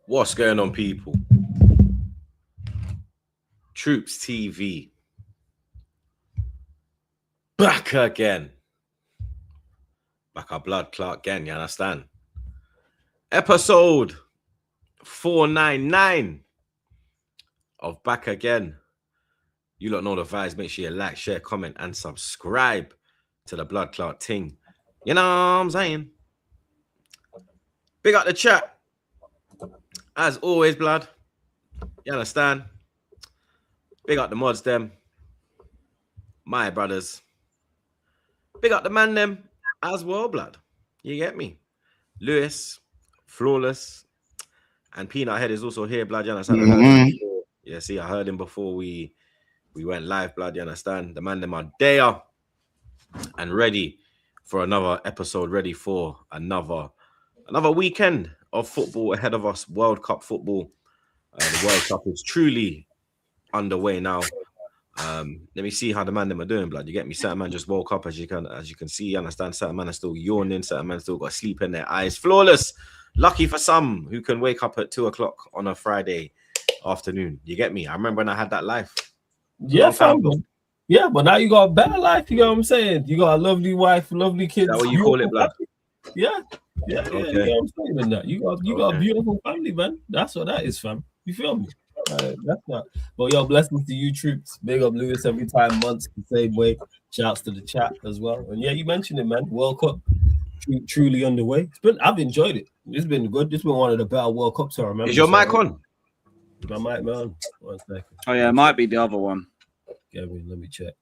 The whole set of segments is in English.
What's going on, people? TroopzTV. Back again. Back our blood clot again, you understand? Episode 499 of Back Again. You lot know the vibes. Make sure you like, share, comment, and subscribe to the blood clot ting. You know what I'm saying? Big up the chat. As always, blood. You understand? Big up the mods, them. My brothers. Big up the man, them, as well, blood. You get me? Lewis, Flawless, and Peanut Head is also here, blood. You understand? Yeah, see, I heard him before we went live, blood. You understand? The man, them are there and ready for another episode, ready for another weekend of football ahead of us. World Cup football. The World Cup is truly underway now. Let me see how the man them are doing, blood. You get me? Certain man just woke up, as you can see. You understand? Certain man are still yawning. Certain man still got sleep in their eyes. Flawless. Lucky for some who can wake up at 2 o'clock on a Friday afternoon. You get me? I remember when I had that life. Yeah, fam. Yeah, but now you got a better life. You know what I'm saying? You got a lovely wife, lovely kids. Is that what you call it, blood? Yeah. Okay. You know what I'm saying in that. You got a beautiful family, man. That's what that is, fam. You feel me? That's not. But yo, blessings to you, troops. Big up Lewis every time, months the same way. Shouts to the chat as well. And yeah, you mentioned it, man. World Cup truly underway. I've enjoyed it. It's been good. This has been one of the better World Cups I remember. Is your mic on? My mic, man. 1 second. Oh yeah, it might be the other one. Let me check.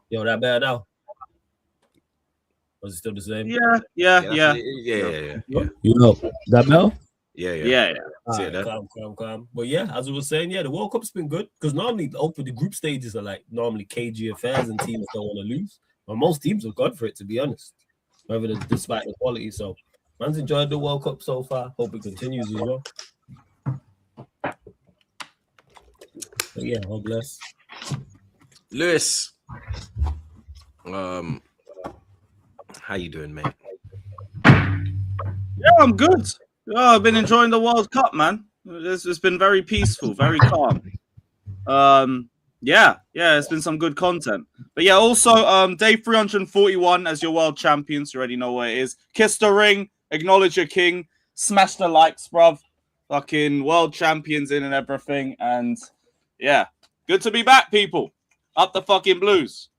Yo, that bad now? Was it still the same? Yeah. You know that bell? Yeah. Calm. But yeah, as I was saying, the World Cup's been good because normally the group stages are like normally cagey affairs and teams don't want to lose. But most teams have gone for it, to be honest, despite the quality. So, man's enjoyed the World Cup so far. Hope it continues as well. But yeah, God bless. Lewis, how you doing, mate? Yeah, I'm good. I've been enjoying the World Cup, man. It's been very peaceful, very calm. It's been some good content. But yeah, also day 341 as your world champions. You already know what it is. Kiss the ring, acknowledge your king, smash the likes, bruv. Fucking world champions in and everything. And yeah, good to be back, people. Up the fucking blues.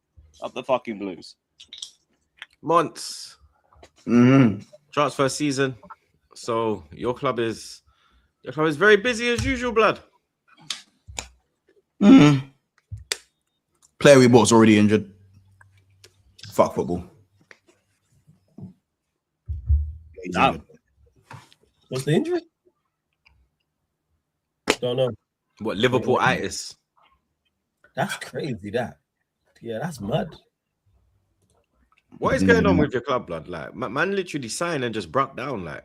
Months. Transfer season. So your club is very busy as usual, blood. Player we bought's already injured. Fuck football. What's the injury? Don't know. What, Liverpool-itis? That's crazy, that. Yeah, that's mad. What is going on with your club, blood? Like, man literally signed and just broke down, like.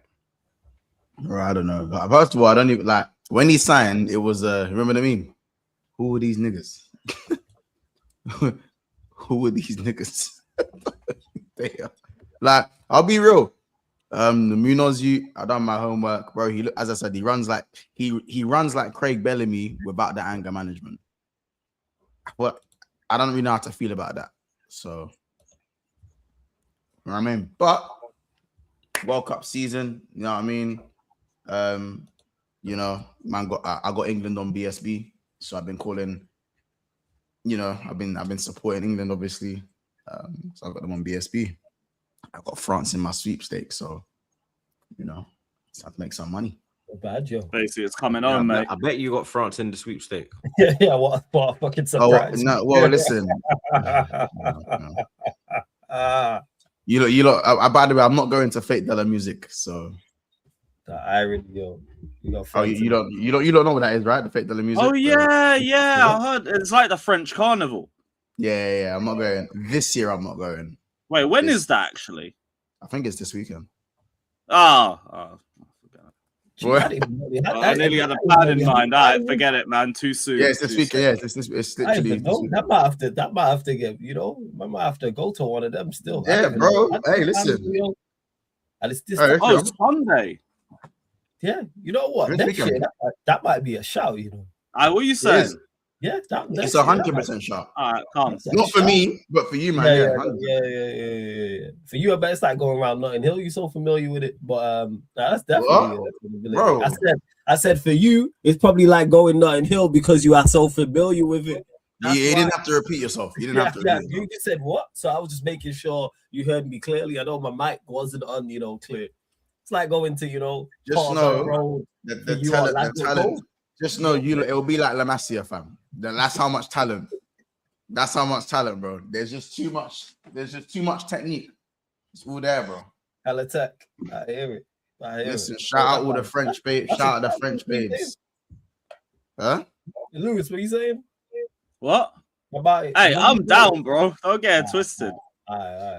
Bro, I don't know. But first of all, I don't even like when he signed, it was remember the meme? Who were these niggas? Who were these niggas? Like, I'll be real. The Munoz, I done my homework, bro. As I said, he runs like Craig Bellamy without the anger management. But I don't really know how to feel about that. So, you know what I mean? But World Cup season, you know what I mean? Man, I got England on BSB, so I've been calling. I've been supporting England, obviously. So I got them on BSB. I got France in my sweepstakes, so I have to make some money. Bad, yo. Basically, it's coming on, mate. I bet you got France in the sweepstake. Yeah. What a fucking surprise! Listen. You lot. By the way, I'm not going to Fate de la Music, so. The irony, yo. You don't know what that is, right? The Fate de la Music. Oh yeah. I heard it's like the French Carnival. Yeah. I'm not going this year. I'm not going. Wait, when is that actually? I think it's this weekend. Oh. I nearly had a plan in mind. Forget it, man. Too soon. Yeah, it's this weekend. Yeah, it's literally. That might have to get. I might have to go to one of them still. Yeah, bro. Hey, listen. Sunday. Yeah, you know what? This Next weekend. year, that might be a shout, you know. What are you It saying? is. Yeah, It's 100% shot. All right, calm. Not for me, but for you, man. Yeah. For you, I bet it's like going around Notting Hill. You're so familiar with it, but that's definitely Bro. I said for you, it's probably like going Notting Hill because you are so familiar with it. You didn't have to repeat yourself. You didn't have to repeat yourself. You just said what? So I was just making sure you heard me clearly. I know my mic wasn't on, clear. It's like going to, Just know road, the talent. Just know it'll be like La Masia, fam. That's how much talent. That's how much talent, bro. There's just too much technique. It's all there, bro. Hella tech. I hear it. Listen, shout out all the French babes. Shout out the French babes. Huh? Lewis, what are you saying? What? About it? Hey, I'm down, bro. Don't get it twisted.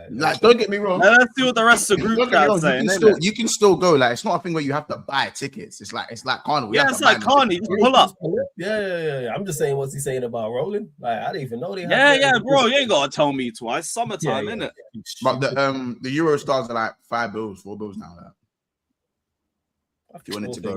Like, don't get me wrong. Let's see what the rest of the group chat's saying. You can still go. Like, it's not a thing where you have to buy tickets. It's like carnival. Yeah, it's like carnival. You pull up. Yeah. I'm just saying, what's he saying about rolling? Like, I didn't even know they. Yeah, bro. You ain't gotta tell me twice. Summertime, innit? But the Euro stars are like $5, $4 now. If you wanted to go,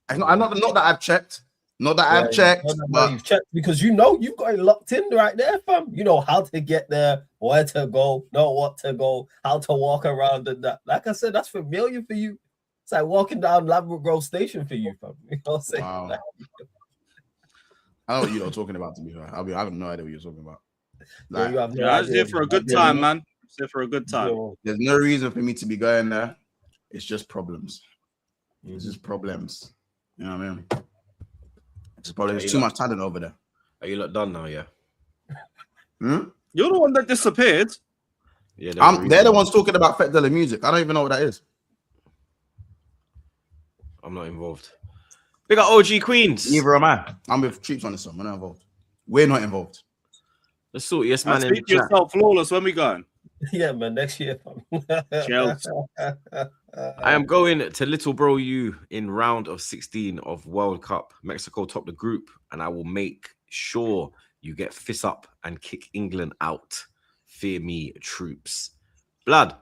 not that I've checked. Not that I've checked, but you've checked because you've got it locked in right there, fam. You know how to get there, where to go, know what to go, how to walk around, and that. Like I said, that's familiar for you. It's like walking down Ladbroke Grove Station for you, fam. You know what I'm saying? Wow. Like, I know what you're talking about. To be fair, I have no idea what you're talking about. Like, I was there for a good time, man. There for a good time. There's no reason for me to be going there. It's just problems. It's just problems. You know what I mean? It's probably there's too much talent over there. Are you lot done now? Yeah. You're the one that disappeared. Yeah. They're the ones talking about Fête de la Musique. I don't even know what that is. I'm not involved. Big up OG Queens. Neither am I. I'm with Troops on this one. We're not involved. We're not involved. The saltiest man in the Speak to yourself, Flawless. When we going? Yeah, man. Next year, fam. Chelsea. I am going to Little Bro U in round of 16 of World Cup. Mexico top the group, and I will make sure you get fist up and kick England out. Fear me, Troops. Blood,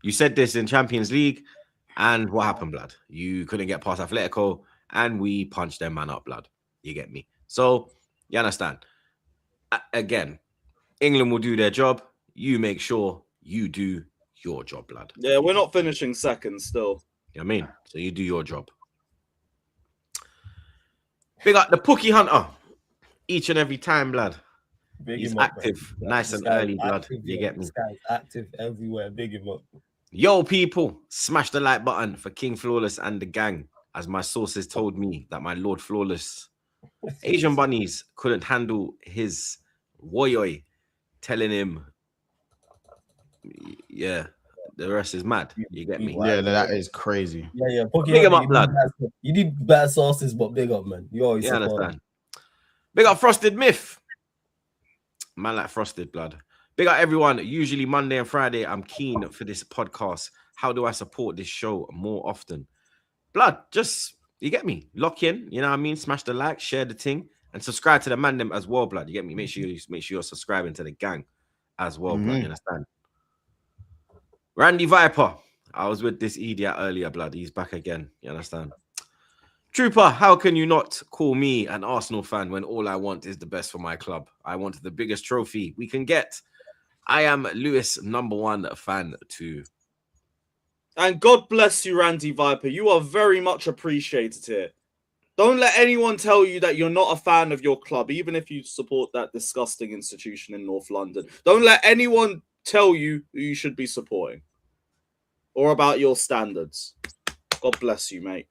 you said this in Champions League, and what happened, Blood? You couldn't get past Atletico, and we punched their man up, Blood. You get me? So, you understand? Again, England will do their job. You make sure you do your job, Blood. Yeah, we're not finishing second still. You know what I mean? So you do your job. Big up the Pookie Hunter. Each and every time, Blood. He's active, nice and early, Blood. You get me? This guy's active everywhere. Big him up. Yo, people, smash the like button for King Flawless and the gang, as my sources told me that my Lord Flawless Asian bunnies couldn't handle his woyoy, telling him, yeah, the rest is mad. You get me? Yeah, that is crazy. Yeah. Big him up, Blood. You need bad sauces, but big up, man. You always understand. Big up Frosted Myth. Man like Frosted, Blood. Big up everyone. Usually Monday and Friday, I'm keen for this podcast. How do I support this show more often? Blood, just, you get me? Lock in, you know what I mean? Smash the like, share the thing, and subscribe to the Mandem as well, Blood. You get me? Make sure you're subscribing to the gang as well, Blood. You understand? Randy Viper. I was with this idiot earlier, Blood. He's back again. You understand? Trooper, how can you not call me an Arsenal fan when all I want is the best for my club? I want the biggest trophy we can get. I am Lewis #1 fan too. And God bless you, Randy Viper. You are very much appreciated here. Don't let anyone tell you that you're not a fan of your club, even if you support that disgusting institution in North London. Don't let anyone tell you who you should be supporting or about your standards. God bless you, mate.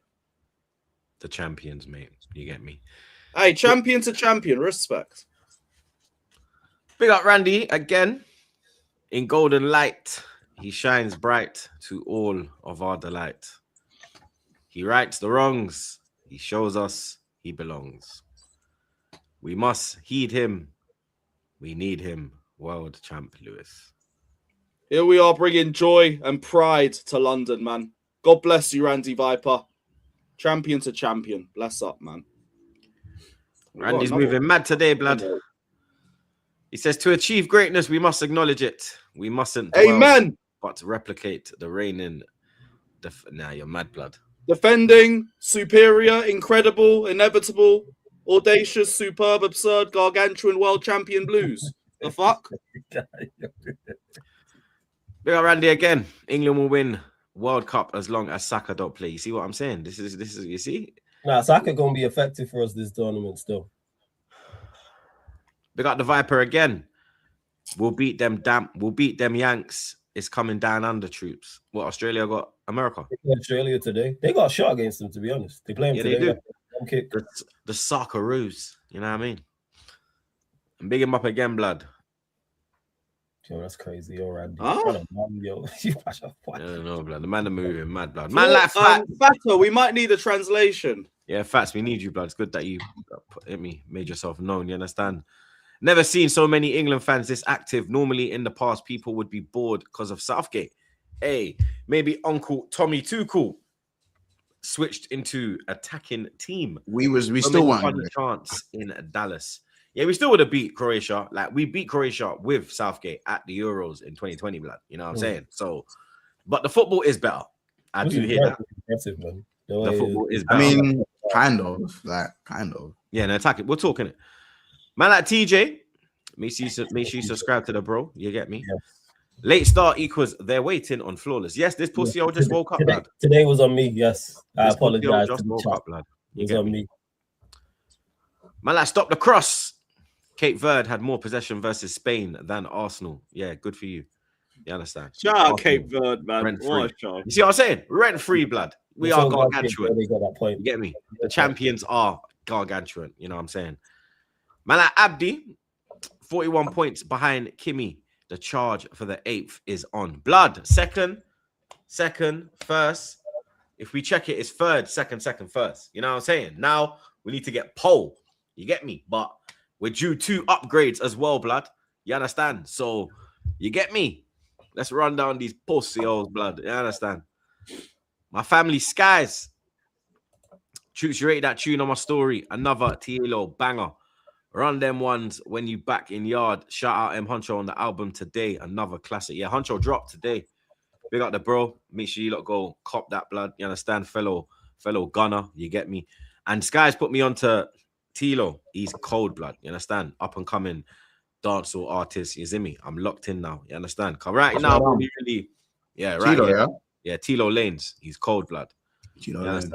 The champions, mate. You get me? Hey, champion to champion. Respect. Big up Randy again. In golden light, he shines bright to all of our delight. He rights the wrongs. He shows us he belongs. We must heed him. We need him. World champ Lewis. Here we are bringing joy and pride to London, man. God bless you, Randy Viper. Champion to champion. Bless up, man. Randy's moving mad today, Blood. He says, to achieve greatness, we must acknowledge it. We mustn't dwell, Amen. but replicate the reigning. Nah, you're mad, Blood. Defending, superior, incredible, inevitable, audacious, superb, absurd, gargantuan, world champion Blues. The fuck? Big up Randy again. England will win World Cup as long as Saka don't play. You see what I'm saying? This is you see? Nah, Saka gonna be effective for us this tournament still. Big up the Viper again. We'll beat them Yanks. It's coming down under, troops. What, Australia got America? Australia today. They got a shot against them, to be honest. They play them today. They do. Kick. The Socceroos. You know what I mean? And big him up again, blood. Yo, that's crazy. Yo, Randy. Huh? Yo, I don't know, blood. The man are moving, mad blood. Man, like Fato, we might need a translation. Yeah, Fats, we need you, blood. It's good that you made yourself known. You understand? Never seen so many England fans this active. Normally, in the past, people would be bored because of Southgate. Hey, maybe Uncle Tommy Too Cool switched into attacking team. We still won a chance in Dallas. Yeah, we still would have beat Croatia. Like, we beat Croatia with Southgate at the Euros in 2020, blood. You know what I'm saying? So, but the football is better. I do hear that. Impressive, man. The football is better. I mean, kind of. Yeah, no, attack it. We're talking it. Man, like TJ, make sure you subscribe to the bro. You get me? Yes. Late start equals they're waiting on flawless. Yes, this pussy just woke up, blood. Today was on me. Yes, I apologize. Just woke up, blood. It was on me. Man, like stop the cross. Cape Verde had more possession versus Spain than Arsenal. Yeah, good for you. You understand? Shout out Cape Verde, man. What a show. You see what I'm saying? Rent-free, blood. We are gargantuan. They got that point. You get me? The champions are gargantuan. You know what I'm saying? Man, like Abdi, 41 points behind Kimi. The charge for the 8th is on. Blood, second, first. If we check it, it's third, second, first. You know what I'm saying? Now we need to get pole. You get me? But we're due 2 upgrades as well, blood. You understand? So, you get me? Let's run down these pussy old blood. You understand? My family skies. Troops, you rate that tune on my story. Another TLO banger. Run them ones when you back in yard. Shout out M Huncho on the album today. Another classic. Yeah, Huncho dropped today. Big up the bro. Make sure you lot go cop that blood. You understand? Fellow gunner. You get me? And Skies put me onto Tilo. He's cold blood. You understand? Up and coming dancehall artist. You see me? I'm locked in now. You understand? Cause right now, really, yeah, right. Tilo, yeah, Tilo Lanes. He's cold blood. Tilo Lanes.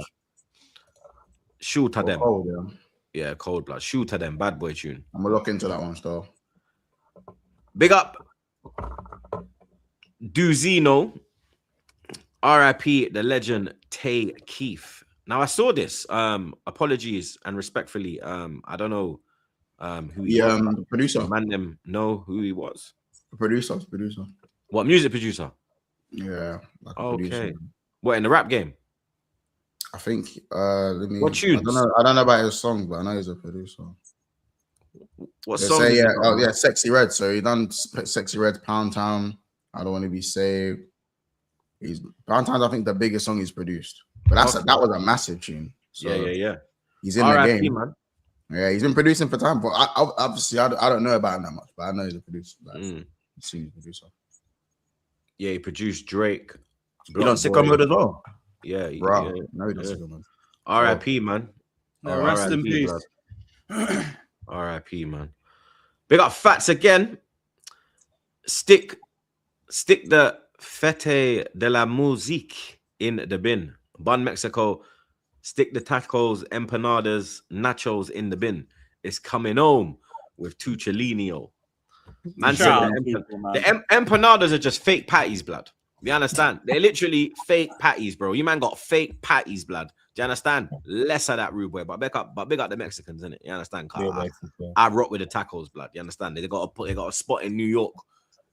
Shoot at them. Cold, yeah, cold blood. Shoot at them. Bad boy tune. I'm gonna look into that one still. Big up Duzino. R.I.P. the legend Tay Keith. Now I saw this. Apologies and respectfully. I don't know who he was. The producer. Man them know who he was. The producer. What, music producer? Yeah. Like okay. Producer. What, in the rap game? I think what tunes? I don't know about his song, but I know he's a producer. What they song? Say, Sexy Red. So he done Sexy Red, Pound Town. I don't want to be saved. Pound Town's I think the biggest song he's produced. But that was a massive tune. So yeah. He's in the game, man. Yeah, he's been producing for time, but obviously I don't know about him that much, but I know he's a producer. He's a producer. Yeah, he produced Drake. He done Sicko Mode as well. Yeah, bro. No, he doesn't. Man. R.I.P. man. No, rest in peace. R.I.P. man. Big up Fats again. Stick the Fete de la Musique in the bin. Bun Mexico. Stick the tacos, empanadas, nachos in the bin. It's coming home with two Chelino. Man said the empanadas are just fake patties, blood. You understand? They're literally fake patties, bro. You man got fake patties, blood. Do you understand? Less of that rude boy, but big up the Mexicans, innit? You understand? I rock with the tacos, blood. You understand? They got a spot in New York.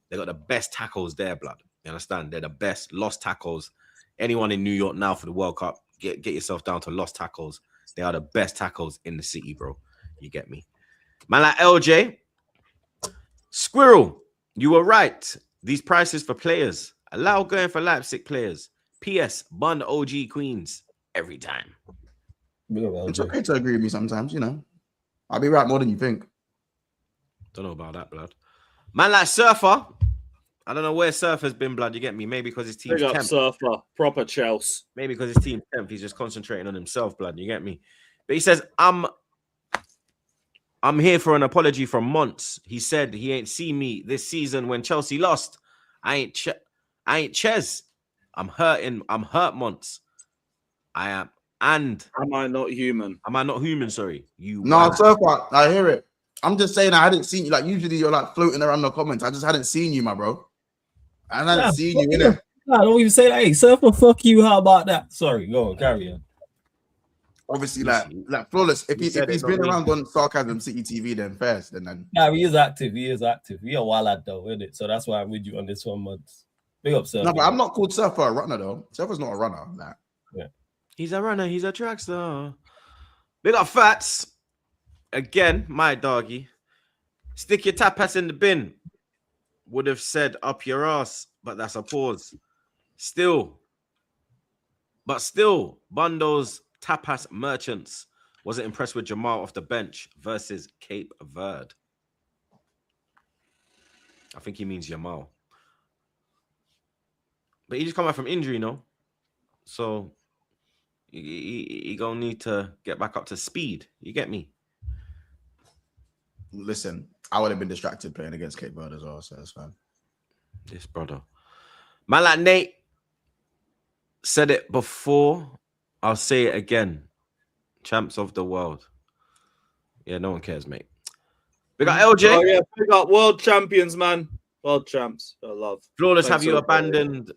They got the best tacos there, blood. You understand? They're the best. Lost Tacos. Anyone in New York now for the World Cup, get yourself down to Lost Tacos. They are the best tacos in the city, bro. You get me? Man, like LJ, Squirrel, you were right. These prices for players allow going for Leipzig players. P.S. Bun OG Queens every time. It's okay to agree with me sometimes, you know. I'll be right more than you think. Don't know about that, blood. Man, like Surfer, I don't know where Surfer's been, blood. You get me? Maybe because his team's Big up 10th. Surfer, proper Chelsea. Maybe because his team's 10th. He's just concentrating on himself, blood. You get me? But he says, I'm here for an apology from Monts. He said he ain't seen me this season when Chelsea lost. I ain't Ches. I'm hurting. I'm hurt, Monts. I am. And Am I not human? am I not human? Sorry. You. No, wow. Surfer, I hear it. I'm just saying I hadn't seen you. Like, usually you're like floating around the comments. I just hadn't seen you, my bro. I hadn't seen you, innit? Nah, don't even say that. Hey, Surfer, fuck you. How about that? Sorry, go on, carry on. Obviously, like Flawless. If he's been around on Sarcasm City TV, then first, then. Yeah, he is active. He is active. He a wild lad though, isn't it? So that's why I'm with you on this 1 month. Big up, Surfer. No, but I'm not called Surfer a runner though. Surfer's not a runner. Like. Yeah. He's a runner. He's a track star. Big up Fats. Again, my doggy. Stick your tapas in the bin. Would have said up your ass, but that's a pause. Still, Bundo's tapas merchants wasn't impressed with Jamal off the bench versus Cape Verde. I think he means Jamal. But he just come back from injury, no? So he gonna need to get back up to speed. You get me? Listen, I would have been distracted playing against Cape Verde as well, so that's fine. This brother. Man like Nate said it before. I'll say it again. Champs of the world. Yeah, no one cares, mate. We got LJ. Oh, yeah, big up world champions, man. World champs. I love. Flawless, Thanks have you so abandoned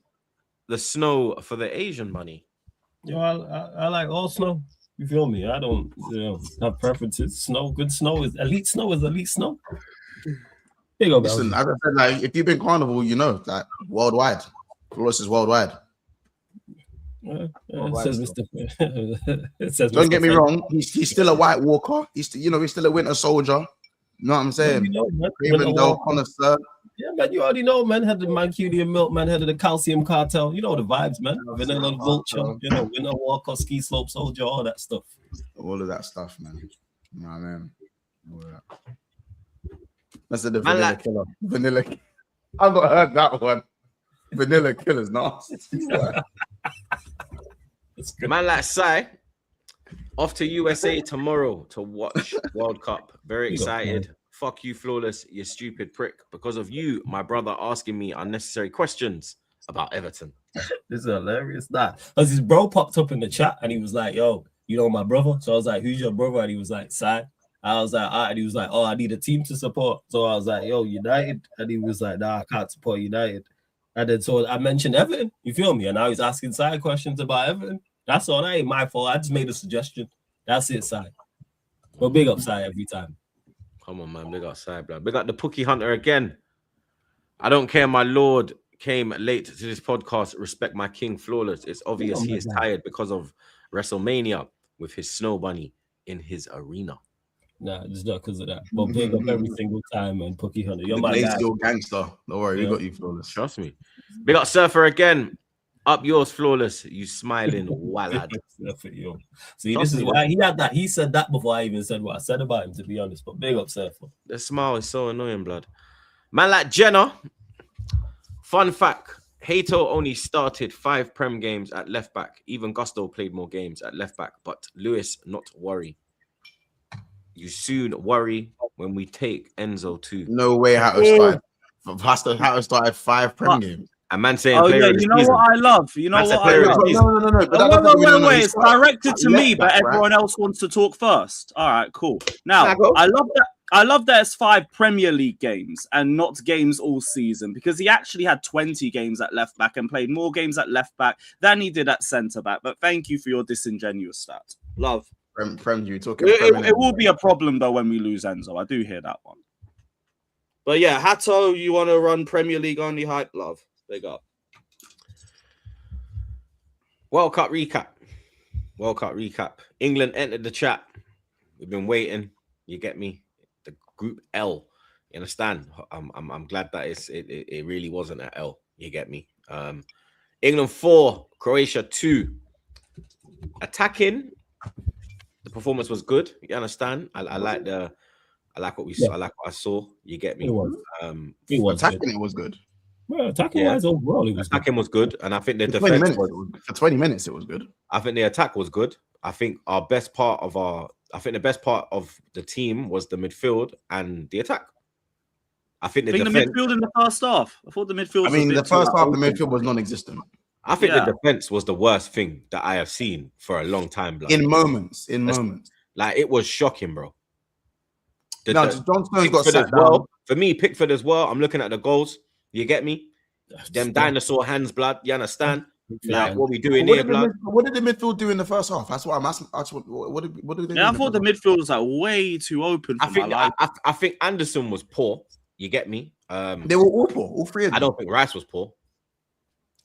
the snow for the Asian money? Yo, I like all snow. You feel me? I don't, have preferences. Good snow is elite snow. Big up, Listen, as I said, like if you've been carnival, you know that worldwide. Flawless is worldwide. It says Mr. It says Don't Mr. get me Fenn. wrong, he's still a White Walker. He's still a Winter Soldier. You know what I'm saying? You know, man. Raymond connoisseur. Yeah, man, you already know, man. Head of the Mancunian Milk, man. Head of the Calcium Cartel. You know the vibes, man. Vanilla Vulture, Winter Walker, Ski Slope Soldier, all that stuff. All of that stuff, man. You know what I mean? All of that. That's the Man, Vanilla like- Killer. Vanilla. I've not heard that one. Vanilla Killer's nasty. It's good. Man like Sai, off to USA tomorrow to watch World Cup. Very excited. Fuck you, Flawless, you stupid prick. Because of you, my brother asking me unnecessary questions about Everton. This is hilarious. Because his bro popped up in the chat and he was like, yo, you know my brother? So I was like, who's your brother? And he was like, Sai. I was like, and he was like, oh, I need a team to support. So I was like, yo, United. And he was like, nah, I can't support United. And then so I mentioned Everton. You feel me? And now he's asking Sai questions about Everton. That's all. That ain't my fault. I just made a suggestion. That's it, Sai. But big up Sai every time. Come on, man. Big up Sai, blood. Big up the Pookie Hunter again. I don't care, my lord came late to this podcast. Respect my king, Flawless. It's obvious he is tired because of WrestleMania with his snow bunny in his arena. Nah, it's not because of that. But big up every single time, man. Pookie Hunter. You're my guy. Still gangster. Don't worry, we got you, Flawless. Trust me. Big up Surfer again. Up yours, Flawless. You smiling wallad. See, this is why he had that. He said that before I even said what I said about him, to be honest. But big up, Surfer. The smile is so annoying, blood. Man like Jenna. Fun fact. Hato only started 5 Prem games at left back. Even Gusto played more games at left back. But Lewis, not worry. You soon worry when we take Enzo too. No way Hato started. Hato started 5 Prem games. A man saying, oh yeah, you know what I love. You know what I love. No. Wait. It's directed to me, but everyone else wants to talk first. All right, cool. Now, I love that. I love that it's 5 Premier League games and not games all season, because he actually had 20 games at left back and played more games at left back than he did at centre back. But thank you for your disingenuous stat. Love. Prem, you talking? It will be a problem though when we lose Enzo. I do hear that one. But yeah, Hato, you want to run Premier League only hype? Love. Big up. World Cup recap. England entered the chat. We've been waiting. You get me? The Group L. You understand? I'm glad that it really wasn't an L. You get me? England 4, Croatia 2. Attacking. The performance was good. You understand? I like what I saw. You get me? It was Attacking it was good. Well, attacking wise overall, it was attacking was good, and I think the For 20 defense minutes, for 20 minutes, it was good. I think the attack was good. I think the best part of the team was the midfield and the attack. I think the midfield in the first half. I thought the midfield. I mean, the first half, the midfield was non-existent. I think the defense was the worst thing that I have seen for a long time. Blood. In moments, like it was shocking, bro. John Stones got sat down. Well, for me, Pickford as well. I'm looking at the goals. You get me? Them dinosaur hands, blood. You understand? Like what we doing here, blood. What did the midfield do in the first half? That's what I'm asking. What did they do? I thought the midfield was like way too open. I think Anderson was poor. You get me? They were all poor. All three of them. I don't think Rice was poor.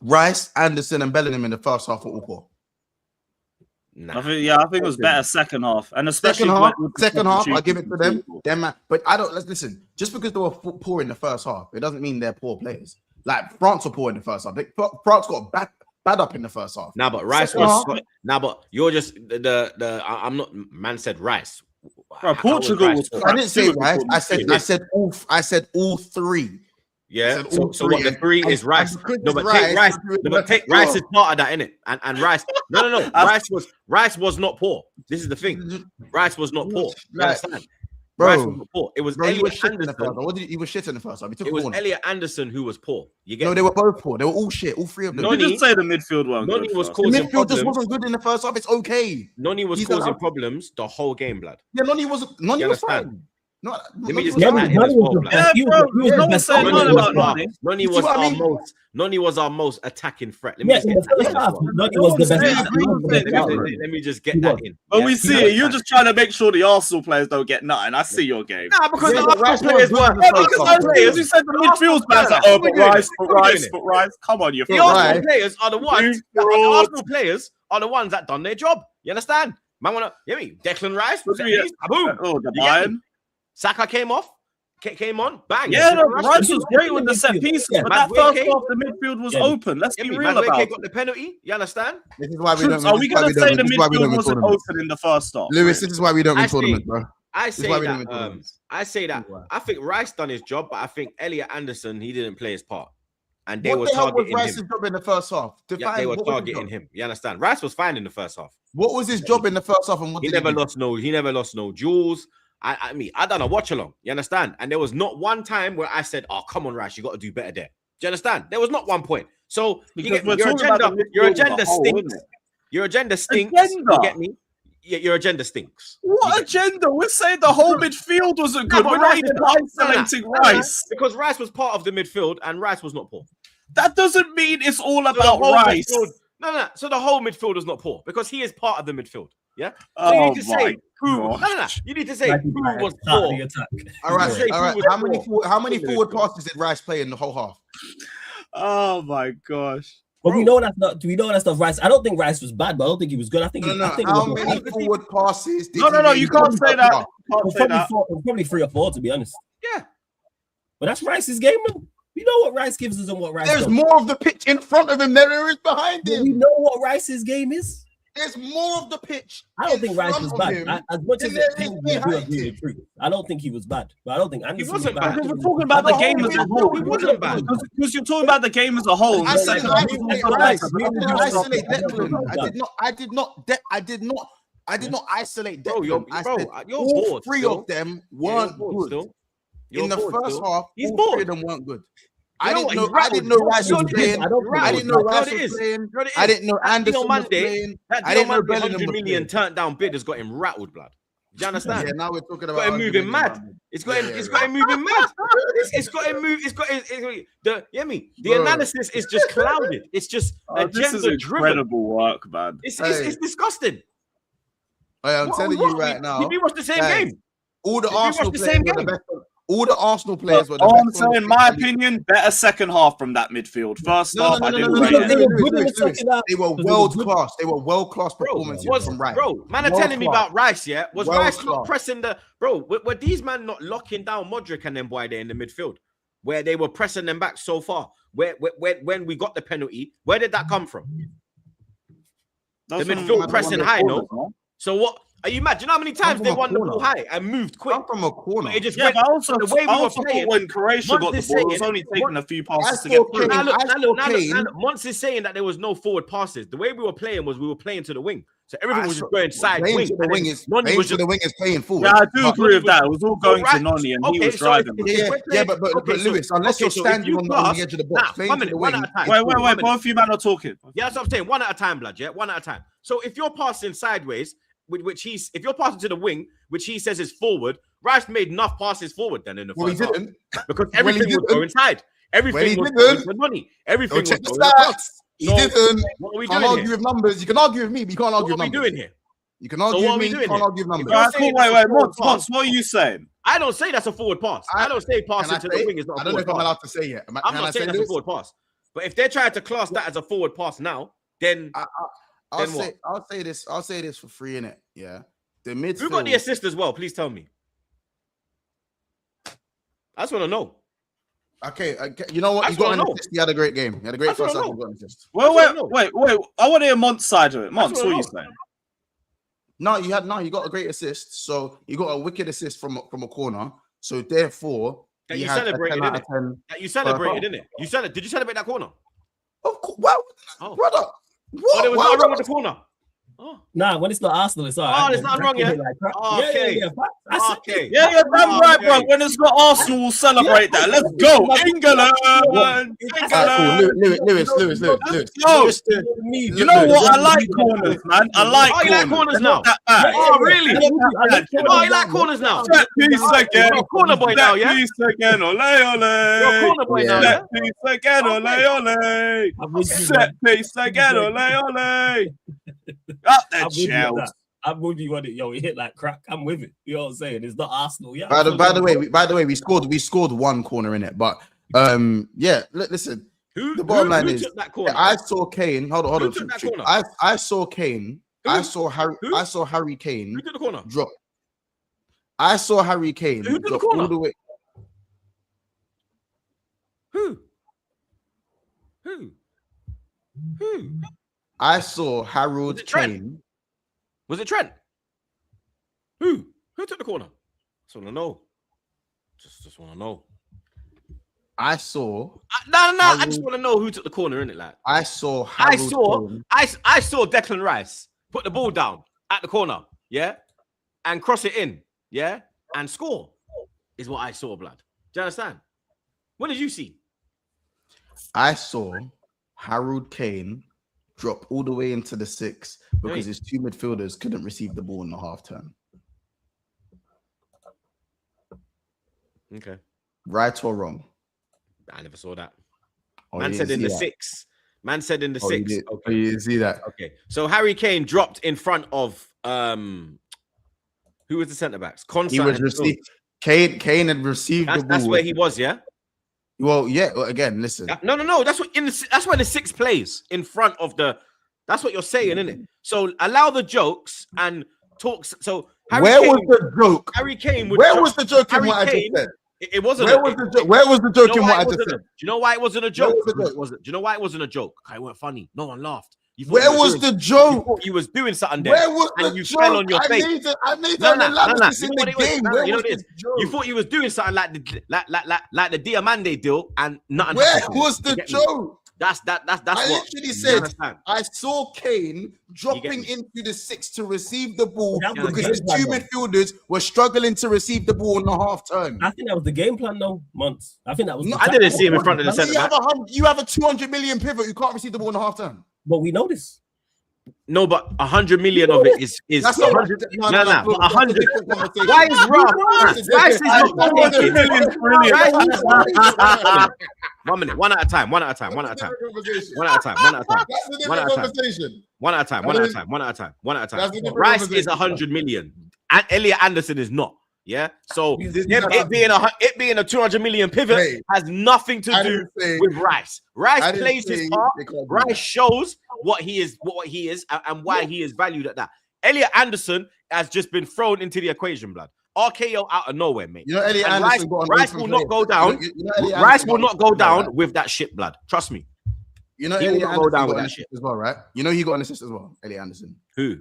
Rice, Anderson, and Bellingham in the first half were all poor. Nah. I think it was better second half, and especially second half, I give it to them. But I don't. Let's listen. Just because they were poor in the first half, it doesn't mean they're poor players. Like France were poor in the first half. France got bad up in the first half. Now, but Rice was. Now, but you're just the. I'm not. Man said Rice. Bro, Portugal was. I didn't say Rice. I said all three. Yeah. So what the three is Rice. No, but take Rice. No, but take Rice is part of that, innit? And Rice. No. Rice was not poor. This is the thing. Rice was not poor. You understand? Bro, Rice was not poor. It was Elliot Anderson. He was shit in the first half. It was Elliot Anderson who was poor. You get no, they were both poor. They were all shit. All three of them. You just say the midfield one. Noni was causing the midfield problems. just wasn't good in the first half. It's okay. Noni was causing problems the whole game, blood. Yeah, Noni was fine. No, let me just get that in as well. Noni was our most attacking threat. Let me just get that in. When we see it, you're just trying to make sure the Arsenal players don't get nothing. I see your game. Nah, because the Arsenal players were. Because you said the midfield players are but Rice. Come on, you're the Arsenal players are the ones. The Arsenal players are the ones that done their job. You understand? Man, wanna hear me? Declan Rice. Boom. Oh, the Bayern. Saka came on, bang. Yeah, Rice was great with the set piece, but that first half, the midfield was open. Let's be real about it. Got the penalty. You understand? This is why we don't. Are we going to say the midfield wasn't open in the first half? Lewis, this is why we don't win tournaments, bro. I say that. I think Rice done his job, but I think Elliot Anderson, he didn't play his part. And they were targeting Rice's job in the first half? They were targeting him. You understand? Rice was fine in the first half. What was his job in the first half? And what he never lost no duels. I mean, I done a watch along. You understand? And there was not one time where I said, "Oh, come on, Rice, you got to do better there." Do you understand? There was not one point. So your agenda stinks. Your agenda stinks. You get me? Your agenda stinks. What agenda? We're saying the whole midfield wasn't good. We're not even isolating Rice. Because Rice was part of the midfield and Rice was not poor. That doesn't mean it's all about Rice. No. So the whole midfield was not poor because he is part of the midfield. Yeah. So you need to say who. No. You need to say who was poor. All right. How many forward passes did Rice play in the whole half? Oh my gosh. But we know that's not. Do we know that's not Rice? I don't think Rice was bad, but I don't think he was good. I think. How many forward passes? No. You can't say that. Probably 3 or 4, to be honest. Yeah. But that's Rice's game, man. We know what Rice gives us and what Rice. There's more of the pitch in front of him than there is behind him. We know what Rice's game is. There's more of the pitch. I don't think Rice was bad. As much as I don't think he was bad. But I don't think Anderson wasn't bad. Because we're talking about the game as a whole. He wasn't bad. Because you're talking about the game as a whole. I did not isolate Declan. All three of them weren't good. In the first half, all 3 of them weren't good. I didn't know Rice was playing. I didn't know Rice was playing. I didn't know Anderson was playing. I didn't know Bellingham was playing. Turned down bid has got him rattled, blood. Do you understand? Yeah, now we're talking about. Got him moving mad. It's got him moving mad. It's got him move. The analysis is just clouded. It's just agenda driven. Incredible work, man. It's disgusting. I'm telling you right now. Did you watch the same game? All the Arsenal players were the best. All the Arsenal players were the I'm saying, my opinion, better second half from that midfield. First half, I didn't rate it. They were world class. They were world class performances from Rice. Bro, man are telling me about Rice, yeah? Was Rice not pressing the... Bro, were these man not locking down Modric and them boy there in the midfield? Where they were pressing them back so far? When we got the penalty, where did that come from? The midfield pressing high, no? So what? Are you mad? Do you know how many times from they a won the ball corner. high and moved quick? I'm from a corner. It just Yeah, went, but also the way we were thought playing. when Croatia got the Mons is ball, it was saying- only taking a few passes to I get saw through. Kane. Mons is saying that there was no forward passes. The way we were playing was we were playing to the wing. So everything was just going side Playing wing. to the and wing then is Noni playing was to just the wing is playing forward. Yeah, I do But- agree with that. It was all going right. to Noni, and he Okay, was so driving. if- Yeah, but Lewis, unless you're so if standing you on pass- the edge of the box, Nah, playing one to minute, the one wing. at a time. Wait, One minute. both of you man are talking. Yeah, that's what I'm saying. One at a time, blood. Yeah, one at a time. So if you're passing sideways, if you're passing to the wing, which he says is forward, Rice made enough passes forward then in the Well, he first half. didn't. Because Well, he everything was didn't. going inside. Everything he was didn't. going to money. Everything Go was check the going across. stats. He So, didn't. What are we Can't doing argue here? with numbers. You can argue with me, but you can't argue What are we with numbers. doing here? You can argue So what with are we me, you doing can't here? argue with numbers. You're Right, saying cool. that's a Wait, forward pass. Mods, what are you saying? I don't say that's a forward pass. I don't say passing Can I to say? the wing is not I a don't know forward if I'm pass. allowed to say yet. I'm Can I not say saying that's a this? forward pass. But if they're trying to class that as a forward pass now, then I'll Then what? say this. I'll say this for free, innit? Yeah. The who got the midfield. assist as well? Please tell me. I just want to know. Okay, you know what? I He just got wanna an know. assist. He had a great game. He had a great I just first half. wanna He got an assist. Wait. I I want to hear Mont's side of it. Mont, That's what what are I you know. saying? No, he got a great assist. So he got a wicked assist from a corner. So therefore, That he you had a celebrated, 10 out of innit? 10. That you celebrated, didn't it? Did you celebrate that corner? Of course, well, Oh. brother. Oh, What? there was Why nothing would wrong I- with the corner. Oh, Nah, when it's not Arsenal, it's all right. Oh, there's nothing wrong, yeah? Okay. Yeah. I said okay. Yeah, you're damn right, bro. Okay. When it's not Arsenal, we'll celebrate that. Let's go, England! Alright, cool. Lewis. Yo, me. you know what? I like corners, man. I like Oh, you like corners They're now? not that bad. Oh, really? Oh, Oh, you like corners now? Set piece again. You're a corner boy now, yeah? Set piece again. Ole, ole. You're a corner boy now, yeah? Set piece again. Ole, ole. Set piece again. Ole, ole. Up the Chelsea. I'm with you on it, yo. It hit like crack. I'm with it. You know what I'm saying? It's not Arsenal, yeah. By the way, we scored one corner in it, but yeah. Listen, the bottom line is took that corner? I saw Kane. Hold on. took that corner? I saw Kane. Who? I saw Harry Kane Who took the corner? drop. I saw Harry Kane Who took the drop corner? all the way. Who? I saw Harold Was it Trent? Kane. Was it Trent? Who took the corner? Just want to know. Just want to know. I saw. No. I Harold- just want to know who took the corner in it. Like I saw. I Harold saw. Kane. I saw Declan Rice put the ball down at the corner, yeah, and cross it in, yeah, and score. Is what I saw, blood. Do you understand? What did you see? I saw Harold Kane drop all the way into the 6 because his two midfielders couldn't receive the ball in the half turn. Okay, Right or wrong? I never saw that. Oh, Man you said didn't in see the that? 6. Man said in the Oh, you 6. did- oh, Okay. you didn't see that? Okay. So Harry Kane dropped in front of who was the centre backs? He was received. Kane had received the ball. That's where he was, yeah. Well, yeah. Well, again, listen. No. That's what that's where the 6 plays in front of the. That's what you're saying, isn't it? So allow the jokes and talks. So Where was the joke? Harry Kane? Where was the joke in Harry what I Kane- just said? It wasn't. Where was the joke? Where was the joke in what I just said? Do you know why it wasn't a joke? was the joke? Do you know why it wasn't a joke? It weren't funny. No one laughed. You thought Where you were was doing- the You joke? thought you was doing something there. Where was and the you joke? fell on your face. I made No, an no. analysis You in know the what it was? game. No, Where you know was what it the is? joke? You thought you was doing something like the Diamande deal, and nothing. Where happened. was You the get me? joke? That's I what. literally You said understand? I saw Kane dropping me? into the 6 to receive the ball That was because the his game two plan, midfielders were struggling to receive the ball in the half turn. I think that was the game plan, though, Months. I think that was. No, I didn't see him in front of the centre back. You have a 200 million pivot who can't receive the ball in the half turn. But we know this. No, but 100 million of it is That's 100. no, No, no, but that's a 100. different conversation. Why is Rob? Rice is not 100 taking. million's brilliant. Rice- 1 minute. One at a time. One at a time. One at a time. One at a time. One at a time. That's a One different at a time. conversation. One at a time. One at a time. One at a time. One at a That's a time. different Rice is conversation. 100 million. And Elliot Anderson is not. Yeah. So This is it being a 200 million pivot Hey, has nothing to I do didn't say- with Rice. I Rice didn't plays say his part. they can't do Rice that. shows what he is, and why he is valued at that. Elliot Anderson has just been thrown into the equation, blood. RKO out of nowhere, mate. You know, Elliot And Anderson got an Rice open will not play. go down. You know, Elliot Rice Anderson will got not go an assist as well, down right? with that shit, blood. Trust me. You know, He will Elliot not go Anderson down got with an that assist shit. as well, right? You know, he got an assist as well. Elliot Anderson. Who?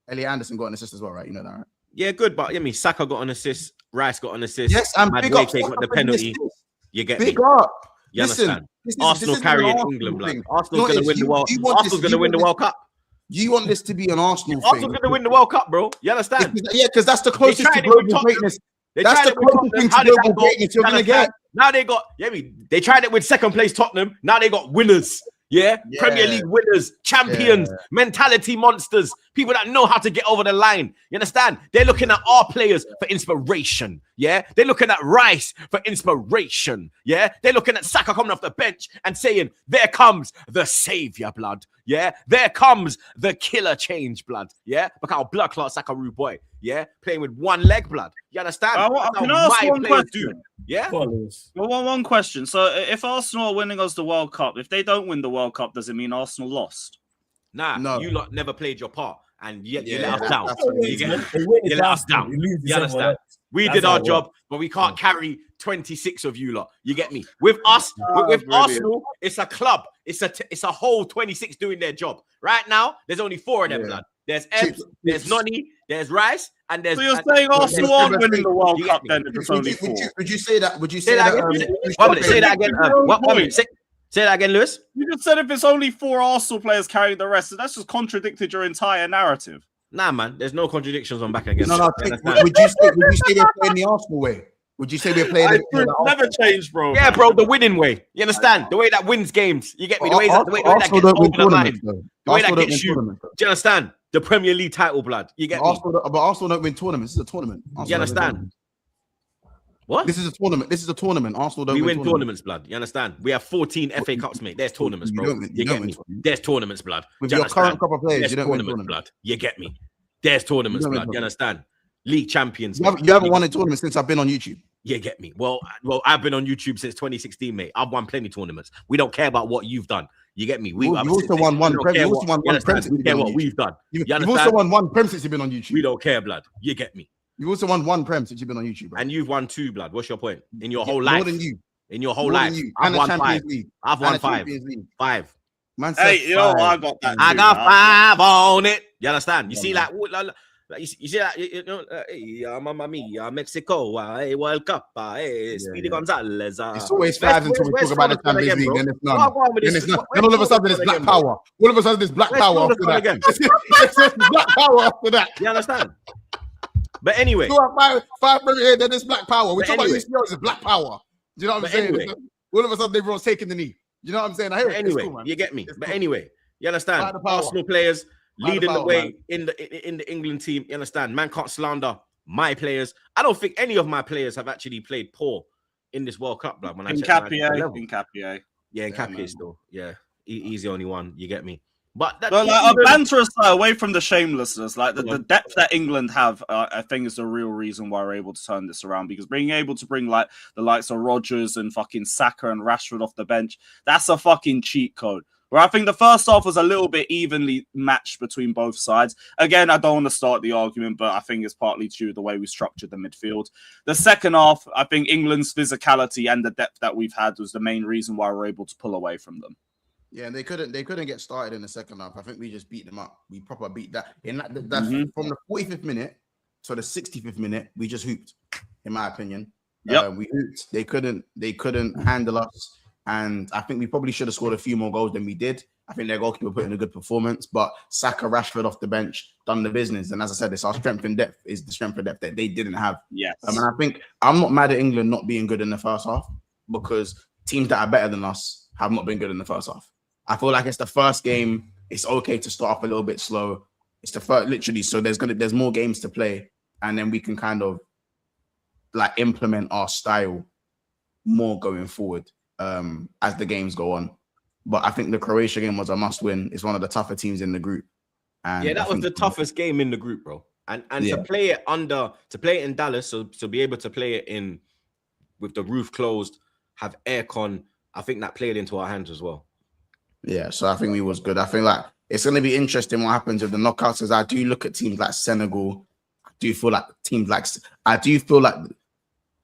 Elliot Anderson got an assist as well, right? You know that, right? Yeah, good, but Saka got an assist, Rice got an assist. Yes, and big up. Madueke got the penalty. You get Big me? up. You understand? This Arsenal is carrying an England, blood. thing. Arsenal's going to win the world. Arsenal's going to win the World Cup. You want this to be an Arsenal thing? Arsenal's going to win the World Cup, bro. You understand? Yeah, because that's the closest to global greatness. That's the closest thing to global greatness you're going to get. Now they got, they tried it with second place Tottenham. Now they got winners. Yeah, Premier League winners, champions, mentality monsters, people that know how to get over the line. You understand? They're looking at our players for inspiration. Yeah, they're looking at Rice for inspiration. Yeah, they're looking at Saka coming off the bench and saying, "There comes the savior, blood." Yeah, there comes the killer change, blood. Yeah, look how blood clot Saka rude boy. Yeah, playing with one leg, blood. You understand? Can I ask one question? Yeah. Well, one question. So, if Arsenal are winning us the World Cup, if they don't win the World Cup, does it mean Arsenal lost? Nah, no. You lot never played your part, and you let us down. You let us down. You understand? We did our job, but we can't carry 26 of you lot. You get me? With us, with Arsenal, it's a club. It's a whole 26 doing their job. Right now, there's only 4 of them, blood. There's Ebbs, there's Noni, there's Rice, and there's. So you're saying Arsenal aren't winning the World Cup then? If it's only 4. Would you say that? Would you say that? Say that again. Say that again, Lewis. You just said if it's only 4 Arsenal players carrying the rest, so that's just contradicted your entire narrative. Nah, man, there's no contradictions on back again. No. Would you say they're playing the Arsenal way? Would you say we're playing? Never changed, bro. Yeah, bro, the winning way. You understand? The way that wins games. You get me? The way that gets over the line. The way that gets you. Do you understand? The Premier League title, blood. You get me? But Arsenal don't win tournaments. This is a tournament. You understand? What? This is a tournament. This is a tournament. Arsenal don't win tournaments, blood. You understand? We have 14 FA Cups, mate. There's tournaments, bro. You get me? There's tournaments, blood. With your current couple of players, you don't win tournaments, blood. You get me? There's tournaments, blood. You understand? League champions. You haven't won a tournament since I've been on YouTube. You get me? Well, I've been on YouTube since 2016, mate. I've won plenty of tournaments. We don't care about what you've done. You get me? You've also won one prem. You also won one prem. We care what we've done. You've also won one prem since you've been on YouTube. We don't care, blood. You get me? You've also won one prem since you've been on YouTube, bro. And you've won 2, blood. What's your point? In your whole life? More than you. In your whole life. I've won 5. I've won 5. 5. Man said hey, you know what? I got that. I got 5 on it. You understand? You see, like you see that, you know, hey, Mamma Mia, Mexico, hey, World Cup, hey, Speedy Gonzalez. It's always 5 until we talk about the Champions League, then it's none. Then all of a sudden it's Black Power. All of a sudden it's Black Power after that. It's Black Power after that. You understand? But anyway. 5 here, then it's Black Power. We're talking about UCL, it's Black Power. Do you know what I'm saying? All of a sudden everyone's taking the knee. You know what I'm saying? I hear it. Anyway, you get me. But anyway, you understand? Arsenal players leading the way in the England team. You understand? Man can't slander my players. I don't think any of my players have actually played poor in this World Cup, blood. When Nkapie. Yeah, Nkapie still. Yeah, he's the only one. You get me? But like, a banter aside, away from the shamelessness, like the depth that England have, I think is the real reason why we're able to turn this around. Because being able to bring like the likes of Rodgers and fucking Saka and Rashford off the bench, that's a fucking cheat code. Where I think the first half was a little bit evenly matched between both sides. Again, I don't want to start the argument, but I think it's partly due to the way we structured the midfield. The second half, I think England's physicality and the depth that we've had was the main reason why we're able to pull away from them. Yeah, and they couldn't get started in the second half. I think we just beat them up. We proper beat that. In that from the 45th minute to the 65th minute, we just hooped, in my opinion. Yeah, we hooped. They couldn't handle us. And I think we probably should have scored a few more goals than we did. I think their goalkeeper put in a good performance, but Saka, Rashford off the bench, done the business. And as I said, it's our strength in depth is the strength of depth that they didn't have. Yes. And I think I'm not mad at England not being good in the first half because teams that are better than us have not been good in the first half. I feel like it's the first game. It's okay to start off a little bit slow. It's the first, literally. So there's more games to play, and then we can kind of like implement our style more going forward as the games go on. But I think the Croatia game was a must-win. It's one of the tougher teams in the group. And yeah, that was the toughest game in the group, bro. And to play it in Dallas, so to be able to play it in with the roof closed, have aircon, I think that played into our hands as well. Yeah, so I think we was good. I think like it's going to be interesting what happens with the knockouts. As I do look at teams like Senegal, I do feel like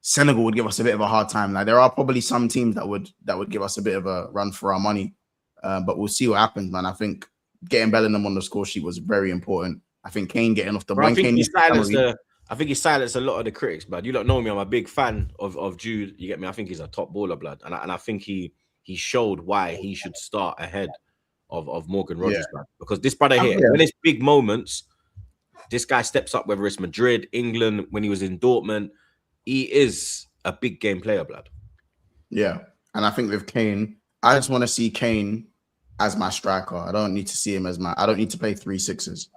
Senegal would give us a bit of a hard time. Like there are probably some teams that would give us a bit of a run for our money, but we'll see what happens, man. I think getting Bellingham on the score sheet was very important. I think Kane getting off the Bro, I think Kane he silenced a lot of the critics, blood. You don't know me. I'm a big fan of Jude. You get me? I think he's a top baller, blood. And I think he showed why he should start ahead of Morgan Rogers, blood. Because this brother here, when it's big moments, this guy steps up, whether it's Madrid, England, when he was in Dortmund, he is a big game player, blood. Yeah. And I think with Kane, I just want to see Kane as my striker. I don't need to see him as I don't need to play 3 6s.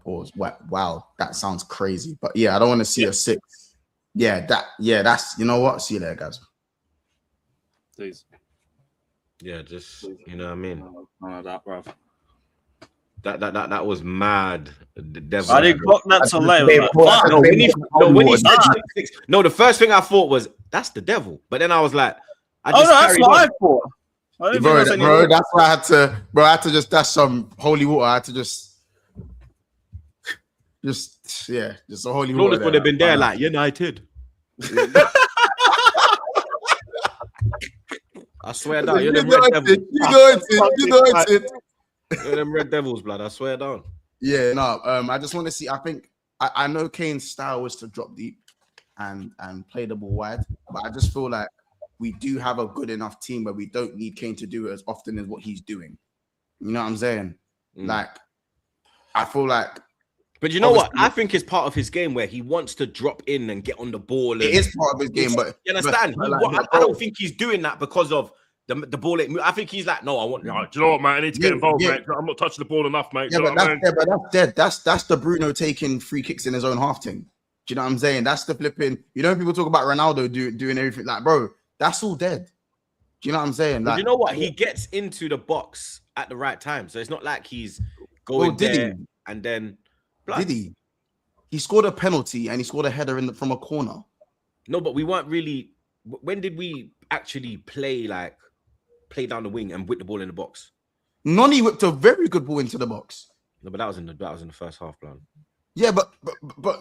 Pause. Wow, that sounds crazy. But yeah, I don't want to see a 6. That's, you know what? See you later, guys. Please. Yeah, just, you know what I mean? None of that, bruv. That was mad. The devil. I didn't clock that till later. The first thing I thought was, that's the devil. But then I was like, that's what I thought. Bro, that's why I had to just dash some holy water. I had to just a holy water. Would have been there like United. I swear down. You're them Red Devils. You're them Red Devils, blood. I swear down. Yeah, no. I just want to see. I think I know Kane's style was to drop deep and play the ball wide, but I just feel like we do have a good enough team where we don't need Kane to do it as often as what he's doing. You know what I'm saying? Like, I feel like. But you know what? I think it's part of his game where he wants to drop in and get on the ball. It is part of his game, but you understand? I don't think he's doing that because of the ball. I think he's like, no, I want. No, do you know what, man? I need to get involved, mate. I'm not touching the ball enough, mate. Yeah, but that's dead. That's the Bruno taking free kicks in his own half thing. Do you know what I'm saying? That's the flipping. You know, people talk about Ronaldo doing everything. Like, bro, that's all dead. Do you know what I'm saying? Like, you know what? He gets into the box at the right time, so it's not like he's going there and then. Did he? He scored a penalty and he scored a header from a corner. No, but we weren't really. When did we actually play down the wing and whip the ball in the box? Noni whipped a very good ball into the box. No, but that was in the first half, plan. Yeah, but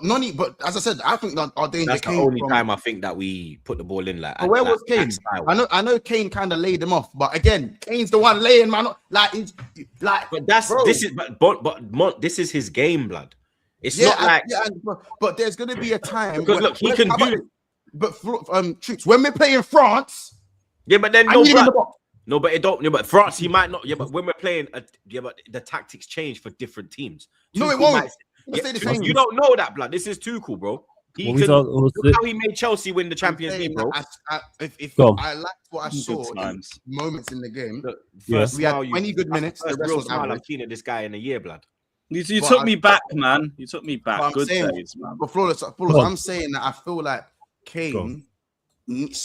Noni. But as I said, I think that our danger. That's the only time I think that we put the ball in. Like, but where was Kane? I know Kane kind of laid him off, but again, Kane's the one laying man. But this is his game, blood. It's not like. But there's gonna be a time because look, he can do. But troops, when we're playing France, but then but it don't. Yeah, but France, he might not. Yeah, but when we're playing, but the tactics change for different teams. No, it won't. You don't know that, blood. This is too cool, bro. Look how he made Chelsea win the Champions League, bro. I liked what I saw in moments in the game. We had 20 good minutes. The rest was average. I've seen it, this guy in a year, blood. You took me back, man. You took me back. Good days, man. But Flawless, I'm saying that I feel like Kane,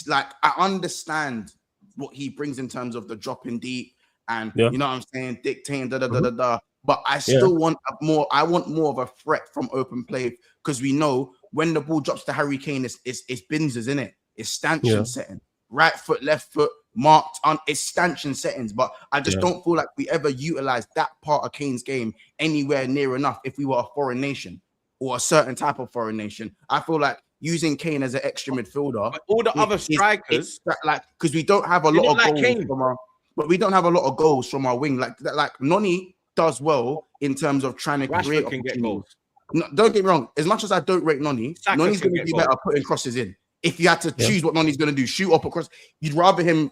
like, I understand what he brings in terms of the dropping deep and you know what I'm saying, dictating but I still want more. I want more of a threat from open play because we know when the ball drops to Harry Kane, it's Binzers, in it. It's stanchion setting, right foot, left foot, marked on. It's stanchion settings, but I just don't feel like we ever utilize that part of Kane's game anywhere near enough. If we were a foreign nation or a certain type of foreign nation, I feel like using Kane as an extra midfielder, but all the other strikers, because we don't have a lot of goals from our, but we don't have a lot of goals from our wing. Like Noni does well in terms of trying to create opportunities. No, don't get me wrong. As much as I don't rate Noni's going to be better putting crosses in. If you had to choose what Noni's going to do, shoot up across, you'd rather him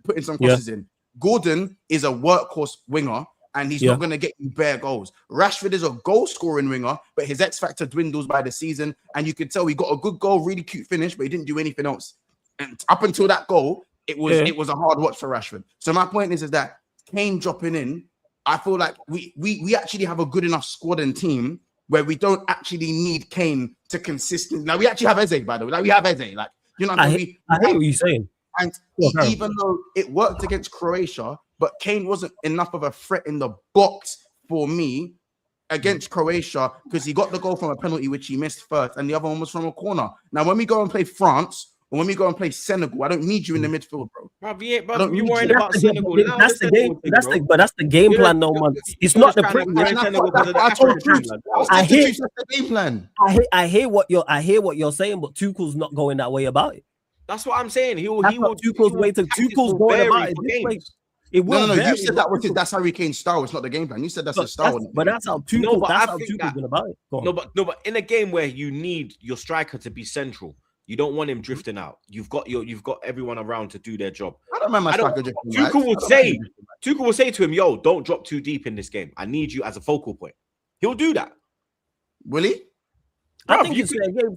putting some crosses in. Gordon is a workhorse winger, and he's not going to get you bare goals. Rashford is a goal-scoring winger, but his X factor dwindles by the season, and you could tell he got a good goal, really cute finish, but he didn't do anything else. And up until that goal, it was a hard watch for Rashford. So my point is that Kane dropping in, I feel like we actually have a good enough squad and team where we don't actually need Kane to consistently. Now we actually have Eze, by the way. Like we have Eze. Like, you know, I hate what you're saying. And even though it worked against Croatia, but Kane wasn't enough of a threat in the box for me against Croatia because he got the goal from a penalty which he missed first, and the other one was from a corner. Now when we go and play France, or when we go and play Senegal, I don't need you in the midfield, bro. Bro, you worried about Senegal. That's the game. But that's the game plan, no man. It's not the I hear the game plan. I hear what you're saying, but Tuchel's not going that way about it. That's what I'm saying. He will. Tuchel's way to Tuchel's going about it this way. It will. No. vary. You said that's Harry Kane's style. It's not the game plan. You said that's his style. But that's how Tuchel. No, but I that's how think Tuchel's been about it. Go on. No, but in a game where you need your striker to be central, you don't want him drifting out. You've got everyone around to do their job. I don't remember my striker drifting. Tuchel will say to him, "Yo, don't drop too deep in this game. I need you as a focal point." He'll do that. Will he? I think it's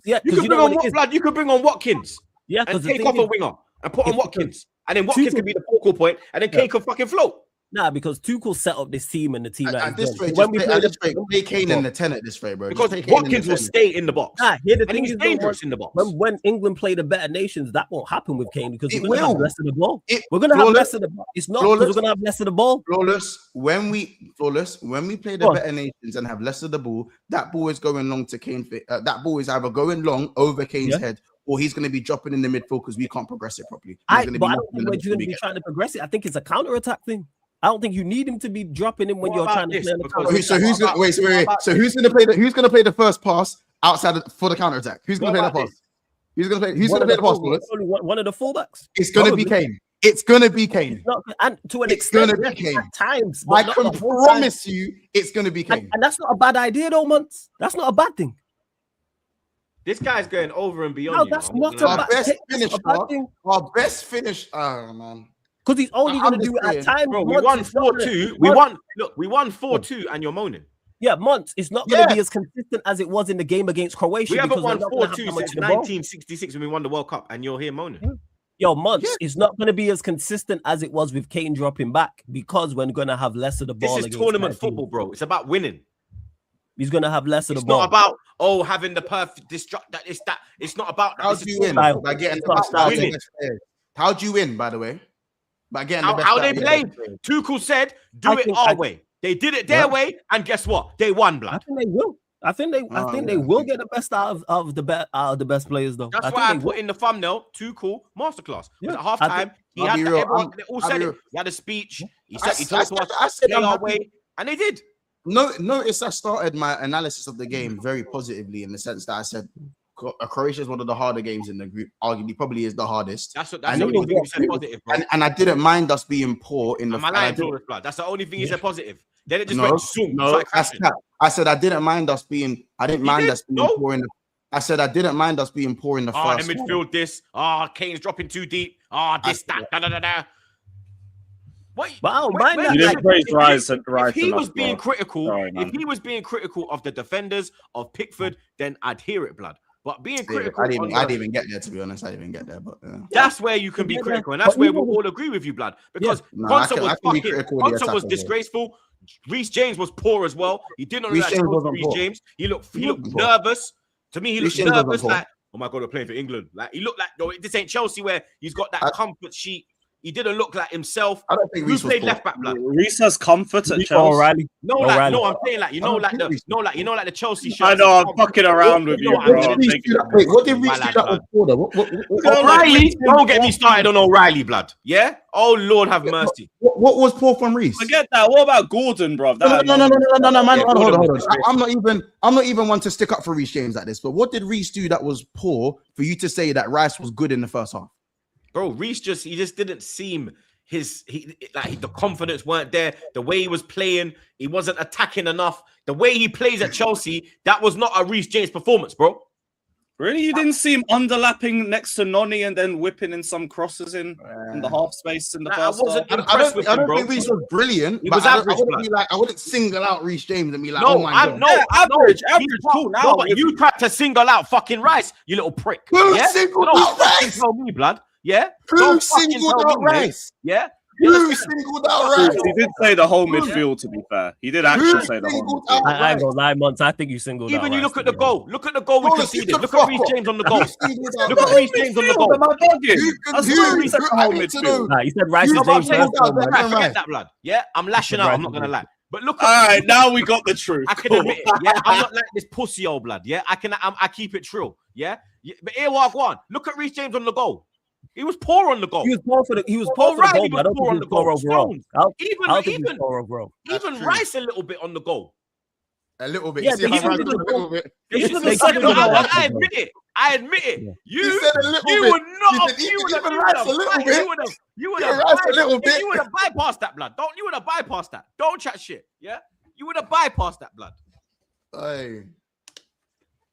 yeah. You could bring on Watkins. Yeah, and take off a winger and put on Watkins, and then Watkins can be the focal point, and then Kane can fucking float. Nah, because Tuchel set up this team and the team At this rate, when we play Kane in the 10 at this rate, bro. Because Watkins will stay in the box. And he's dangerous in the box. When England play the better nations, that won't happen with Kane because we're going to have less of the ball. We're going to have less of the ball. It's not because we're going to have less of the ball. Flawless. When we play the better nations and have less of the ball, that ball is going long to Kane. That ball is either going long over Kane's head, or he's going to be dropping in the midfield because we can't progress it properly. But I don't think we're going to be trying to progress it. I think it's a counter-attack thing. I don't think you need him to be dropping him when you're trying to play. So who's going to play the first pass outside for the counter attack? Who's going to play that pass? Who's going to play the pass? Only one of the fullbacks. It's going to be Kane. It's going to be Kane. And to an extent, going to be Kane. At times, I can promise you, it's going to be Kane. And that's not a bad idea, though, Muntz. That's not a bad thing. This guy's going over and beyond. No, that's not a bad thing. Our best finish. Oh man. Because he's only going to do it at times. Bro, we won 4-2. We won 4-2, and you're moaning. Yeah, Muntz. It's not going to be as consistent as it was in the game against Croatia. We haven't won 4-2 since 1966 when we won the World Cup, and you're here moaning. Yo, Muntz, it's not going to be as consistent as it was with Kane dropping back because we're going to have less of the ball. This is tournament football, bro. It's about winning. He's going to have less of the ball. It's not about having the perfect destruct that. It's not about that. How do you win? By getting winning. How do you win? By the way. But again, how they played. Tuchel said, "Do it our way." They did it their way, and guess what? They won, blood. I think they will. I think they will get the best out of the best players, though. That's why I put in the thumbnail. Tuchel masterclass. At halftime, he had everyone. They all said it. He had a speech. He told us to stay our way, and they did. Notice I started my analysis of the game very positively in the sense that I said Croatia is one of the harder games in the group. Arguably, probably is the hardest. That's the only thing you said positive, bro. And I didn't mind us being poor in the. That's the only thing you said positive. Then it just went zoom. I said I didn't mind us being. I didn't mind us being poor in the. I said I didn't mind us being poor in the first. The midfield. This. Kane's dropping too deep. This that. Da. What? But I don't mind that. You didn't praise Rice. If he was being critical, of the defenders of Pickford, then I'd hear it, blood. But being critical, I didn't even get there, to be honest. I didn't even get there, but that's where you can be critical, and that's where we'll all agree with you, blood. Because Konsa was disgraceful. Reece James was poor as well. He didn't look like Reece James. He looked nervous. To me, he looked nervous. Like, oh my god, we're playing for England. Like he looked like this ain't Chelsea where he's got that comfort sheet. He didn't look like himself. I don't think Reece played left back, blood. Reece has comfort at Chelsea. O'Reilly. I'm saying like the Chelsea shirt. I know I'm fucking around with you, bro. Wait, what did Reece do that was for? O'Reilly, don't get me started on O'Reilly, blood. Yeah. Oh Lord, have mercy. What was poor from Reece? Forget that. What about Gordon, bro? No, man. Hold on. I'm not even one to stick up for Reece James like this. But what did Reece do that was poor for you to say that Rice was good in the first half? Bro, Reece just didn't seem the confidence weren't there. The way he was playing, he wasn't attacking enough. The way he plays at Chelsea, that was not a Reece James performance, bro. Really? You didn't see him underlapping next to Noni and then whipping in some crosses in the half space in the first half? I don't think Reece was brilliant. He was average. I wouldn't single out Reece James and be like, average. Cool. Now, but you tried to single out fucking Rice, you little prick. Who singled out Rice? Tell me, blood. Yeah. Who singled out Rice? Yeah. Who singled out Rice? He did say the whole midfield, to be fair. He did actually say the whole midfield. I ain't gonna lie, Months. I think you singled out. Even you look at the goal. Look at the goal we conceded. Look at Reece James on the goal. Look at Reece James on the goal. He said Rice and James. Forget that, blood. Yeah, I'm lashing out. I'm not gonna lie. But look, all right, now we got the truth. I can admit it. Yeah, I'm not like this pussy old blood. Yeah, I keep it true. Yeah, but here walk one. Look at Reece James on the goal. He was poor on the goal. He was poor for the goal, but I don't think he was poor overall. Even Rice a little bit on the goal. A little bit. Yeah, You see but how even Rice with did a the little bit. This is It's the the second second goal. goal. I admit it. I admit it. Yeah. You said a little you bit. would not You have said you even would have Rice a little bit. you would have Even Rice a little bit. you would have bypassed that, blood. You would have bypassed that. Don't chat shit. Yeah, you would have bypassed that, blood. Hey.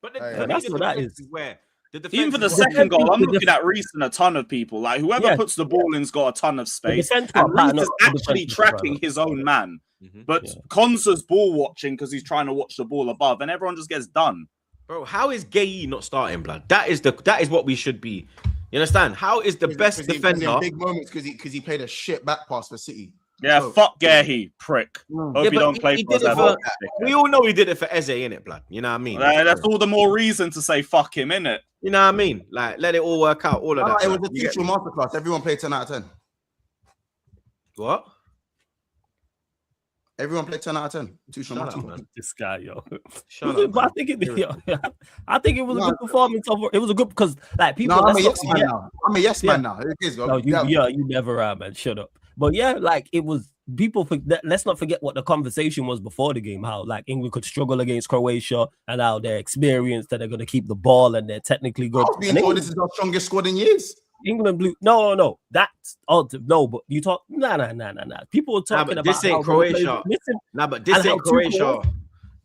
But Yeah, that's what that is. Where the defense Even for the is second goal, I'm the looking at Reece and a ton of people. Like whoever Yeah. puts the ball in's got a ton of space. defense And got pattern Reece is up, the actually defense got tracking pattern his own man. Mhm. But Yeah. Konza's ball watching because he's trying to watch the ball above, and everyone just gets done. Bro, how is Gay not starting, blood? That is what we should be. You understand? How is the best defender? In big moments because he played a shit back pass for City. Yeah, So- fuck Gehi, prick. Hope Yeah, you but don't play he for us did it ever. for- We all know he did it for Eze, innit, blood? You know what I mean? That's all the more reason to say fuck him, innit? You know what I mean? Like, let it all work out. All of that. It was blood. a You get teachable me? masterclass. Everyone played 10 out of 10. What? Everyone played 10 out of 10. Teachable Shut up, masterclass. man. This guy, yo. Shut But up. I Man. think I think it was a good performance. It was a good because like people. No, I'm a let's yes not man forget- now. I'm a yes man now. It is, bro. No, you Yeah. you never are, man. Shut up. But yeah, like it was people. Let's not forget what the conversation was before the game. How like England could struggle against Croatia and how they're experienced, that they're going to keep the ball and they're technically I good. was being And told this is our strongest squad in years. England blew. No. That's no. But you talk. Nah. People were talking but about this ain't how Croatia. Listen, Nah, but this And how ain't Croatia. Tuchel-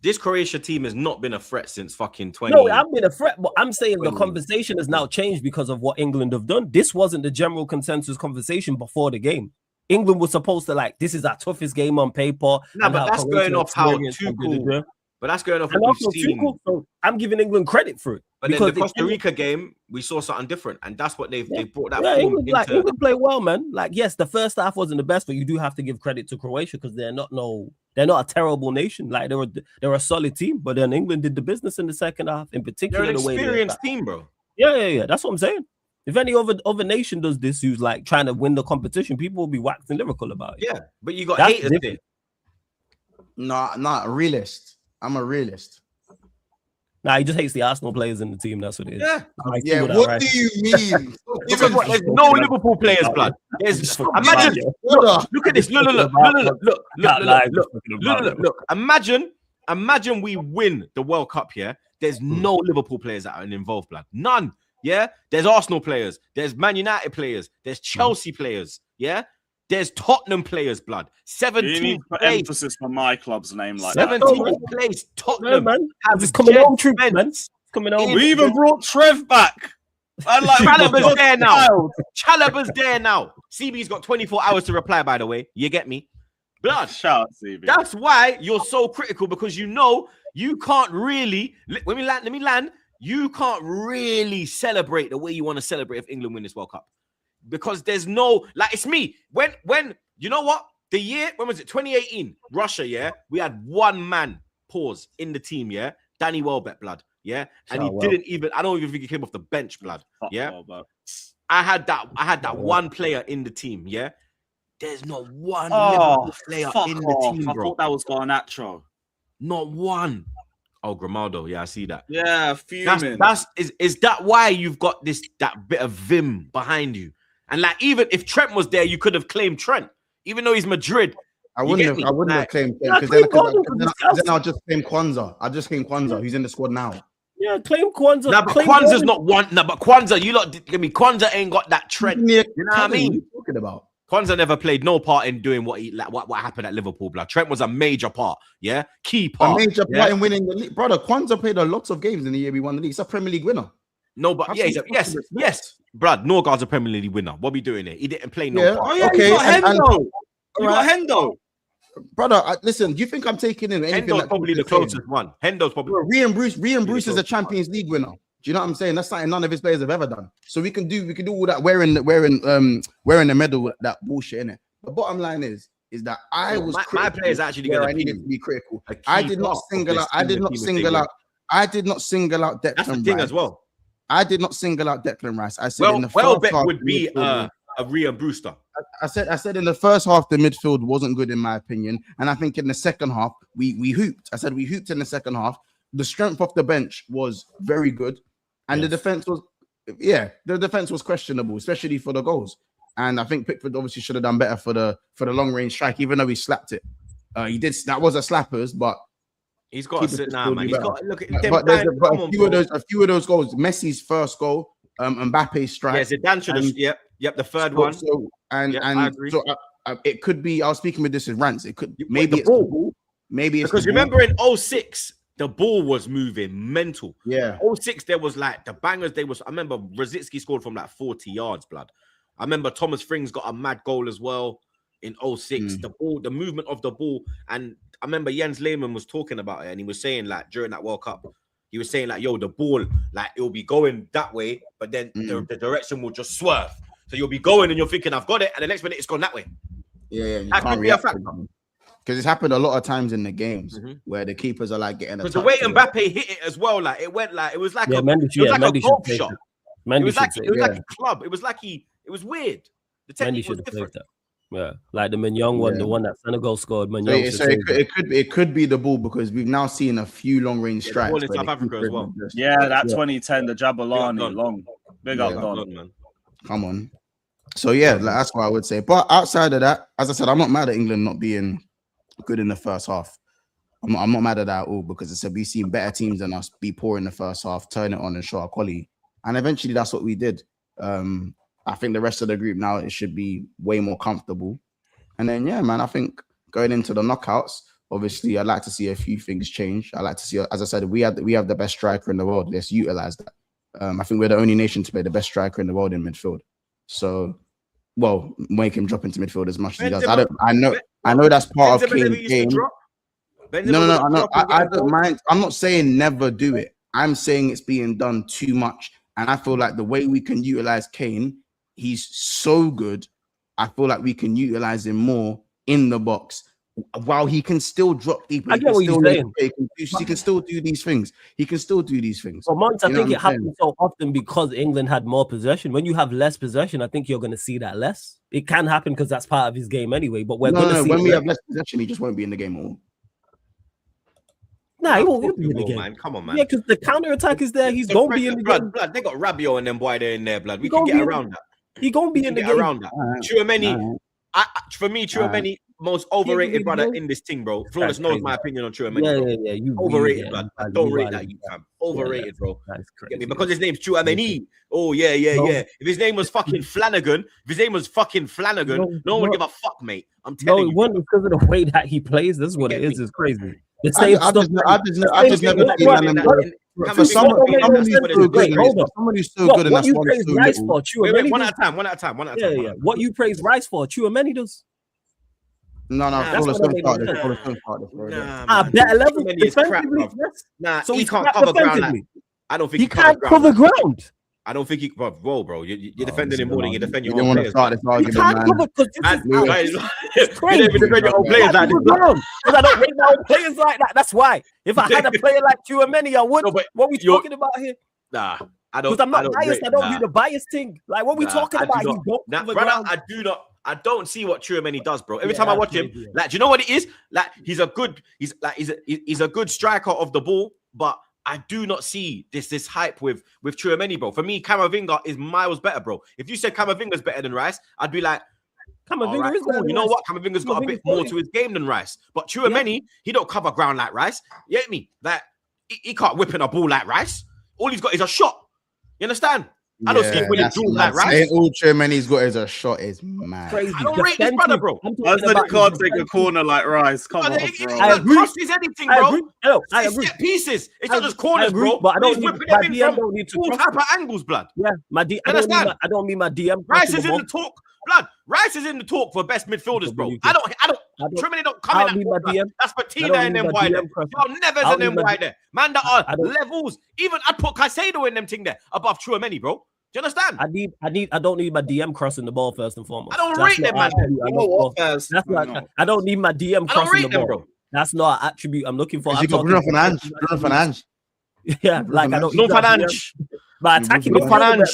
This Croatia team has not been a threat since fucking 20. no, I'm being a threat, but I'm saying the 20. conversation has now changed because of what England have done. This wasn't the general consensus conversation before the game. England was supposed to this is our toughest game on paper. Nah, and but how that's Croatia going off how experienced and Tuchel. But that's going off And what also we've seen. Tuchel, so I'm giving England credit for it. But then the because Costa Rica game, we saw something different, and that's what they've brought that Yeah, form England, into. England play well, man. Like, yes, the first half wasn't the best, but you do have to give credit to Croatia because they're not a terrible nation. Like they're a solid team, but then England did the business in the second half, in particular They're an the way they experienced attacked. team, bro. Yeah. That's what I'm saying. If any other nation does this, who's like trying to win the competition, people will be waxing lyrical about it. Yeah, but you got That's haters different. there. Nah, a realist. I'm a realist. Nah, he just hates the Arsenal players in the team. That's what it is. Yeah. I see Yeah, that, what right? do you mean? Because there's no Liverpool players, blood. There's imagine. Brother, Look at this. Look. Imagine we win the World Cup here. There's no Liverpool players that are involved, blood. None. Yeah. There's Arsenal players. There's Man United players. There's Chelsea players. Yeah. There's Tottenham players, blood. You need 17th to put place. emphasis on my club's name like that. 17th place. No, Tottenham. man. have It's coming home, Jed troops, man. Spence. It's coming home. We even brought Trev back. And Chalobah's there now. Chalobah's there now. CB's got 24 hours to reply, by the way. You get me? Blood. Shout out, CB. That's why you're so critical, because you know you can't really let me land. You can't really celebrate the way you want to celebrate if England win this World Cup. Because there's no, it's me. When you know what? The year, when was it? 2018, Russia, yeah? We had one man pause in the team, yeah? Danny Welbeck, blood. Yeah. And he didn't even, I don't even think he came off the bench, blood. Yeah. I had that one player in the team, yeah. There's not one Liverpool player in the team, I bro. thought that was Garnacho. Not one. Oh, Grimaldo. Yeah, I see that. Yeah, fuming. Is that why you've got that bit of vim behind you? And even if Trent was there, you could have claimed Trent, even though he's Madrid. I wouldn't have claimed Trent because then I'll just claim Kwanzaa. I'll just claim Kwanzaa, who's in the squad now. Yeah, claim Kwanzaa. Nah, but Kwanzaa's not one. Nah, but Kwanzaa, Kwanzaa ain't got that Trent. You know what I mean? What are you talking about? Kwanzaa never played no part in doing what happened at Liverpool, blood. Trent was a major part, yeah, key part. A major part in winning the league, brother. Kwanzaa played a lot of games in the year we won the league. He's a Premier League winner. No, but yes, Brad. Norgard's a Premier League winner. What are we doing here? He didn't play no part. Oh yeah, okay. you got Hendo. You got Hendo. Brother, listen. Do you think I'm taking in anything? Hendo's probably the closest one. Hendo's probably. Rian Bruce is a Champions League winner. Do you know what I'm saying? That's something none of his players have ever done. So we can do all that wearing the medal, that bullshit in it. The bottom line is that I was my players actually where I needed to be critical. I did not single out Declan That's the thing Rice as well. I did not single out Declan Rice. I said in the Welbeck first half, would be a Rian Brewster. I said in the first half the midfield wasn't good in my opinion, and I think in the second half we hooped. I said we hooped in the second half. The strength of the bench was very good, and the defense was questionable, especially for the goals. And I think Pickford obviously should have done better for the long range strike, even though he slapped it. He did. That was a slappers, but He's got to sit now, man. He's got to look at them. But there's a few of those goals. Messi's first goal, Mbappe's strike. Yeah, Zidane should have. Yep, the third one. So I agree. so it could be. I was speaking with this with Rance. It could maybe the it's the ball. Maybe it's because the ball. remember in 06, the ball was moving mental. Yeah. 06, there was like the bangers. I remember Rosicki scored from like 40 yards, blood. I remember Thomas Frings got a mad goal as well in 06. The ball, the movement of the ball, and I remember Jens Lehmann was talking about it, and he was saying like during that World Cup, he was saying like, "Yo, the ball, like it will be going that way, but then the direction will just swerve. So you'll be going, and you're thinking, I've got it, and the next minute it's gone that way." Yeah, you that can't could be a react fact. Because it's happened a lot of times in the games where the keepers are like getting. Because the way Mbappe hit it as well, like it went like it was like a golf shot. It was like a club. It was like it was weird. The technique was different. Yeah, like the Mignon one, the one that Senegal scored. Mignon so it could be the ball because we've now seen a few long range strikes. In South Africa as well. Yeah, that 2010, the Jabulani long. Big up, Don. Man. Come on. So yeah, like, that's what I would say. But outside of that, as I said, I'm not mad at England not being good in the first half. I'm not mad at that at all because I said we've seen better teams than us be poor in the first half, turn it on and show our quality. And eventually that's what we did. I think the rest of the group now, it should be way more comfortable. And then, yeah, man, I think going into the knockouts, obviously, I'd like to see a few things change. I like to see, as I said, we have the best striker in the world. Let's utilize that. I think we're the only nation to play the best striker in the world in midfield. So, well, make him drop into midfield as much as he does. I know that's part of Kane's game. No. I don't mind. I'm not saying never do it. I'm saying it's being done too much. And I feel like the way we can utilize Kane, he's so good. I feel like we can utilize him more in the box while he can still drop deep. I get what you're saying. He can still do these things. But Mons, I think it happens so often because England had more possession. When you have less possession, I think you're going to see that less. It can happen because that's part of his game anyway. But when we have less possession, he just won't be in the game at all. Nah, he won't be in the game. Man. Come on, man. Yeah, because the counter attack is there. He's going to be in the game. Blood. They got Rabiot and them boy there in there, blood. We can get around that. He gonna be in the game. Around that. Chouameni, for me, Chouameni most overrated brother in this thing, bro. Flawless knows my opinion on Chouameni. Yeah. You overrated, blood. I don't rate that, you fam. Overrated, bro. That's crazy. Get me? Because his name's Chouameni. Oh yeah. If his name was fucking Flanagan, no one would give a fuck, mate. I'm telling you. No, one because of the way that he plays. This is what it is. It's crazy. I've just never seen that. For somebody who's so good, and that's you praise Rice for. Wait, one at a time. Yeah. What you praise Rice for, Chouameni does. No, better level defensively. Nah, so he can't cover ground. I don't think he can't cover ground. I don't think he, bro. You're defending him more than you defend your own own players. Start this argument, man. It's crazy. You defend your own players like this. Because I don't rate my own players like that. That's why. If I had a player like Chouameni, I would. What we talking about here? Nah, I don't. Because I'm not biased. I don't do the bias thing. Like what we talking about? Brother, I don't see what Chouameni does, bro. Every time I watch him, like, do you know what it is? Like, he's a good striker of the ball, but I do not see this hype with Chouameni, bro. For me, Camavinga is miles better, bro. If you said Camavinga's better than Rice, I'd be like, Camavinga is better. You know what? Camavinga's got a bit more to his game than Rice. But Chouameni, he don't cover ground like Rice. You get me? Like, he can't whip in a ball like Rice. All he's got is a shot. You understand? I don't see him winning duels like Rice. All Chouameni's got is a shot is mad. Crazy. I don't rate this brother, bro. I said he can't take a corner like Rice. Come on, bro. I agree. Crosses anything, bro. I agree. It's pieces. It's not just corners, bro. But I don't need all type of angles, blood. Yeah, I don't mean my DM. Rice is in the talk, blood. Rice is in the talk for best midfielders, bro. I don't. Chouameni don't come in that. That's Patina and them wide there. Y'all Neves and them wide there. Man, that are levels. Even I'd put Caicedo in them thing there above Chouameni, bro. Do you understand? I don't need my DM crossing the ball first and foremost. I don't rate them, man. I don't need my DM crossing the ball. Bro. That's not an attribute I'm looking for. You got Bruno Fernandes. Yeah, like I don't. No Fernandes. But attacking the be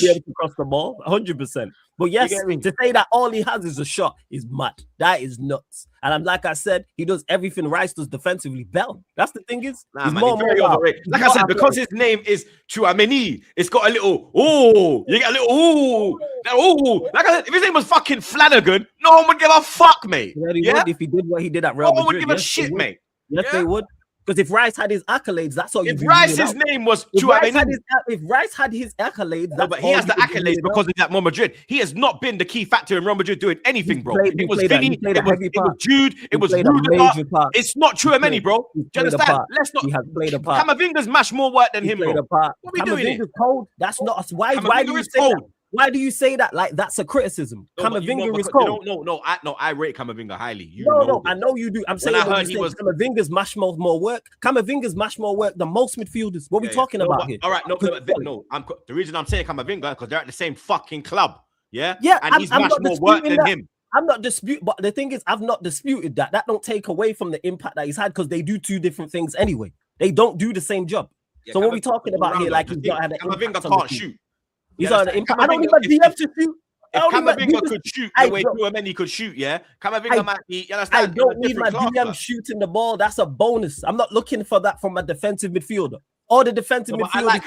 able to cross the ball, 100%. But yes, to say that all he has is a shot is mad. That is nuts. And I'm like I said, he does everything Rice does defensively. Bell. That's the thing is, he's very overrated. Like I said, because his name is Chouameni, it's got a little you get a little Like I said, if his name was fucking Flanagan, no one would give a fuck, mate. Yeah? If he did what he did at Real Madrid, no one would give a shit, mate. Yes, they would. Because if Rice had his accolades, that's all you. If Rice's name was if Rice had his accolades, no, but he has the accolades because he's at Real Madrid. He has not been the key factor in Real Madrid doing anything, bro. It was Vinny, it was Jude, it was Rudiger. It's not true of many, bro. Do you understand? Let's not. He has played a part. Camavinga's mashed more work than him, bro. What are we doing here? Cold. That's not us. Why do you say that? Why do you say that? Like that's a criticism. Camavinga is cold. No, I rate Camavinga highly. I know you do. I'm saying Camavinga's mashed more work. Camavinga's mashed more work than most midfielders. What are we talking about here? All right, no. The reason I'm saying Camavinga because they're at the same fucking club. Yeah, and he's mashed more work than him. I'm not disputing, but the thing is, I've not disputed that. That don't take away from the impact that he's had because they do two different things anyway. They don't do the same job. So what are we talking about here? Like he's not had an impact. Camavinga can't shoot. He's on the impact. I don't need my DM to shoot. If Camavinga could shoot the way Tchouaméni could shoot, yeah, Camavinga might be. You understand? I don't need my DM shooting the ball. That's a bonus. I'm not looking for that from a defensive midfielder. Or the defensive midfielder.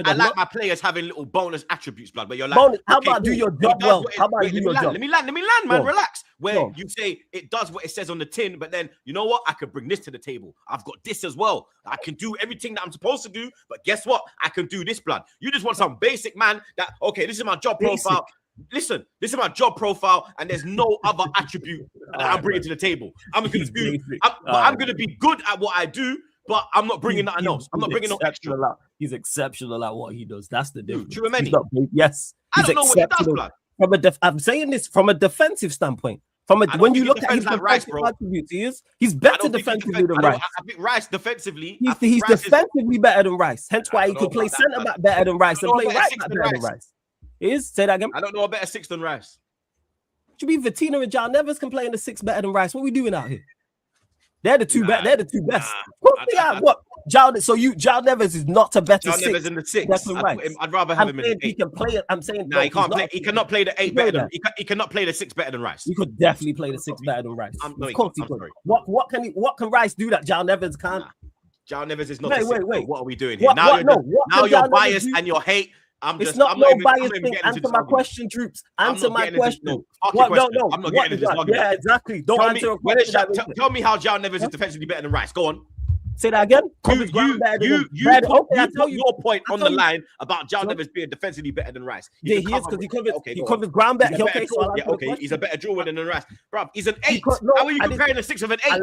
I like my players having little bonus attributes, blood. But you're like, bonus. How about do your job well? How about do your job? Let me land, man. Relax. Where you say it does what it says on the tin, but then you know what? I could bring this to the table. I've got this as well. I can do everything that I'm supposed to do, but guess what? I can do this, blood. You just want some basic man that this is my job profile. Listen, this is my job profile, and there's no other attribute that I'm bringing to the table. I'm gonna be good at what I do, but I'm not bringing nothing else. I'm not bringing no extra. He's exceptional at what he does. That's the difference. Tchouaméni. Yes, I don't know what he does, blood. I'm saying this from a defensive standpoint. When you look at his defensive attributes, he's better defensively than Rice. I think Rice defensively, he's defensively better than Rice. Hence why he could play centre back better than Rice and play right back better than Rice. Say that again. I don't know a better six than Rice. Should be Vitina and John Neves can play in the six better than Rice. What are we doing out here? They're the two best. They're the two best. What? John Neves is not a better six. John Neves in the six. I'd rather have him in the eight. He can play it. I'm saying he can't play. He cannot play the eight better than. He cannot play the six better than Rice. He could definitely play the six better than Rice. Of course he could. What can Rice do that John Neves can't? John Neves is not. Wait. What are we doing here? Now you're biased and you're hate. It's not no bias thing. Answer my question, Troops. Answer my question. No. I'm not getting into this argument. Yeah, exactly. Don't answer a question. Tell me how John Neves is defensively better than Rice. Go on. Say that again. You put your point on the line about John Neves being defensively better than Rice. Yeah, he is because he covers ground better. He's a better drawer than Rice. Bro, he's an 8. How are you comparing a 6 with an 8?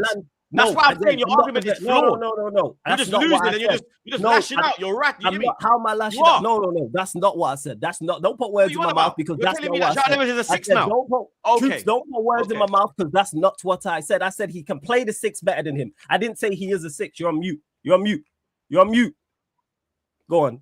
That's why I'm saying your argument is flawed. No. You're just losing and you're just lashing out. You're right. How am I lashing out? No. That's not what I said. That's not. Don't put words in my mouth because that's not what I said. John Neves is a 6 now. Don't put words in my mouth because that's not what I said. I said he can play the 6 better than him. I didn't say he is a 6. You're on mute. Go on.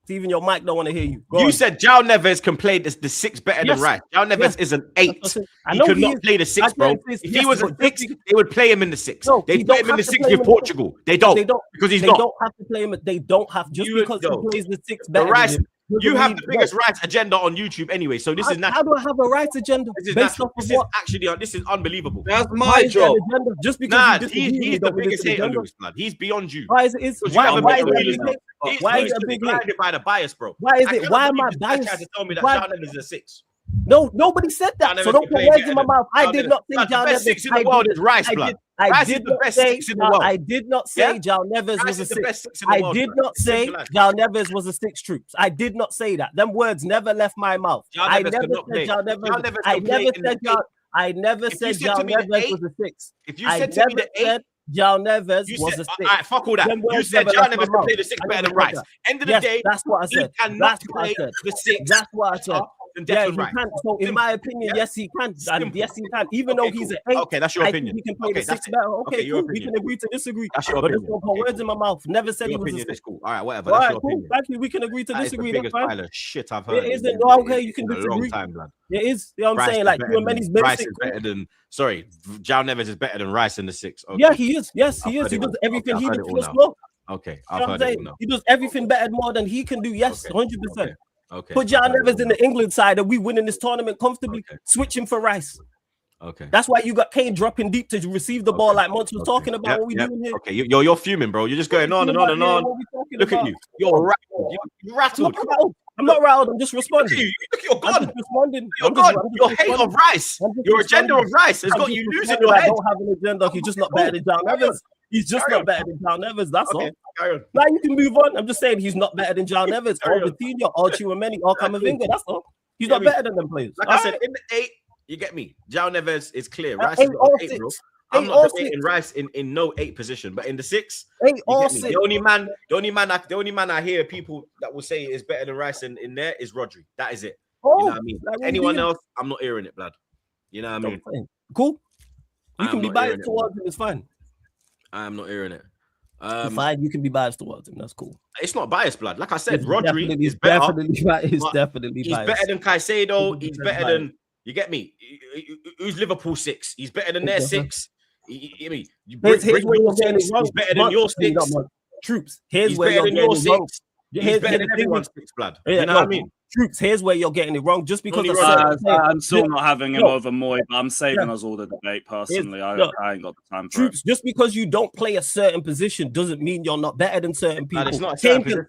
Even your mic don't want to hear you. You said John Neves can play the 6 better than Rice. John Neves is an 8. He could not play the 6, bro. If he was a 6, they would play him in the 6. They put him in the 6 with Portugal. They don't because he's not. They don't have to play him. They don't have because he plays the 6 better. Rice. You have the biggest Rice agenda on YouTube anyway, so this is natural. How do I have a Rice agenda? This is unbelievable. That's my job. Just because he's the biggest hater, Lewis, blood. He's beyond you. Why is it? Why is it a big blinded by the bias, bro? Why is it? Why am I biased? To tell me that John Neves is a 6. No, nobody said that. So don't put words in my mouth. I did not think John Neves. The best 6 in the world is Rice, blood. I did not say John Neves was a 6. I did not say John Neves was a 6, Troops. I did not say that. Them words never left my mouth. I never said John Neves. I never said John Neves was a 6. If you said to me the 8, John Neves was a 6. All right, fuck all that. You said John Neves can play the 6 better than Rice. End of the day, that's what I said. Cannot play the 6. That's what I said. Yeah, he can. So in my opinion, yes, he can. And yes, he can. Even though he's an 8, okay, that's your opinion. He can play the 6 better. Okay, cool. We can agree to disagree. That's your opinion. But don't put words in my mouth. Never said he was a 6. Cool. All right, whatever. That's your opinion. Thank you. We can agree to disagree. That's the biggest pile of shit I've heard. It isn't. Okay, you can disagree. It is. You know what I'm saying? Like Tchouaméni's Rice is better than. Sorry, John Neves is better than Rice in the 6. Yeah, he is. Yes, he is. He does everything he does well. Okay, I've heard it now. He does everything better more than he can do. Yes, 100%. Okay. Put John Neves in the England side and we winning this tournament comfortably. Switch him for Rice. Okay. That's why you got Kane dropping deep to receive the ball like Monty was talking about. What we doing here? Okay, you're fuming, bro. You're just going on and on and on. Look at you. You're rattled. You're rattled. I'm not rattled. I'm just responding. You're gone. You're gone. Your hate of Rice. Your agenda of Rice has got you losing your head. I don't have an agenda. He's just not better than John Neves. He's just Carry not better than João Neves. That's all. Carry on. Now you can move on. I'm just saying he's not better than João Neves or Carry on. Vitinha or Tchouaméni or Camavinga. That's all. He's Yeah, not better than them players. Like All I said, right. in the 8, you get me. João Neves is clear. At Rice is 8 or 8, bro. 6. I'm 8 not or debating 6. Rice in no 8 position, but in the 6, 8 you or get me. 6. The only man I hear people that will say is better than Rice in there is Rodri. That is it. Oh, You know what I mean? that would Anyone be- else, I'm not hearing it, blood. You know what I mean? Cool. You I'm can be not biased hearing it, towards him. It's fine. I'm not hearing it. Fine. You can be biased towards him. That's cool. It's not biased, blood. Like I said, It's Rodri definitely- is better. Definitely right. It's but definitely He's biased. better than Caicedo. He's 100% better biased. than, you get me? Who's Liverpool 6? He's better than their 6. You Here's where you're getting it wrong. He's better than your 6. Troops. Here's He's where better you're than getting your it wrong. 6. He's better than everyone's 6, blood. You know what I mean? Troops. Here's where you're getting it wrong. Just because I'm still not having him No. over Moy, but I'm saving us all the debate personally. I ain't got the time for it. Troops, just because you don't play a certain position doesn't mean you're not better than certain people. it's not a Kane certain can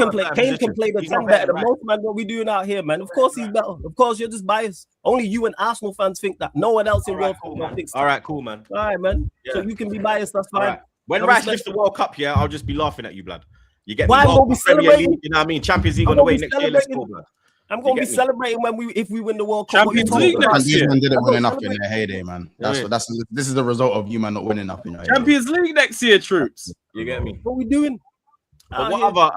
position. Kane can play the He's 10 not better better, than most, man. What we doing out here, man? Of course he's better. Of course you're just biased. Only you and Arsenal fans think that. No one else in world football thinks. All right, cool, man. All right, man. Yeah. So you can be biased. That's All fine. right. When I Rice respect lifts the World Cup, I'll just be laughing at you, blood. You get Why me? won't we Premier celebrate? League, you know what I mean? Champions League I'm on the gonna way be next year. Let's go, celebrating. blood. I'm gonna be get me? celebrating if we win the World Cup. Champions What are you League talking about? next year. Griezmann didn't I'm win not enough in celebrating. their heyday, man. Yeah. This is the result of you, man, not winning enough in your heyday. Champions League next year, Troops. You get me? What we doing? But Out what here. other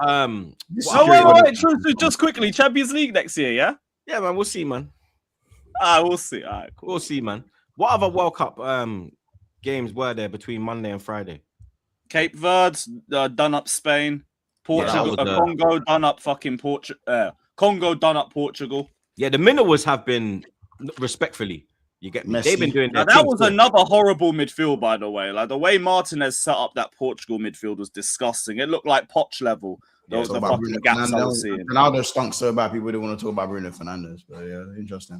Oh, wait, Troops, just quickly. Champions League next year, yeah? Yeah, man, we'll see, man. We'll see. All right, cool. We'll see, man. What other World Cup games were there between Monday and Friday? Cape Verde done up Spain. Portugal, that was Congo done up fucking Portugal. Congo done up Portugal. Yeah, the Minnows have been, respectfully, you get me? Messi. They've been doing Now, their that thing was too. another horrible midfield, by the way. Like the way Martinez set up that Portugal midfield was disgusting. It looked like Poch level. That was the fucking gaps I was seeing. Ronaldo stunk so bad, people didn't want to talk about Bruno Fernandes. But yeah, interesting.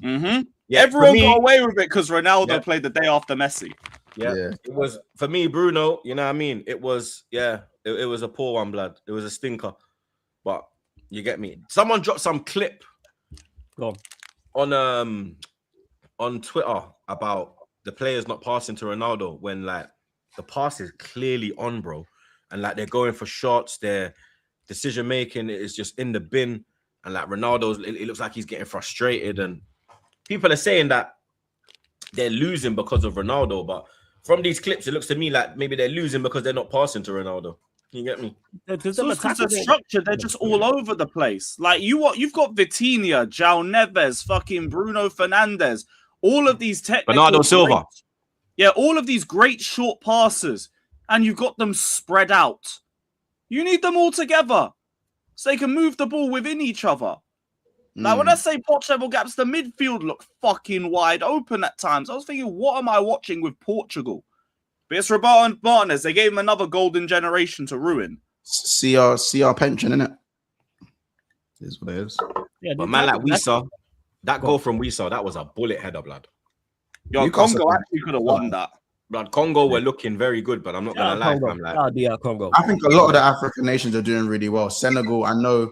Yeah, Everyone for me- got away with it because Ronaldo Yeah. played the day after Messi. Yeah, Yeah. it was for me, Bruno. You know what I mean? It was, it was a poor one, blood. It was a stinker, but you get me. Someone dropped some clip Go on Twitter about the players not passing to Ronaldo when like the pass is clearly on, bro, and like they're going for shots. Their decision making is just in the bin, and like Ronaldo's, it looks like he's getting frustrated, and people are saying that they're losing because of Ronaldo, but from these clips, it looks to me like maybe they're losing because they're not passing to Ronaldo. You get me? So it's because the structure, they're just all over the place. Like you've got Vitinha, João Neves, fucking Bruno Fernandes, all of these technical Bernardo Silva. Yeah, all of these great short passes, and you've got them spread out. You need them all together so they can move the ball within each other. Like when I say Poch level gaps, the midfield look fucking wide open at times. I was thinking, what am I watching with Portugal? But it's Roberto Martinez. They gave him another golden generation to ruin. See our pension, innit? It is what it is. Yeah, But man, like Wisa, that goal from Wisa, that was a bullet header, blood. Yo, Newcastle- Congo actually could have won that. Blood, Congo were looking very good, but I'm not gonna lie, I'm like, Congo. I think a lot of the African nations are doing really well. Senegal, I know.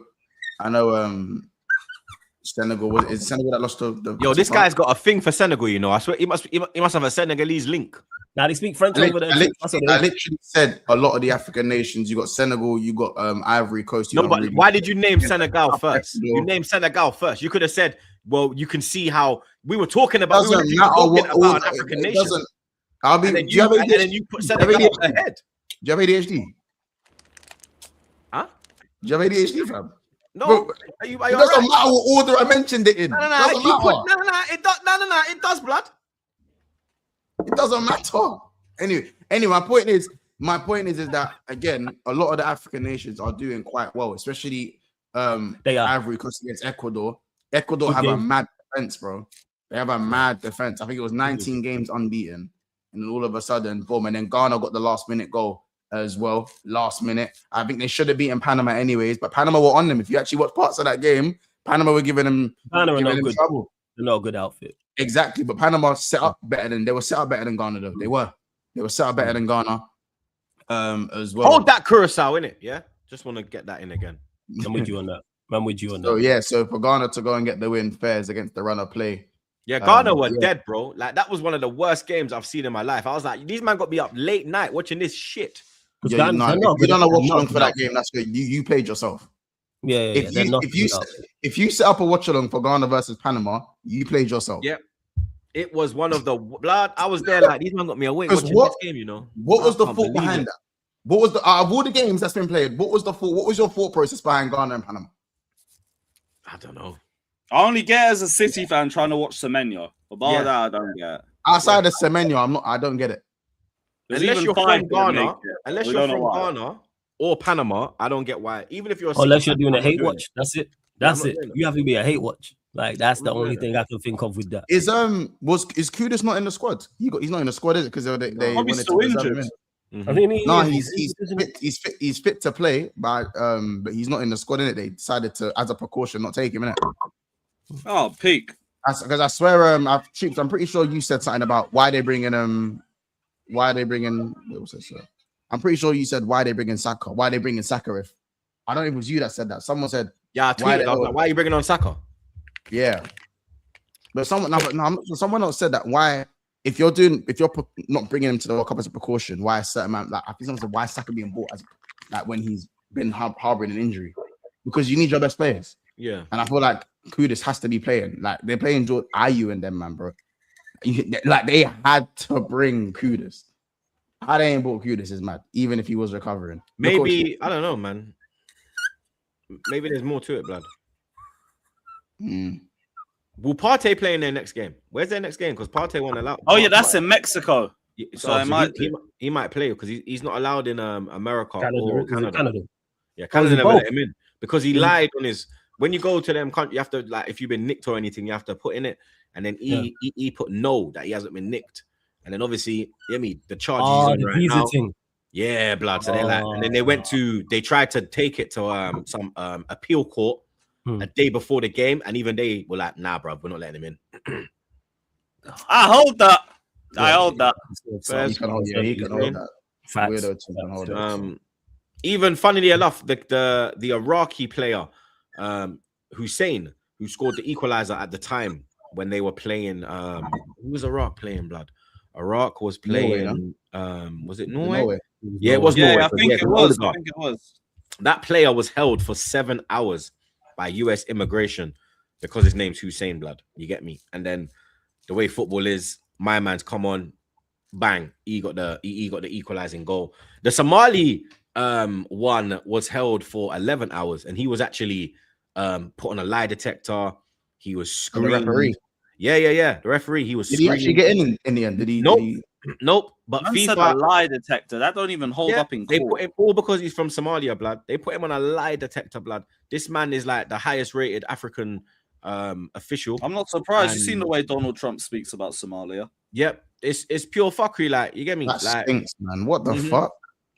Senegal is it Senegal that lost the. yo, this guy's got a thing for Senegal, you know. I swear he must have a Senegalese link. Now they speak French I over there. literally said a lot of the African nations. You got Senegal, you got Ivory Coast. You No, don't but really- why did you name Senegal first? Ecuador. You named Senegal first. You could have said, well, you can see how we were talking about. We were Doesn't literally matter talking what about an African nation. doesn't. I'll be. And Do then you have and then ADHD? you put Do you have Senegal ADHD? ahead. Do you have ADHD? Huh? Do you have ADHD, fam? No, Bro, are you It all doesn't right? matter what order I mentioned it in. No, Doesn't matter. it does, blood. It doesn't matter. Anyway, my point is that again, a lot of the African nations are doing quite well, especially They are. Ivory Coast against Ecuador. Ecuador Good have a game. mad defense, bro. They have a mad defense. I think it was 19 games unbeaten, and then all of a sudden, boom, and then Ghana got the last minute goal as well. Last minute. I think they should have beaten Panama anyways, but Panama were on them. If you actually watch parts of that game, Panama were giving them trouble. They're not a good outfit. Exactly, but Panama were set up better than Ghana though. They were set up better than Ghana as well. Hold that Curacao, innit? Yeah, just want to get that in again. I'm with you on that. So yeah, so for Ghana to go and get the win fairs against the runner play. Yeah, Ghana were yeah. dead, bro. Like that was one of the worst games I've seen in my life. I was like, these man got me up late night watching this shit. Yeah, no, if you don't know watch along for that game, that's good. You played yourself. Yeah. If you set up a watch along for Ghana versus Panama, you played yourself. Yeah. It was one of the blood. I was there like these men got me awake watching this game, you know. What was the thought behind that? What was the of all the games that's been played? What was the thought? What was your thought process behind Ghana and Panama? I don't know. I only get it as a City fan trying to watch Semenyo. But by that, I don't get it. Outside of Semenyo, I don't get it. Unless you're from Ghana or Panama, I don't get why. Even if you're unless you're doing a hate watch, that's it. That's it. You have to be a hate watch. Like that's the only thing I can think of with that. Is Kudus not in the squad? He's not in the squad, is it? Because they wanted to reserve him in. I think he's fit to play, but he's not in the squad, innit? They decided to, as a precaution, not take him, innit? Oh, peak. Because I swear, I'm pretty sure you said something about why they bringing what was it, sir? I'm pretty sure you said why they bringing Saka. Why they bringing Saka? If I don't know if it was you that said that. Someone said, yeah, I tweeted. Why are you bringing on Saka? Yeah, but someone else said that. Why, if you're not bringing him to the World Cup as a precaution, why a certain amount? Like I think someone said, why is Saka being bought as like when he's been harboring an injury? Because you need your best players. Yeah, and I feel like Kudus has to be playing. Like they're playing Ayew and them, man, bro. Like they had to bring Kudus. How they ain't bought Kudus is mad. Even if he was recovering, maybe I don't know, man. Maybe there's more to it, blood. Will Partey play in their next game? Where's their next game? Because Partey won't allow. Oh yeah, that's in Mexico. So he might play because he's not allowed in America or Canada. Yeah, Canada never let him in because he lied on his. When you go to them country, you have to like if you've been nicked or anything, you have to put in it, and then he put no that he hasn't been nicked, and then obviously, the charges he's on right now. Thing. Yeah, blood. So they and then they tried to take it to some appeal court a day before the game, and even they were like, "Nah, bro, we're not letting him in." I hold that. I hold that. He can hold that. Even funnily enough, the Iraqi player, Hussein, who scored the equalizer at the time when they were playing. Who was Iraq playing? Blood. Iraq was playing. Norway, was it Norway? Yeah, it was Norway. I think it was. That player was held for 7 hours by US immigration because his name's Hussein, blood. You get me? And then the way football is, my man's come on, bang, he got the equalizing goal. The Somali one was held for 11 hours, and he was actually put on a lie detector. He was screaming. The referee. Yeah. The referee. He was. Did he actually get in the end? Did he? Nope. Nope. But FIFA said a lie detector. That don't even hold up in court. They put him all because he's from Somalia, blood. They put him on a lie detector, blood. This man is like the highest rated African official. I'm not surprised. You've seen the way Donald Trump speaks about Somalia. Yep. It's pure fuckery. Like, you get me? That like, stinks, man. What the fuck?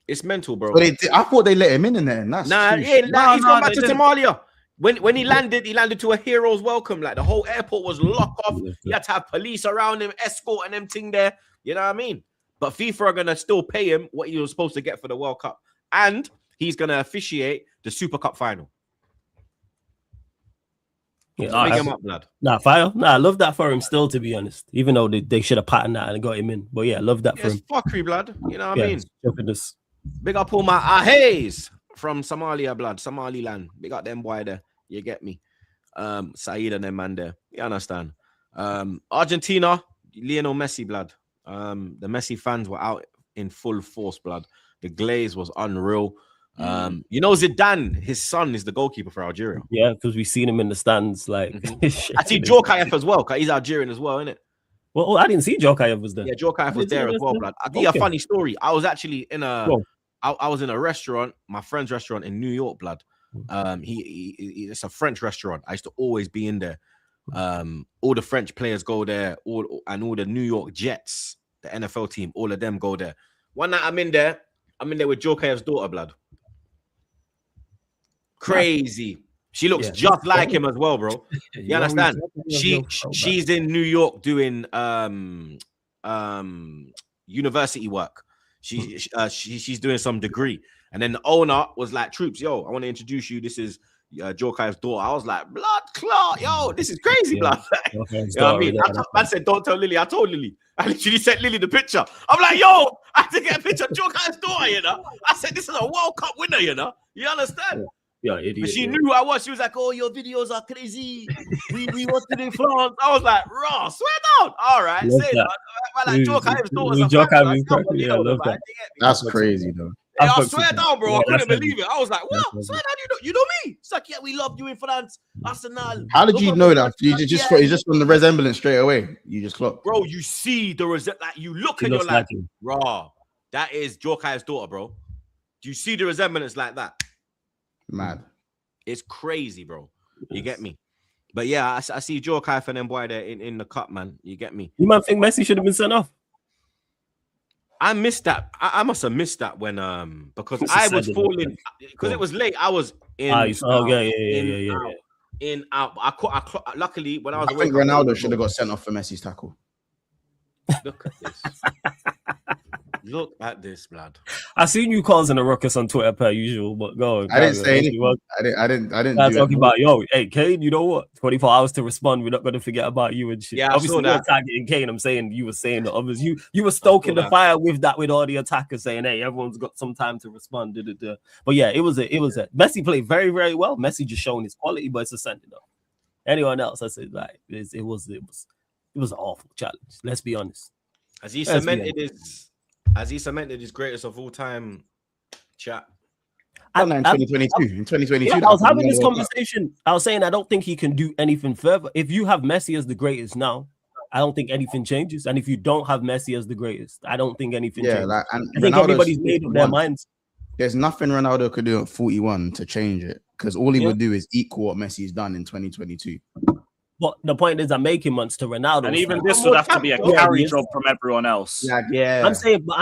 It's mental, bro. But I thought they let him in there. And that's he's gone back to Somalia. When he landed to a hero's welcome. Like the whole airport was locked off. You had to have police around him, escorting them thing there. You know what I mean? But FIFA are gonna still pay him what he was supposed to get for the World Cup, and he's gonna officiate the Super Cup final. Yeah, big him up, lad. Fire. I love that for him still, to be honest. Even though they should have patterned that and got him in. But yeah, I love that for him. Fuckery, blood. You know what I mean? Stupidness. Big up all my aheys from Somalia, blood. Somaliland. Big up them boy there. You get me? Saeed and them man there. You understand? Argentina, Lionel Messi, blood. The Messi fans were out in full force, blood. The glaze was unreal. You know, Zidane, his son is the goalkeeper for Algeria. Yeah, because we've seen him in the stands. Like, I see Djorkaeff as well, because he's Algerian as well, isn't it? Well, I didn't see Djorkaeff was there. Yeah, Djorkaeff was there as well, blood. I'll give you a funny story. I was actually in I was in a restaurant, my friend's restaurant in New York, blood. It's a French restaurant. I used to always be in there. All the French players go there, all the New York Jets, the NFL team, all of them go there. One night I'm in there with Djorkaeff's daughter, blood. Crazy. She looks just like him as well, bro. You understand? She's in New York doing university work. She's doing some degree. And then the owner was like, Troops, yo, I want to introduce you. This is Jorkaev's daughter. I was like, blood clot, yo, this is crazy, Yeah. blood. Okay, You know what I mean? Man said, don't tell Lily. I told Lily. I literally sent Lily the picture. I'm like, yo, I had to get a picture of Jorkaev's daughter, you know. I said, this is a World Cup winner, you know. You understand? Yeah, idiot. But she knew who I was. She was like, oh, your videos are crazy. We wanted in France. I was like, raw, swear down. All right, Love say that. that. Like, Jorkaev's daughter's a Jorkaev fan, is like, crazy. Yeah, I love that. That's crazy, though. Yeah, I swear down, bro. Yeah, I couldn't that's believe it. I was like, what? That's Swear down, you know me. It's like, yeah, we loved you in France, Arsenal. How did you know that? You just from the resemblance straight away. You just clocked. Bro, you see the result. Like, you look and you're like, raw. That is Jorkaev's daughter, bro. Do you see the resemblance like that? Mad. It's crazy, bro. You get me? But yeah, I see Jorkaev and them boy there in the cup, man. You get me? You might think Messi should have been sent off. I missed that. I must have missed that when because I was falling because it was late. I was in. In out. Luckily, when I was I think Ronaldo should have got sent off for Messi's tackle. Look at this. Look at this, blood. I seen you causing a ruckus on Twitter per usual, but go on. I didn't say anything. I didn't. I'm talking about, yo, hey, Kane, you know what? 24 hours to respond. We're not going to forget about you and shit. Yeah, obviously, you're targeting Kane. I'm saying you were saying that others. You were stoking the fire with all the attackers saying, hey, everyone's got some time to respond. But yeah, it was a Messi played very, very well. Messi just showing his quality, but it's a sending off. Anyone else, I said, like, it was an awful challenge. Let's be honest. Has he cemented his greatest of all time? Chat. In 2022. Yeah, I was having this conversation. I was saying I don't think he can do anything further. If you have Messi as the greatest now, I don't think anything changes. And if you don't have Messi as the greatest, I don't think anything changes. Like, I think everybody's made up their minds. There's nothing Ronaldo could do at 41 to change it, because all he would do is equal what Messi's done in 2022. But the point is, I'm making months to Ronaldo. And even this would have to be a carry job from everyone else. Yeah. I'm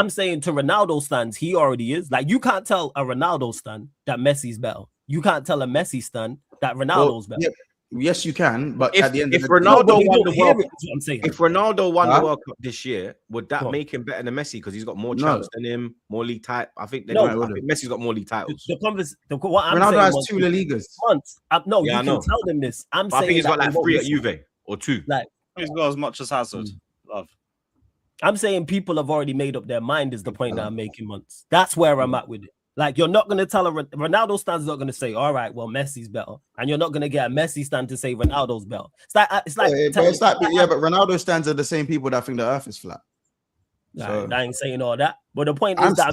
saying to Ronaldo stands, he already is. Like, you can't tell a Ronaldo stand that Messi's better. You can't tell a Messi stand that Ronaldo's better. Yeah. Yes, you can, but if, at the end of the Ronaldo day, won the World Cup, I'm saying. If Ronaldo won the World Cup this year, would that make him better than Messi? Because he's got more champs than him, more league titles. I think Messi's got more league titles. Ronaldo has 2 La Ligas. You can tell them this. I think he's got like 3 at Juve or 2. Like, he's got as much as Hazard. Love. I'm saying people have already made up their mind. Is the point that I'm making, months. That's where I'm at with it. Like, you're not going to tell Ronaldo stand's not going to say, all right, well, Messi's better. And you're not going to get a Messi stand to say Ronaldo's better. But Ronaldo stands are the same people that think the earth is flat. So, I ain't saying all that. But the point is that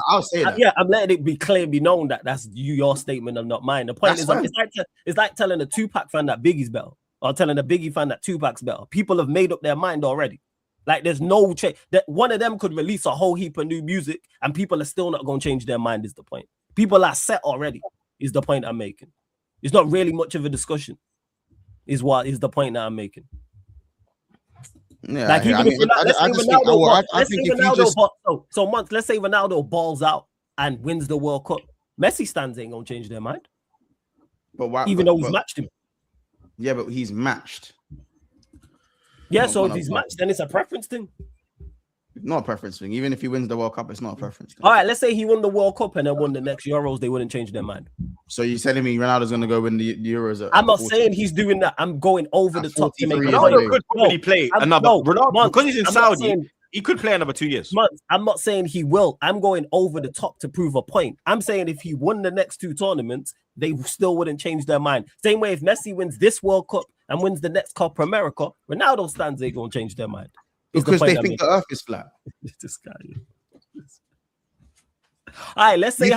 I'll say that. Yeah, I'm letting it be clearly known that that's your statement and not mine. The point is, it's like telling a Tupac fan that Biggie's better, or telling a Biggie fan that Tupac's better. People have made up their mind already. Like, there's no change. That one of them could release a whole heap of new music and people are still not going to change their mind, is the point. People are set already, is the point I'm making. It's not really much of a discussion, is the point that I'm making. Yeah, like, let's say Ronaldo balls out and wins the World Cup. Messi stands ain't going to change their mind. But why? Even though he's matched him. Yeah, but he's matched. Yeah, so if he's matched, then it's a preference thing. Not a preference thing. Even if he wins the World Cup, it's not a preference thing. All right, let's say he won the World Cup and then won the next Euros, they wouldn't change their mind. So you're telling me Ronaldo's going to go win the Euros? I'm not saying he's doing that. I'm going over the top to make Ronaldo could probably play another. Ronaldo, because he's in Saudi, he could play another 2 years. I'm not saying he will. I'm going over the top to prove a point. I'm saying if he won the next 2 tournaments, they still wouldn't change their mind. Same way if Messi wins this World Cup and wins the next Copa America, Ronaldo stands ain't going to change their mind. Because they think the earth is flat. This guy. All right, let's say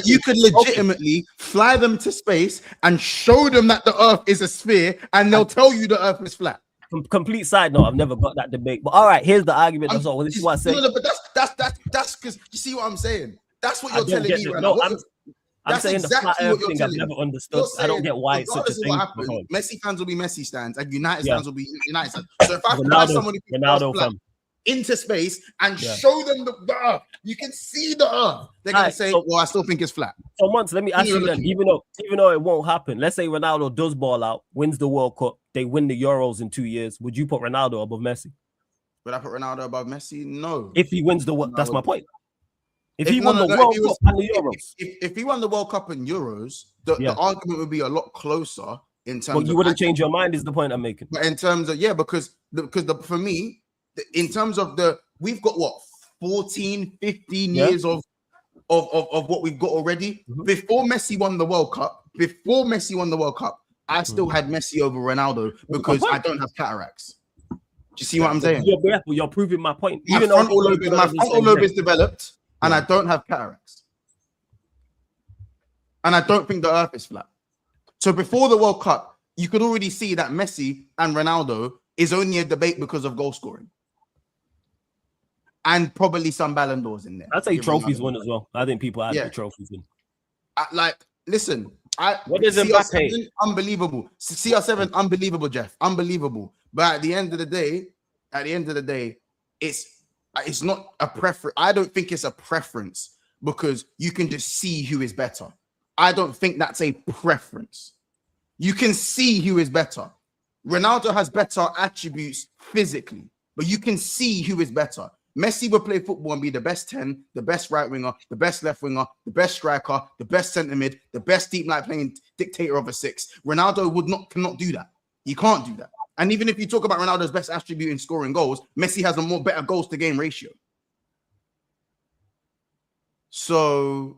you could legitimately fly them to space and show them that the earth is a sphere and they'll tell you the earth is flat. Complete side note, I've never got that debate. But all right, here's the argument. That's all. This is what I said. No, but that's because you see what I'm saying. That's what you're telling me right now. I'm saying exactly the flat earth thing I've never understood. I don't get why it's such a thing. Messi fans will be Messi stands and United fans will be United fans. So if I fly somebody into space and show them the earth, you can see the earth. They're going to say, well, I still think it's flat. So once, let me ask you then, even though it won't happen, let's say Ronaldo does ball out, wins the World Cup, they win the Euros in 2 years. Would you put Ronaldo above Messi? Would I put Ronaldo above Messi? No. If he wins the World, that's my point. If he won the World Cup and the Euros. If he won the World Cup and Euros, the argument would be a lot closer in terms But you wouldn't change your mind is the point I'm making. But in terms of, because for me, in terms of we've got what, 14, 15 years of what we've got already. Before Messi won the World Cup, I still had Messi over Ronaldo because I don't have cataracts. Do you see what I'm saying? You're proving my point. My frontal lobe is developed, and I don't have cataracts. And I don't think the earth is flat. So before the World Cup, you could already see that Messi and Ronaldo is only a debate because of goal scoring. And probably some Ballon d'Ors in there. I'd say trophies win as well. I think people add the trophies in. Listen, what is Mbappe? Unbelievable. CR7, unbelievable, Jeff. Unbelievable. But at the end of the day, it's not a preference. I don't think it's a preference because you can just see who is better. I don't think that's a preference. You can see who is better. Ronaldo has better attributes physically, but you can see who is better. Messi would play football and be the best 10, the best right winger, the best left winger, the best striker, the best centre mid, the best deep line playing dictator of a six. Ronaldo cannot do that. He can't do that. And even if you talk about Ronaldo's best attribute in scoring goals, Messi has a better goals to game ratio. So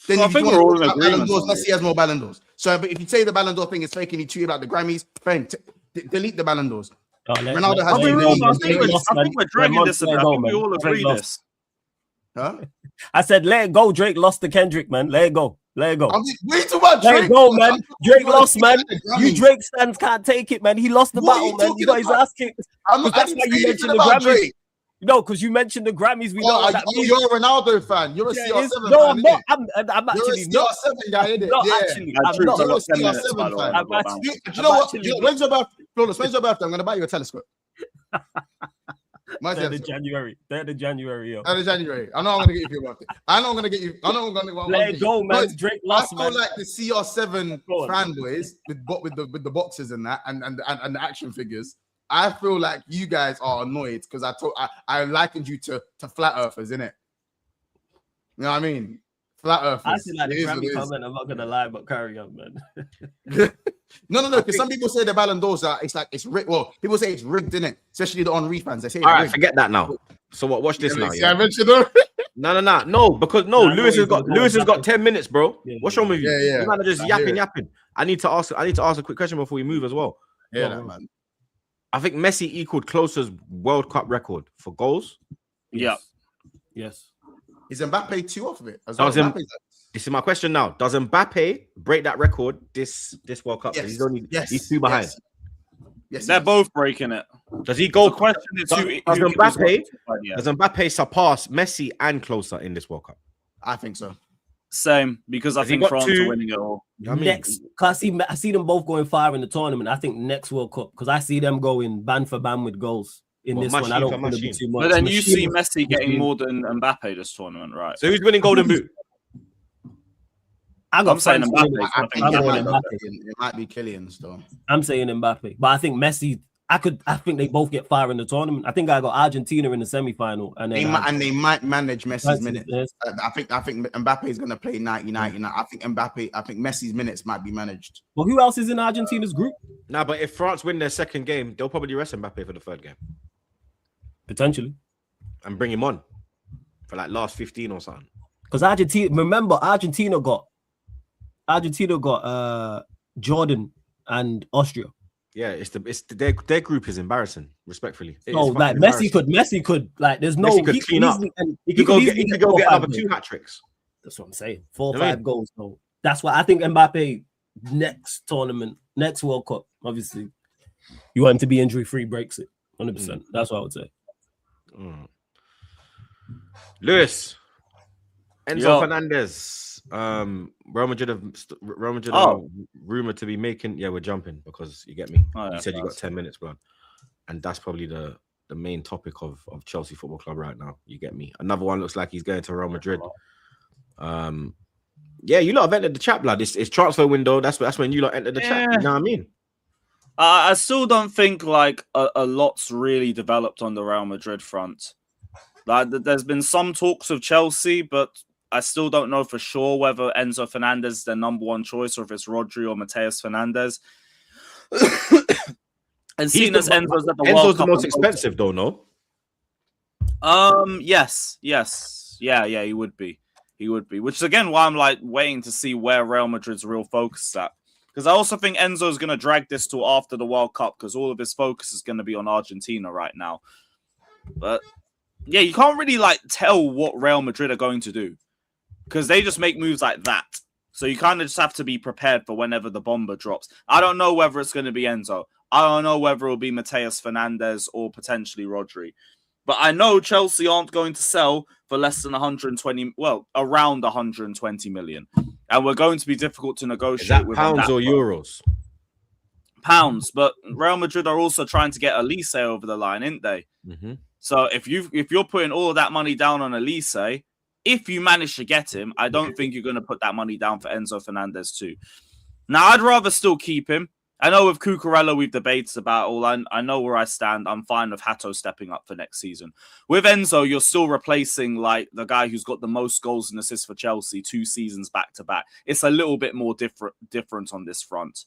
then I think we're all in agreement. Messi has more Ballon d'Ors. So, but if you say the Ballon d'Or thing is fake and you tweet about the Grammys, fine, delete the Ballon d'Ors. Ronaldo has. I think we're dragging this a bit. I think we all agree this. Huh? I said, let it go. Drake lost to Kendrick, man. Let it go. Let it go. Way too much. Let it go, man. Drake lost, man. You Drake stands can't take it, man. He lost the battle, man. You got his ass kicked. That's why you mentioned the Grammys. No, because you mentioned the Grammys. We know that you're a Ronaldo fan. You're a CR7 fan. No, I'm not. I'm actually not. You're a CR7 guy, isn't it? No, actually, I'm not. You're a CR7 fan. Do you know what? When's your birthday? Flawless, when's your birthday? I'm going to buy you a telescope. 3rd of January. 3rd of January, yo. 3rd of January. I know I'm going to get you for your birthday. I know I'm going to get you. I know I'm going to let it go, man. Drake lost, man. I feel like the CR7 fanboys with the boxes and that and the action figures. I feel like you guys are annoyed because I likened you to flat earthers, innit? You know what I mean? Flat earthers. I see like the Grammy comment. I'm not gonna lie, but carry on, man. No. Because some people say the Ballon d'Ors it's rigged. Well, people say it's rigged, innit? Especially the Henri fans. They say it's all right, rigged. forget that now. So what? Watch this now. I mentioned it. No, because Lewis has got 10 minutes, bro. What's wrong with you? Yeah. You man are just yapping. I need to ask a quick question before we move as well. Yeah, man. I think Messi equaled Kloser's World Cup record for goals. Yeah. Yes. Is Mbappe 2 off of it? As well? This is my question now. Does Mbappe break that record this World Cup? Yes. He's 2 behind. Yes, they're both breaking it. Does he go? The question is does Mbappe surpass Messi and Klose in this World Cup? I think so. Same, because I think France are winning it all. Next, cause I see them both going far in the tournament. I think next World Cup, because I see them going band for band with goals in this one. I don't think it'll be too much. But then you see Messi getting more than Mbappe this tournament, right? So who's winning Golden Boot? I'm saying Mbappe. It might be Kylian still. I'm saying Mbappe, but I think Messi. I think they both get far in the tournament. I think I got Argentina in the semi-final, and they might manage Messi's minutes. I think Mbappe is going to play 90-90. I think Messi's minutes might be managed. Well, who else is in Argentina's group? Nah, but if France win their second game, they'll probably rest Mbappe for the third game, potentially, and bring him on for like last 15 or something. Because Argentina got Jordan and Austria. Yeah, their group is embarrassing, respectfully. Like Messi could like there's no Messi could clean up. He could go get another 2 hat tricks. That's what I'm saying. 4 or 5 goals. So that's why I think Mbappe next tournament, next World Cup, obviously, you want him to be injury free, breaks it 100%. That's what I would say. Lewis, Enzo Fernandes. Real Madrid are rumored to be making. Yeah, we're jumping because you get me. You said you got 10 minutes, bro, and that's probably the main topic of Chelsea Football Club right now. You get me. Another one looks like he's going to Real Madrid. Yeah, you lot have entered the chat, blood. It's transfer window. That's when you lot entered the chat. You know what I mean? I still don't think like a lot's really developed on the Real Madrid front. Like, there's been some talks of Chelsea, but I still don't know for sure whether Enzo Fernandes is their number one choice or if it's Rodri or Mateus Fernandes. And seeing as Enzo's at the World Cup, the most expensive though, no? Yes, yeah, he would be. Which is again why I'm like waiting to see where Real Madrid's real focus is at. Because I also think Enzo's going to drag this till after the World Cup because all of his focus is going to be on Argentina right now. But yeah, you can't really like tell what Real Madrid are going to do because they just make moves like that. So you kind of just have to be prepared for whenever the bomber drops. I don't know whether it's going to be Enzo. I don't know whether it'll be Mateus Fernandes or potentially Rodri. But I know Chelsea aren't going to sell for less than 120, well, around 120 million. And we're going to be difficult to negotiate. Is that with pounds or euros? Pounds. But Real Madrid are also trying to get Elise over the line, aren't they? Mm-hmm. So if you're putting all of that money down on Elise, if you manage to get him, I don't think you're going to put that money down for Enzo Fernandes too. Now, I'd rather still keep him. I know with Cucurella, we've debated about all. I know where I stand. I'm fine with Hato stepping up for next season. With Enzo, you're still replacing like the guy who's got the most goals and assists for Chelsea 2 seasons back to back. It's a little bit more different on this front.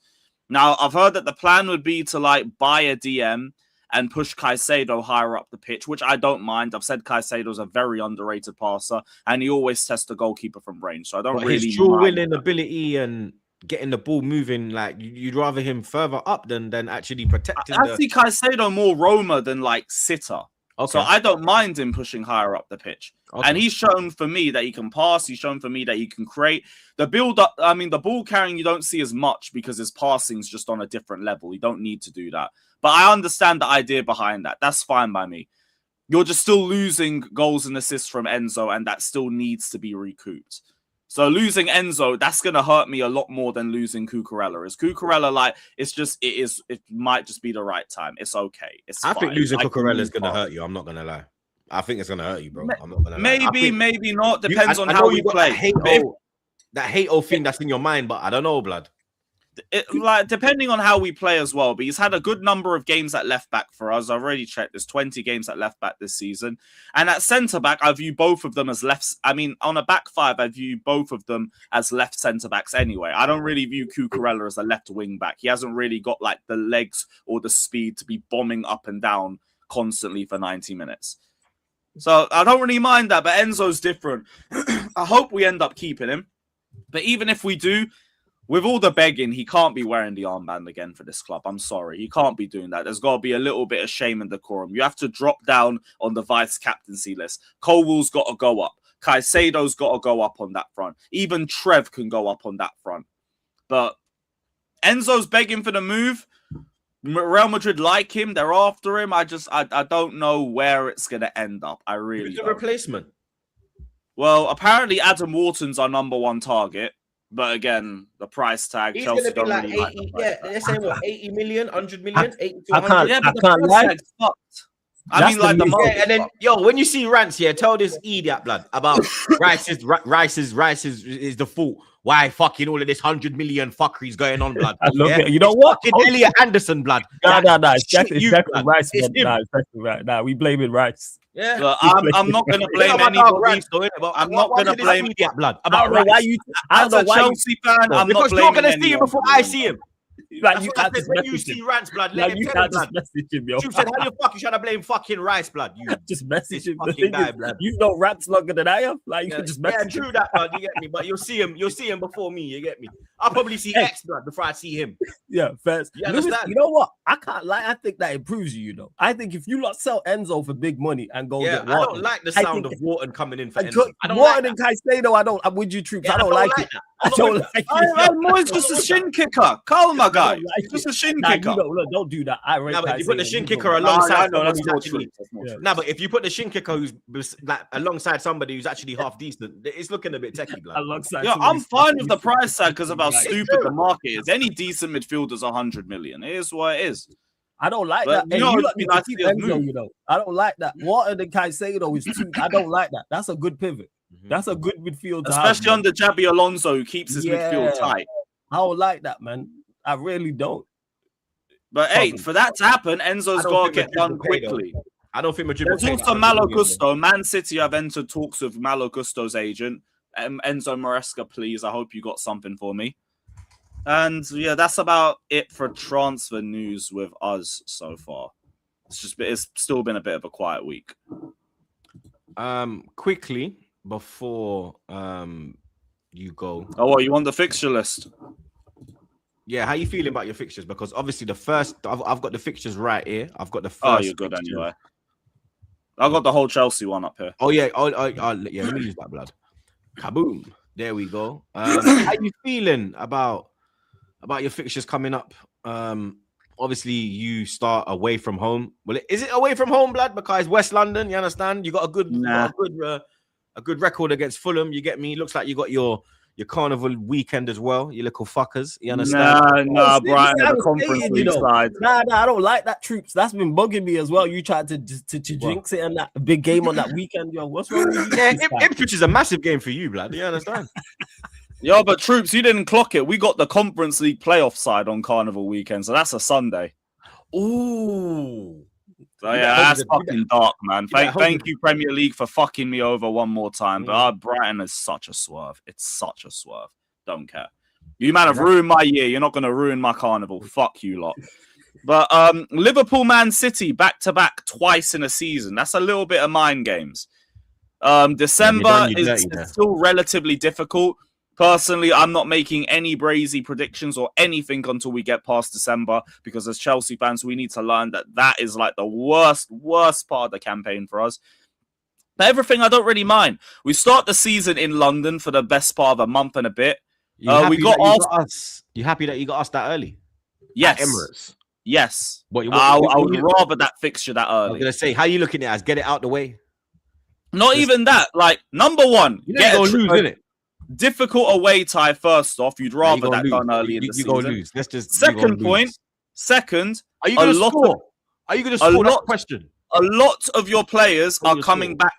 Now, I've heard that the plan would be to like buy a DM and push Caicedo higher up the pitch, which I don't mind. I've said Caicedo's a very underrated passer, and he always tests the goalkeeper from range. So I don't really his dual winning ability and getting the ball moving, like you'd rather him further up than actually protecting. I see Caicedo more roamer than like sitter. Okay. So I don't mind him pushing higher up the pitch. Okay. And he's shown for me that he can pass. He's shown for me that he can create. The build-up, I mean, the ball carrying you don't see as much because his passing's just on a different level. You don't need to do that. But I understand the idea behind that. That's fine by me. You're just still losing goals and assists from Enzo, and that still needs to be recouped. So losing Enzo, that's going to hurt me a lot more than losing Cucurella. Is Cucurella like, it might just be the right time. It's okay. I think losing Cucurella is going to hurt you. I'm not going to lie. I think it's going to hurt you, bro. I'm not going to lie. Maybe not. Depends on how we play. That hate-o thing that's in your mind, but I don't know, blood. Like depending on how we play as well, but he's had a good number of games at left back for us. I've already checked. There's 20 games at left back this season, and at centre back, I view both of them as left. I mean, on a back five, I view both of them as left centre backs. Anyway, I don't really view Cucurella as a left wing back. He hasn't really got like the legs or the speed to be bombing up and down constantly for 90 minutes. So I don't really mind that. But Enzo's different. I hope we end up keeping him. But even if we do, with all the begging, he can't be wearing the armband again for this club. I'm sorry. He can't be doing that. There's got to be a little bit of shame and decorum. You have to drop down on the vice captaincy list. Colwell's got to go up. Caicedo's got to go up on that front. Even Trev can go up on that front. But Enzo's begging for the move. Real Madrid like him. They're after him. I don't know where it's going to end up. I really Who's the don't. replacement? Well, apparently Adam Wharton's our number one target. But again, the price tag. He's Chelsea going to be like really 80. Yeah, they're saying what, 80 million, 100 million, 80 to 100. can't- Yeah, but I the can't price lie. tag's fucked. I That's mean, like the the market. Yeah, and then when you see rants here, tell this idiot blood about Rice is the fault. Why fucking all of this 100 million fuckery's going on, blood? I love Yeah? it. You know It's what? fucking Elliot Anderson, blood. Nah. It's shit exactly you, Rice. blood. Rice. It's him. Nah, exactly right. Nah, we blame it Rice. Yeah. But I'm not going to blame anybody. I'm not going to blame idiot blood I don't about know Rice. why you. I As don't a know why you. Chelsea fan, I'm not Because blaming you're gonna see him anyone before for I doing see him. Like That's you what I can't said. just When you message see him. rants, blood, Like let you him tell can't him, just blood. message him, yo. You said, how the fuck you trying to blame fucking Rice, blood? You Just message him. The fucking thing guy, is, blood. you know raps longer than I am. Like you Yeah, can just yeah, message him. true that, blood. You get me, but you'll see him before me. You get me. I'll probably see X blood before I see him. Yeah, first. You Lewis, understand? you know what? I can't lie. I think that improves you. You know, I think if you lot sell Enzo for big money and go Yeah, get I Wharton, don't like the I sound of think- Wharton coming in for I Enzo. I don't Wharton like that. and Caicedo, I'm with you, Troops. Yeah, I don't like it. that. I don't like it. It's just a shin kicker. Calm, my guy. like It's just a shin Nah, you kicker. don't do that. I rate No, but if you put the Caicedo. shin You kicker don't- alongside No, somebody that's more who's true. actually, That's more Yeah. true. no, but if you put the shin kicker who's like alongside somebody who's actually half decent, it's looking a bit techie, blood. Alongside Yeah, somebody I'm fine with the fucking- price tag because of how It's stupid the market is. Any decent midfielder's 100 million. It is what it is. I don't like But, that. you Hey, know, you lot it'd be need to nice keep to see us Enzo, move. you know. I don't like that. Wharton and Caicedo is too. I don't like that. That's a good pivot. That's a good midfield to have, Especially man. under Jabi Alonso, who keeps his midfield Yeah. tight. I don't like that, man. I really don't. But hey, for that to happen, Enzo's I don't got to think get the done people pay, though. quickly. I don't think Madrid. There's also Malo Gusto. Man City have entered talks with Malo Gusto's agent. Enzo Maresca, please. I hope you got something for me. And yeah, that's about it for transfer news with us so far. It's still been a bit of a quiet week. Quickly before you go. Oh, well, you want the fixture list? Yeah, how you feeling about your fixtures? Because obviously I've got the fixtures right here. I've got the first. Oh, you're good fixtures. anyway. I got the whole Chelsea one up here. Oh yeah, yeah. Let me use that blood. Kaboom! There we go. How you feeling about your fixtures coming up? Obviously you start away from home. Well, is it away from home, blood? Because West London, you understand? You got a good record against Fulham. You get me? Looks like you got your carnival weekend as well. You little fuckers. You understand? Nah, Brian at the Conference League side. Nah, I don't like that, Troops. That's been bugging me as well. You tried to jinx it and that big game on that weekend, yo. What's wrong with you? Yeah, Ipswich is a massive game for you, blood. You understand? Yo, but Troops, you didn't clock it. We got the Conference League playoff side on Carnival weekend, so that's a Sunday. Ooh. So yeah, that's fucking dark, man. Thank you, Premier League, for fucking me over one more time. But Brighton is such a swerve. It's such a swerve. Don't care. You man have ruined my year. You're not going to ruin my carnival. Fuck you lot. But Liverpool, Man City, back-to-back twice in a season. That's a little bit of mind games. December is still relatively difficult. Personally, I'm not making any brazy predictions or anything until we get past December, because as Chelsea fans, we need to learn that is like the worst part of the campaign for us. But everything, I don't really mind. We start the season in London for the best part of a month and a bit. You happy that you got us that early? Yes. At Emirates? Yes. I would rather that fixture that early. I was going to say, how are you looking at it as? Get it out the way? Not even that. Like, number one, you get lose, innit? Difficult away tie first off. You'd rather that done early in the season. You go lose. Let's just second point. Second, are you going to score? Are you going to score? That question. A lot of your players are coming back.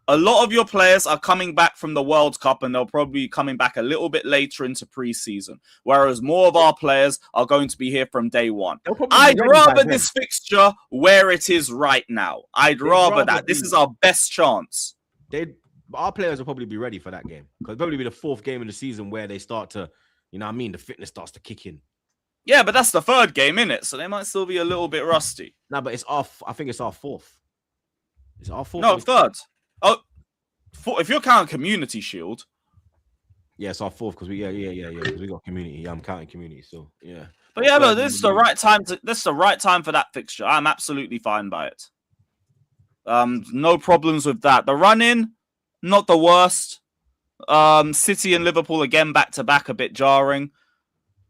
A lot of your players are coming back from the World Cup, and they'll probably be coming back a little bit later into pre-season. Whereas more of our players are going to be here from day one. I'd rather this fixture where it is right now. I'd rather that. This is our best chance. Our players will probably be ready for that game, because it'll probably be the fourth game of the season where they start to, you know what I mean, the fitness starts to kick in. Yeah, but that's the third game, innit? So they might still be a little bit rusty. No, but it's off. I think it's our fourth. Is it our fourth? No, third. Oh, if you're counting Community Shield. Yeah, it's our fourth, because we got Community. Yeah, I'm counting Community, so yeah. But yeah, but this is the right time for that fixture. I'm absolutely fine by it. No problems with that. The run-in, not the worst. City and Liverpool again back to back, a bit jarring.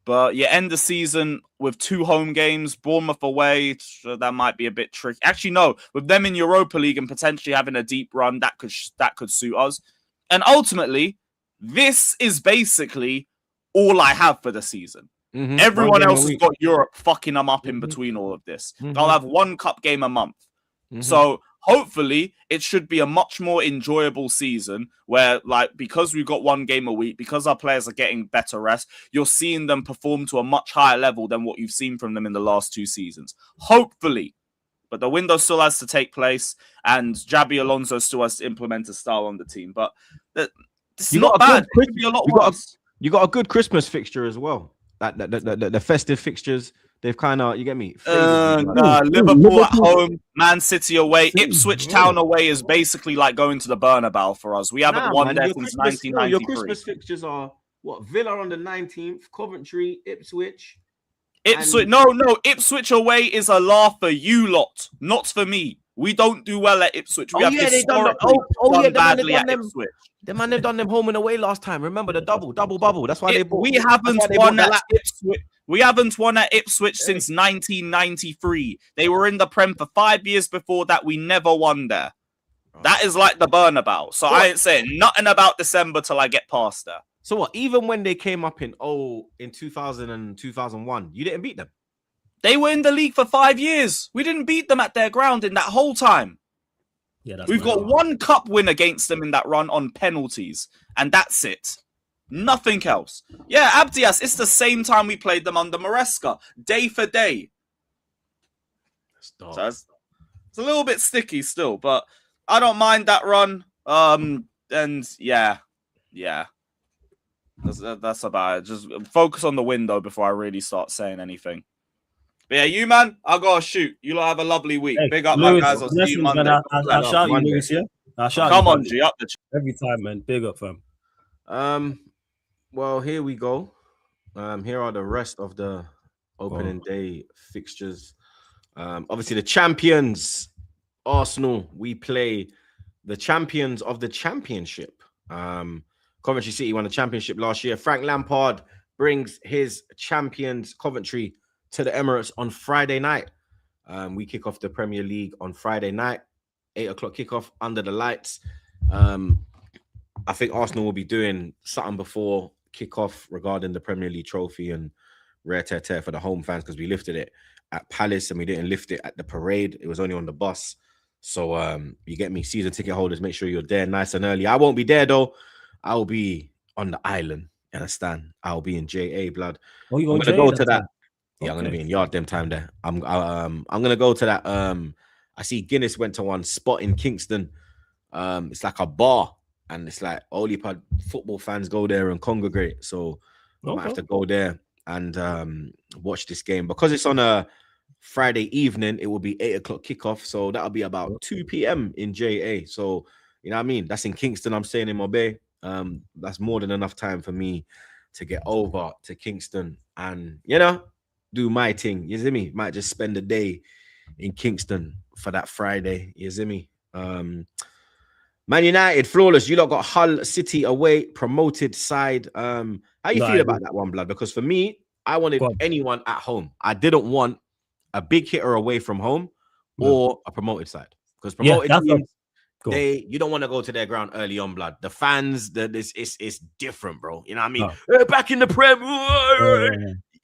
But you end the season with 2 home games, Bournemouth away. So that might be a bit tricky. Actually, no. With them in Europa League and potentially having a deep run, that could suit us. And ultimately, this is basically all I have for the season. Mm-hmm. Everyone else has got Europe fucking them up in between all of this. Mm-hmm. I'll have 1 cup game a month. Mm-hmm. So hopefully it should be a much more enjoyable season where, like, because we've got 1 game a week, because our players are getting better rest, you're seeing them perform to a much higher level than what you've seen from them in the last 2 seasons. Hopefully. But the window still has to take place, and Xabi Alonso still has to implement a style on the team. But it's not bad. It could be a lot worse. You got a good Christmas fixture as well. The festive fixtures. They've kind of, you get me? Liverpool at home, Man City away, Ipswich Town away is basically like going to the Bernabeu for us. We haven't won there since 1993. Your Christmas fixtures are what? Villa on the 19th, Coventry, Ipswich. No, Ipswich away is a laugh for you lot, not for me. We don't do well at Ipswich. We have historically done badly at Ipswich. The man, they've done them home and away last time. Remember the double bubble. That's why we haven't won at Ipswich. We haven't won at Ipswich since 1993. They were in the Prem for 5 years before that. We never won there. That is like the Bernabeu. So I ain't saying nothing about December till I get past there. So what? Even when they came up in 2000 and 2001, you didn't beat them? They were in the league for 5 years. We didn't beat them at their ground in that whole time. Yeah, we've got 1 cup win against them in that run on penalties, and that's it. Nothing else. Yeah, Abdias, it's the same time we played them under Maresca, day for day. It's a little bit sticky still, but I don't mind that run. And yeah. That's about it. Just focus on the window before I really start saying anything. But yeah, you man, I gotta shoot. You lot have a lovely week. Hey, Big up, Lewis, my guys. I'll see you Monday. Man, I'll shout you, Lewis. Yeah, I'll shout Come you, on, G, up the every time, man. Big up, fam. Well, here we go. Here are the rest of the opening day fixtures. Obviously, the champions, Arsenal. We play the champions of the championship. Coventry City won the championship last year. Frank Lampard brings his champions, Coventry, to the Emirates on Friday night. We kick off the Premier League on Friday night, 8 o'clock kickoff under the lights. I think Arsenal will be doing something before kickoff regarding the Premier League trophy and rare tear for the home fans, because we lifted it at Palace and we didn't lift it at the parade. It was only on the bus. So you get me, season ticket holders, make sure you're there nice and early. I won't be there though. I'll be on the island. You understand? I'll be in JA, blood. Oh, you I'm gonna go to that. Time? Yeah, I'm gonna be in yard them time there. I'm gonna go to that. I see Guinness went to one spot in Kingston. It's like a bar, and it's like only football fans go there and congregate. So I might have to go there and watch this game because it's on a Friday evening. It will be 8 o'clock kickoff, so that'll be about 2 p.m. in JA. So you know what I mean? That's in Kingston. I'm staying in Mobay. That's more than enough time for me to get over to Kingston and do my thing. You see me? Might just spend the day in Kingston for that Friday. You see me? Man United, flawless. You lot got Hull City away, promoted side. How you feel about that one, blood? Because for me, I wanted anyone at home. I didn't want a big hitter away from home or a promoted side. Because promoted teams, you don't want to go to their ground early on, blood. The fans, it's different, bro. You know what I mean? Back in the Prem.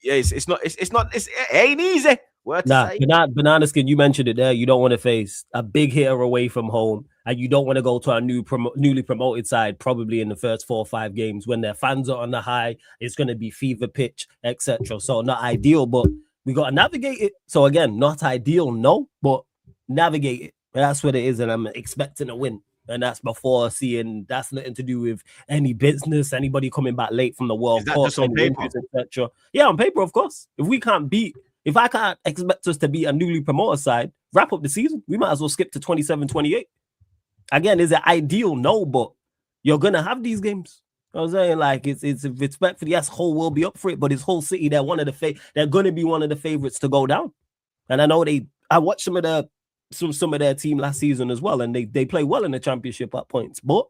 Yeah, it ain't easy. Banana Skin, you mentioned it there. You don't want to face a big hitter away from home, and you don't want to go to a newly promoted side probably in the first 4 or 5 games when their fans are on the high. It's going to be fever pitch, etc. So not ideal, but we got to navigate it. So again, not ideal, no, but navigate it. That's what it is, and I'm expecting a win. And that's before seeing. That's nothing to do with any business, anybody coming back late from the World Cup, etc. Yeah, on paper, of course. If I can't expect us to beat a newly promoted side, wrap up the season, we might as well skip to 27-28. Again, is it ideal? No, but you're gonna have these games. You know what I'm saying, like it's respectfully, yes, Hull will be up for it, but it's Hull City. They're they're gonna be one of the favorites to go down. And I know I watched some of their team last season as well, and they play well in the championship at points, but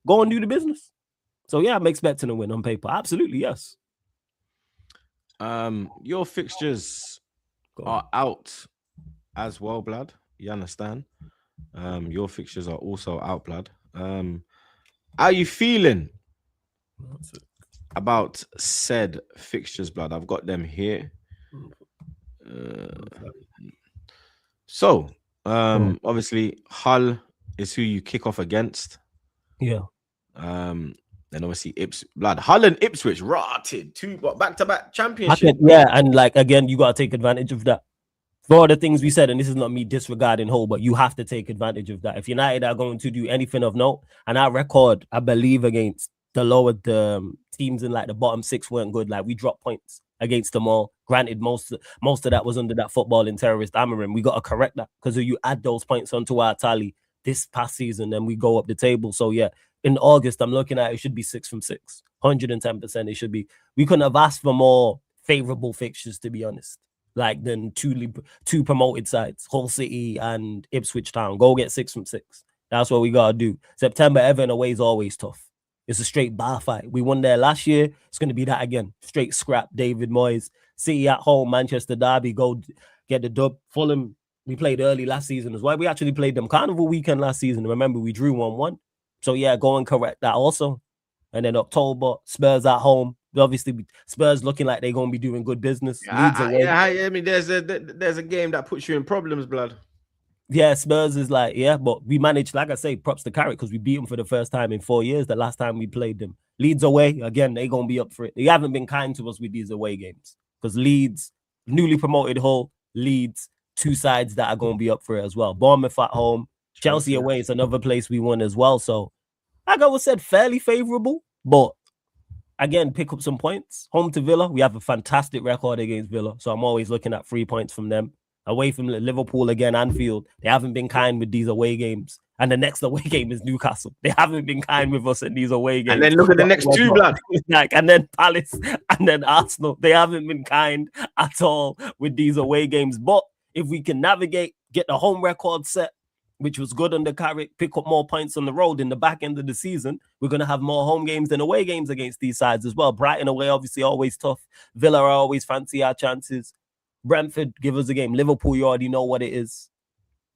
go and do the business. So yeah, I'm expecting a win on paper. Absolutely, yes. Your fixtures are out as well, blood. You understand? Your fixtures are also out, blood. How are you feeling about said fixtures, blood? I've got them here. Obviously Hull is who you kick off against. Yeah. Then obviously Hull and Ipswich rotted 2 back-to-back championship. And like again, you gotta take advantage of that. For all the things we said, and this is not me disregarding Hull, but you have to take advantage of that. If United are going to do anything of note, and our record, I believe, against the lower teams in like the bottom 6 weren't good. Like we dropped points against them all. Granted, most of that was under that footballing terrorist Amarim. We got to correct that because if you add those points onto our tally this past season, then we go up the table. So yeah, in August, I'm looking at it should be 6 from 6, 110%. It should be. We couldn't have asked for more favorable fixtures, to be honest. Like than two promoted sides, Hull City and Ipswich Town. Go get 6 from 6. That's what we gotta do. September, Everton away is always tough. It's a straight bar fight. We won there last year. It's going to be that again. Straight scrap. David Moyes. City at home. Manchester Derby. Go get the dub. Fulham, we played early last season as well. We actually played them Carnival weekend last season. Remember, we drew 1-1. So, yeah, go and correct that also. And then October, Spurs at home. Obviously, Spurs looking like they're going to be doing good business. I mean, there's a game that puts you in problems, blood. Yeah, Spurs is like, yeah, but we managed, like I say, props to Carrick because we beat them for the first time in 4 years. The last time we played them. Leeds away, again, they're going to be up for it. They haven't been kind to us with these away games because Leeds, newly promoted Hull, Leeds, two sides that are going to be up for it as well. Bournemouth at home, Chelsea away. It's another place we won as well. So, like I was said, fairly favorable, but again, pick up some points. Home to Villa, we have a fantastic record against Villa, so I'm always looking at 3 points from them. Away from Liverpool again, Anfield, they haven't been kind with these away games. And the next away game is Newcastle. They haven't been kind with us in these away games. And then look at the next two, blood. And then Palace and then Arsenal. They haven't been kind at all with these away games. But if we can navigate, get the home record set, which was good under Carrick, pick up more points on the road in the back end of the season, we're going to have more home games than away games against these sides as well. Brighton away, obviously, always tough. Villa are always fancy our chances. Brentford, give us a game. Liverpool, you already know what it is.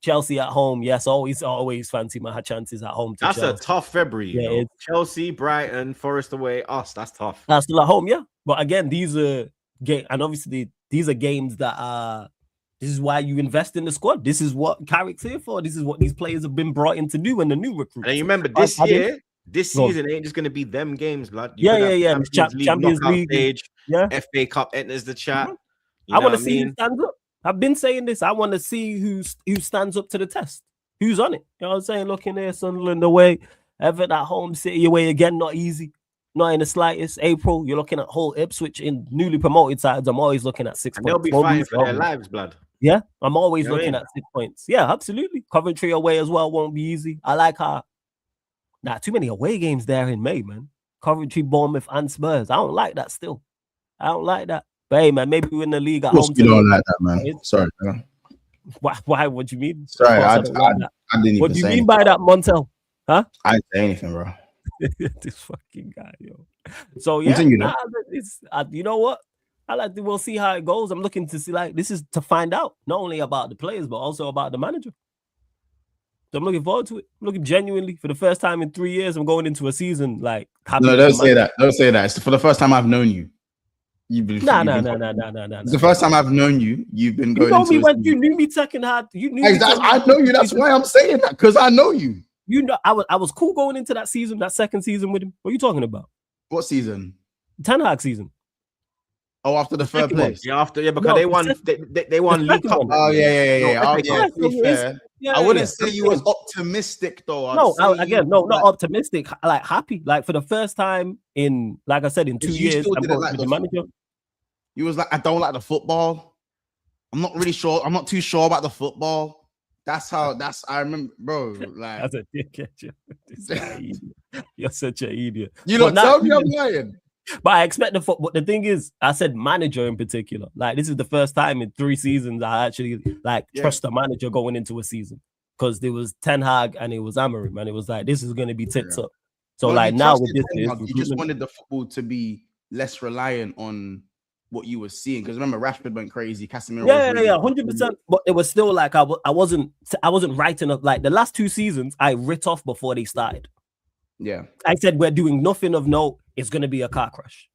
Chelsea at home, yes, always fancy my chances at home. That's Chelsea. a tough February. Yeah, you know? Chelsea, Brighton, Forest away, us. That's tough. That's still at home, yeah. But again, these are and obviously these are games that are. This is why you invest in the squad. This is what Carrick's here for. This is what these players have been brought in to do in the new recruits. And you remember this season ain't just going to be them games, blood. Yeah. Champions League stage. Yeah. FA Cup enters the chat. I want to see who stands up. I've been saying this. I want to see who stands up to the test. Who's on it? You know what I'm saying? Looking there, Sunderland away, Everton at home, City away again. Not easy. Not in the slightest. April, you're looking at Hull, Ipswich in newly promoted sides. I'm always looking at 6 points. They'll be fighting for their lives, blood. Yeah, I'm always looking at 6 points. Yeah, absolutely. Coventry away as well won't be easy. I like how too many away games there in May, man. Coventry, Bournemouth, and Spurs. I don't like that still. I don't like that. But hey, man, maybe we win the league at home. You don't like that, man. Sorry. Man. Why? What do you mean? Sorry, I didn't even what do you mean by that, Montel? Huh? I didn't say anything, bro. This fucking guy, yo. So yeah, you know what? We'll see how it goes. I'm looking to see, this is to find out not only about the players but also about the manager. So I'm looking forward to it. I'm looking genuinely for the first time in 3 years. I'm going into a season happy. No, don't say that. Don't say that. It's for the first time I've known you. No. It's the first time I've known you. You've been going. You know me when you knew me second hard. You knew I know you. That's why I'm saying that, because I know you. You know, I was cool going into that season, that second season with him. What are you talking about? What season? Ten Hag season. Oh, after the third place. Because they won. They won League Cup. Oh yeah. To be fair, I wouldn't say you was optimistic though. Not optimistic. Happy. For the first time in, like I said, in 2 years, I'm going to the manager. You was like, I don't like the football. I'm not really sure. I'm not too sure about the football. I remember, bro. That's a dickhead. You're such an idiot. You don't tell me I'm lying. But I expect the football. The thing is, I said manager in particular. This is the first time in 3 seasons I actually trust a manager going into a season, because there was Ten Hag and it was Amorim, and it was this is going to be tits up. So now with this, you just wanted the football to be less reliant on what you were seeing, because remember Rashford went crazy, Casemiro 100%. But it was still I wasn't writing up the last 2 seasons. I writ off before they started. Yeah, I said we're doing nothing of note. It's going to be a car crash.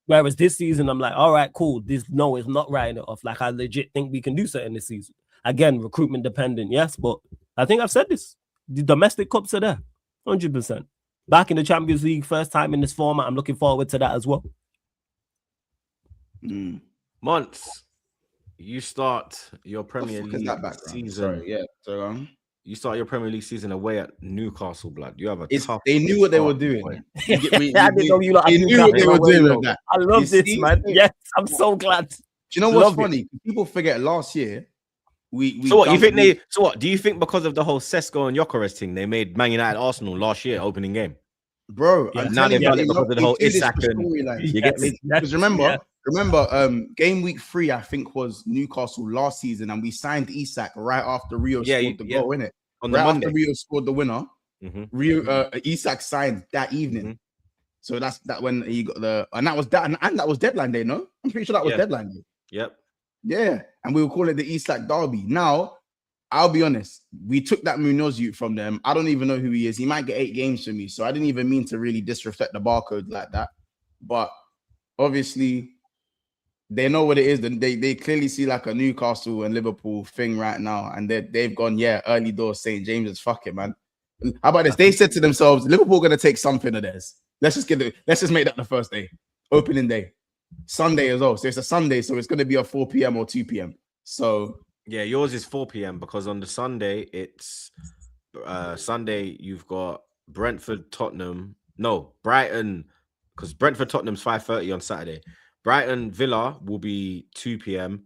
Whereas this season, I'm all right, cool. It's not writing it off. I legit think we can do something this season. Again, recruitment dependent, yes, but I think I've said this. The domestic cups are there, 100%. Back in the Champions League, first time in this format. I'm looking forward to that as well. Months, you start your Premier League season. Sorry, yeah. So you start your Premier League season away at Newcastle, blood. You have tough. They knew what they were doing. I didn't know you lot. They knew what they were doing with that. I love this, man. Yes, I'm so glad. Do you know what's funny? People forget last year. So what you think So what do you think, because of the whole Sesko and Gyökeres thing, they made Man United Arsenal last year opening game, bro? Yeah. Now they've done it because of the whole Isak and because remember, game week 3, I think, was Newcastle last season, and we signed Isak right after Rio scored the goal, innit? On the Monday. After Rio scored the winner, Isak signed that evening. So that's when he got and that was deadline day, no? I'm pretty sure that was deadline day. Yep. Yeah, and we will call it the Isak Derby. Now, I'll be honest, we took that Munoz youth from them. I don't even know who he is. He might get 8 games for me, so I didn't even mean to really disrespect the barcode like that. But obviously, they know what it is. They clearly see a Newcastle and Liverpool thing right now, and they've gone, early doors St. James's, fuck it, man. How about this? They said to themselves, Liverpool going to take something of theirs. Let's just make that the first day, opening day, Sunday as well. So it's a Sunday, so it's going to be a 4 p.m. or 2 p.m. So Yeah, yours is 4 p.m. because on the Sunday it's Sunday you've got Brentford, Tottenham. No, Brighton, because Brentford, Tottenham's 5:30 on Saturday. Brighton, Villa will be 2 p.m.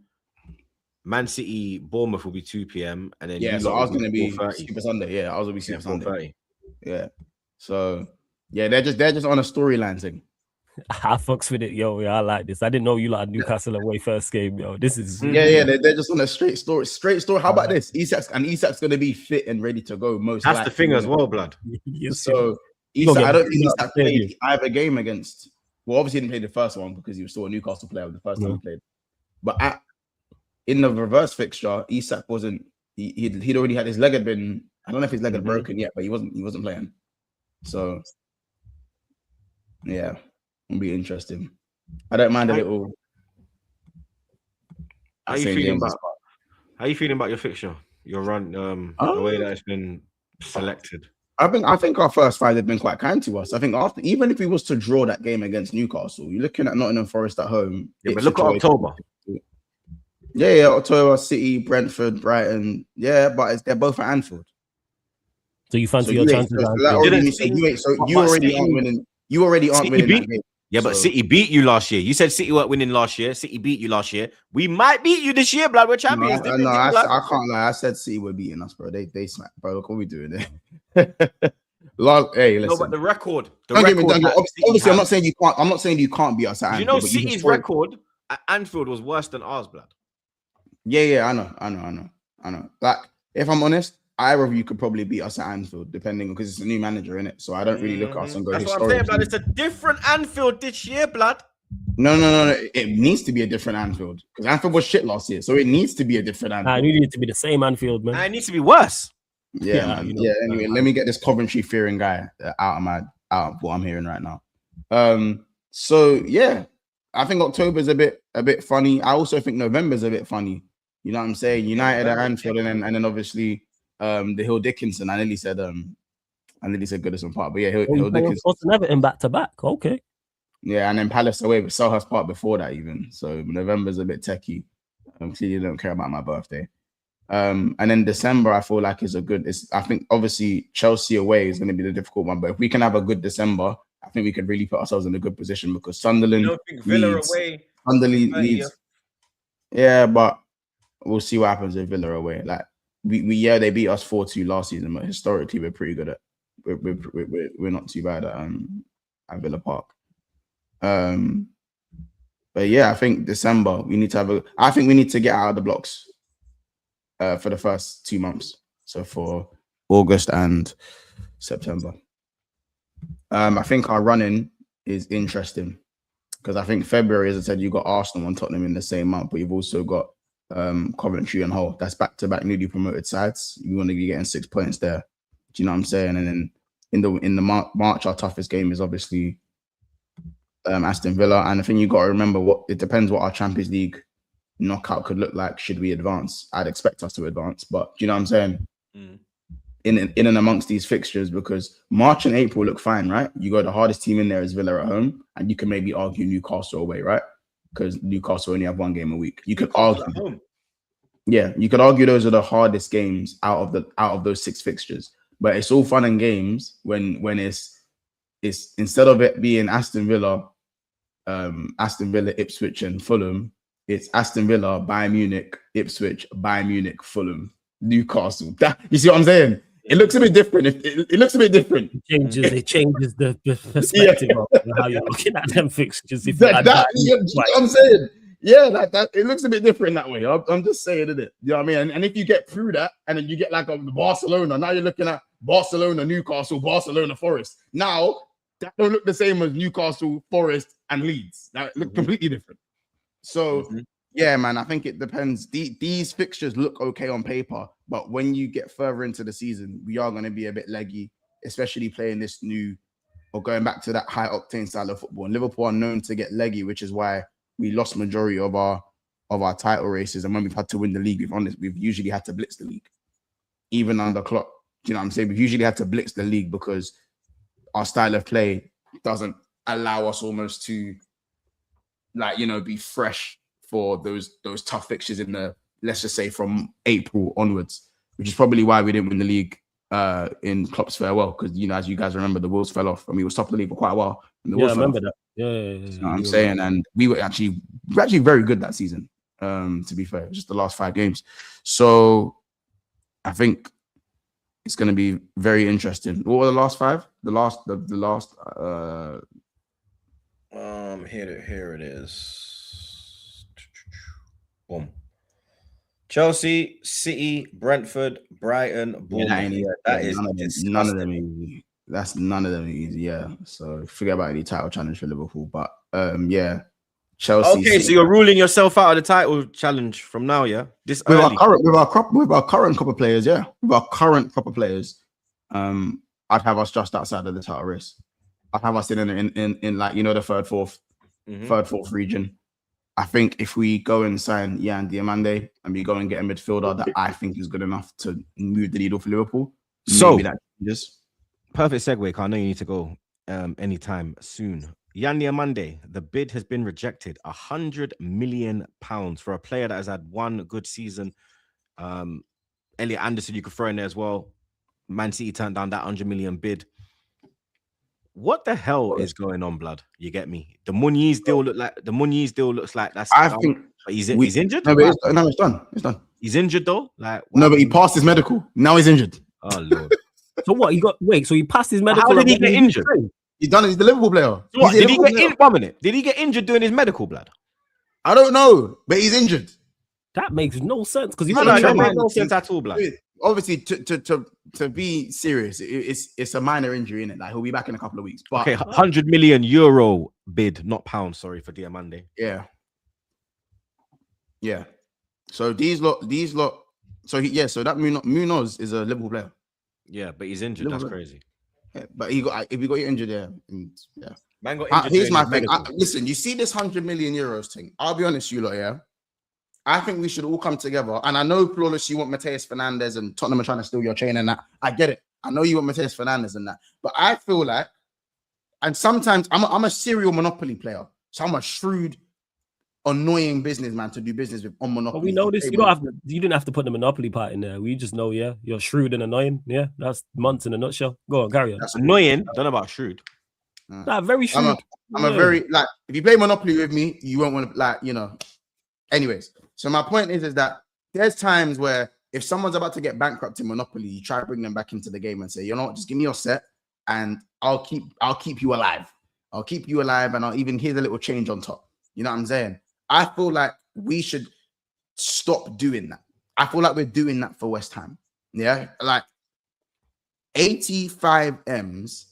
Man City, Bournemouth will be 2 p.m. and then yeah, you so lot I was will gonna be be 4:30. Super Sunday. Yeah, I was gonna be Super Yeah, Sunday. 4:30. Yeah. So yeah, they're just on a storyline thing. I fucks with it, yo. Yeah, I like this. I didn't know you like Newcastle away first game, yo. This is Yeah, they're just on a straight story. How about this? Isak's gonna be fit and ready to go most That's likely. the thing as well, blood. So You gonna Isak, get I don't think beaten up Isak there, played you. either game against. Well, obviously he didn't play the first one because he was still a Newcastle player the first time he played. But in the reverse fixture, Isak wasn't. He'd already had his leg had been. I don't know if his leg had broken yet, but he wasn't playing. So yeah, it'll be interesting. I don't mind a little. How you feeling about your fixture? Your run, the way that it's been selected. I think our first five have been quite kind to us. I think after, even if we was to draw that game against Newcastle, you're looking at Nottingham Forest at home. Yeah, but look at October. Yeah, October, City, Brentford, Brighton. Yeah, but they're both at Anfield. So you fancy your chances? You already aren't winning. You already aren't winning that game. Yeah, but City beat you last year. You said City weren't winning last year. City beat you last year. We might beat you this year, blood. We're champions. I can't lie. I said City were beating us, bro. They smacked, bro. Look what we doing there. Hey, listen. No, but the record. Obviously, I'm not saying you can't. I'm not saying you can't beat us at Anfield. You know, City's record at Anfield was worse than ours, blood. Yeah, I know. Like, if I'm honest, either of you could probably beat us at Anfield, depending, because it's a new manager in it. So I don't really look at us and go. That's what I'm saying, blood. It's a different Anfield this year, blood. No. It needs to be a different Anfield because Anfield was shit last year, so it needs to be a different Anfield. I need it to be the same Anfield, man. It needs to be worse. Yeah, man. Yeah. Anyway, let me get this Coventry fearing guy out of what I'm hearing right now. So yeah, I think October's a bit funny. I also think November's a bit funny. You know what I'm saying? United at Anfield, and then obviously the Hill Dickinson. I nearly said Goodison Park, but yeah, Hill Dickinson. Everton back to back. Okay. Yeah, and then Palace away with Selhurst Park before that even. So November's a bit techie. Clearly don't care about my birthday. And then December, I feel like is a good. I think obviously Chelsea away is going to be the difficult one, but if we can have a good December, I think we could really put ourselves in a good position because Sunderland, I don't think Villa away. Sunderland leads. Yeah, but we'll see what happens with Villa away. Like they beat us 4-2 last season, but historically we're pretty good at. We're not too bad at Villa Park. But yeah, I think December we need to I think we need to get out of the blocks for the first 2 months. So for August and September. I think our running is interesting because I think February, as I said, you got Arsenal and Tottenham in the same month, but you've also got Coventry and Hull. That's back-to-back newly promoted sides. You want to be getting 6 points there. Do you know what I'm saying? And then in the March, our toughest game is obviously Aston Villa. And I think you got to remember it depends what our Champions League knockout could look like should we advance. I'd expect us to advance, but do you know what I'm saying? In and amongst these fixtures, because March and April look fine, right? You got the hardest team in there is Villa at home, and you can maybe argue Newcastle away, right? Because Newcastle only have 1 game a week. You could argue, yeah, you could argue those are the hardest games out of those 6 fixtures. But it's all fun and games when it's instead of it being Aston Villa, Ipswich, and Fulham, it's Aston Villa, Bayern Munich, Ipswich, Bayern Munich, Fulham, Newcastle. You see what I'm saying? It looks a bit different. It looks a bit different. It changes the perspective of how you're looking at them fixtures. You know what I'm saying? Yeah, that it looks a bit different that way. I'm just saying it. You know what I mean? And if you get through that, and then you get like Barcelona, now you're looking at Barcelona, Newcastle, Barcelona, Forest. Now that don't look the same as Newcastle, Forest, and Leeds. That look completely different. So yeah, man, I think it depends. These fixtures look okay on paper, but when you get further into the season, we are going to be a bit leggy, especially playing this new or going back to that high octane style of football. And Liverpool are known to get leggy, which is why we lost majority of our title races. And when we've had to win the league, we've usually had to blitz the league, even under Klopp. Do you know what I'm saying? We've usually had to blitz the league because our style of play doesn't allow us almost to, like, you know, be fresh for those tough fixtures in the let's just say from April onwards, which is probably why we didn't win the league in Klopp's farewell, because as you guys remember, the wheels fell off and we were top of the league for quite a while. And the Yeah, I wheels fell remember off. that. Yeah. You know what I'm saying? And we were actually very good that season. To be fair, just the last 5 games. So I think it's going to be very interesting. What were the last 5? The last. Here it is. Boom. Chelsea, City, Brentford, Brighton, Bournemouth. That is none of them easy. That's none of them easy. Yeah. So forget about any title challenge for Liverpool. But yeah, Chelsea. Okay, so you're ruling yourself out of the title challenge from now, yeah? This with early. our current proper players, yeah. With our current proper players, I'd have us just outside of the title race. I'd have us in like the third, fourth region. I think if we go and sign Yan Diomande and we go and get a midfielder that I think is good enough to move the needle for Liverpool, so maybe that changes. Perfect segue. I know you need to go anytime soon. Yan Diomande, the bid has been rejected. £100 million for a player that has had one good season. Elliot Anderson, you could throw in there as well. Man City turned down that 100 million bid. What the hell is going on, blood? You get me? The Muniz deal looks like that's. I think he's injured. No, but it's done. It's done. He's injured though. Like no, but he passed his medical. Now he's injured. Oh Lord. So what? So he passed his medical. How did he get injured? He's done it. He's the Liverpool player. So what, did he get in? 1 minute. Did he get injured doing his medical, blood? I don't know, but he's injured. That makes no sense because that makes no sense at all, blood. Obviously, to be serious, it's a minor injury, innit? Like he'll be back in a couple of weeks. But okay, €100 million bid, not pounds. Sorry for Diomande. Yeah. So these lot. So that Munoz is a Liverpool player. Yeah, but he's injured. That's crazy. Yeah, but if he got injured, yeah. Man got injured. Here's my thing. Listen, you see this €100 million thing. I'll be honest, you lot, yeah. I think we should all come together. And I know, Flawless, you want Mateus Fernandes and Tottenham are trying to steal your chain and that. I get it. I know you want Mateus Fernandes and that. But I feel like, and sometimes I'm a serial Monopoly player. So I'm a shrewd, annoying businessman to do business with on Monopoly. But we know this. You didn't have to put the Monopoly part in there. We just know, yeah, you're shrewd and annoying. Yeah, that's months in a nutshell. Go on, carry on. That's annoying. Don't know about shrewd. Nah, very shrewd. I'm a very, like, if you play Monopoly with me, you won't want to, like, Anyways, so my point is that there's times where if someone's about to get bankrupt in Monopoly, you try to bring them back into the game and say, you know what, just give me your set and I'll keep you alive. I'll keep you alive and I'll even here's a little change on top. You know what I'm saying? I feel like we should stop doing that. I feel like we're doing that for West Ham. Yeah, like 85 M's.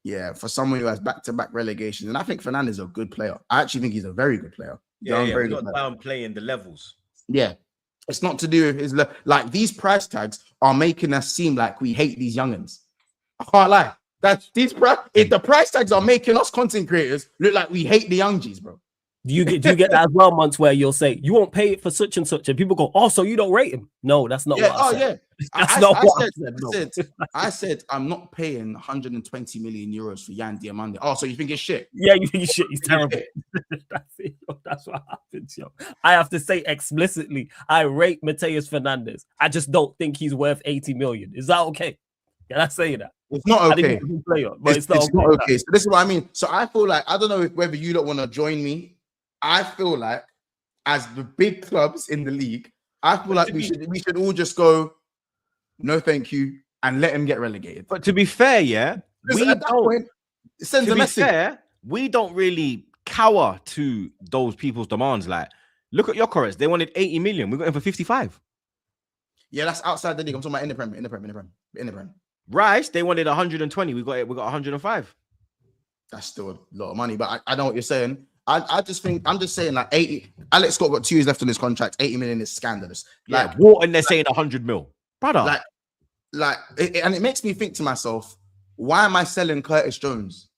Yeah, for someone who has back-to-back relegations, and I think Fernandes is a good player. I actually think he's a very good player. Very good. Downplaying the levels. Yeah, it's not to do with his like these price tags are making us seem like we hate these youngins. I can't lie. That's if the price tags are making us content creators look like we hate the young G's, bro. Do you get that as well, months where you'll say you won't pay it for such and such, and people go, "Oh, so you don't rate him?" No, that's not what I said. That's not what I said. I said I'm not paying 120 million euros for Yan Diomande. Oh, so you think it's shit? Yeah, you think it's shit. He's terrible. That's it. That's what happens, yo. I have to say explicitly, I rate Mateus Fernandes. I just don't think he's worth 80 million. Is that okay? Can I say that? It's not okay. It's not okay. So this is what I mean. So I feel like I don't know whether you don't want to join me. I feel like as the big clubs in the league, I feel like we should all just go, no, thank you, and let him get relegated. But to be fair, yeah, we don't really cower to those people's demands. Like, look at Gyökeres. They wanted 80 million. We got him for 55. Yeah, that's outside the league. I'm talking about in the Prem. Rice, they wanted 120. We got 105. That's still a lot of money, but I know what you're saying. I just think I'm just saying like 80. Alex Scott got 2 years left on his contract. 80 million is scandalous. Like Wharton, they're saying 100 mil, brother. And it makes me think to myself, why am I selling Curtis Jones?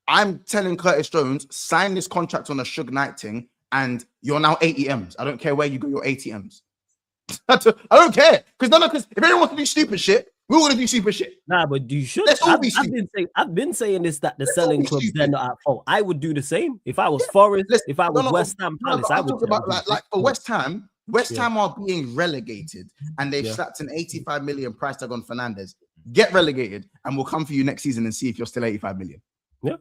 I'm telling Curtis Jones, sign this contract on a Suge Knight thing, and you're now 80 M's. I don't care where you go, your 80 M's. I don't care because if anyone wants to do stupid shit, we're going to do stupid shit. Nah, but you should. I've been saying this that the selling clubs they're not at fault. I would do the same if I was Forest. If I was West Ham Palace, I would. Like for West Ham, West Ham are being relegated, and they've slapped an 85 million price tag on Fernandes. Get relegated, and we'll come for you next season and see if you're still 85 million. Yeah.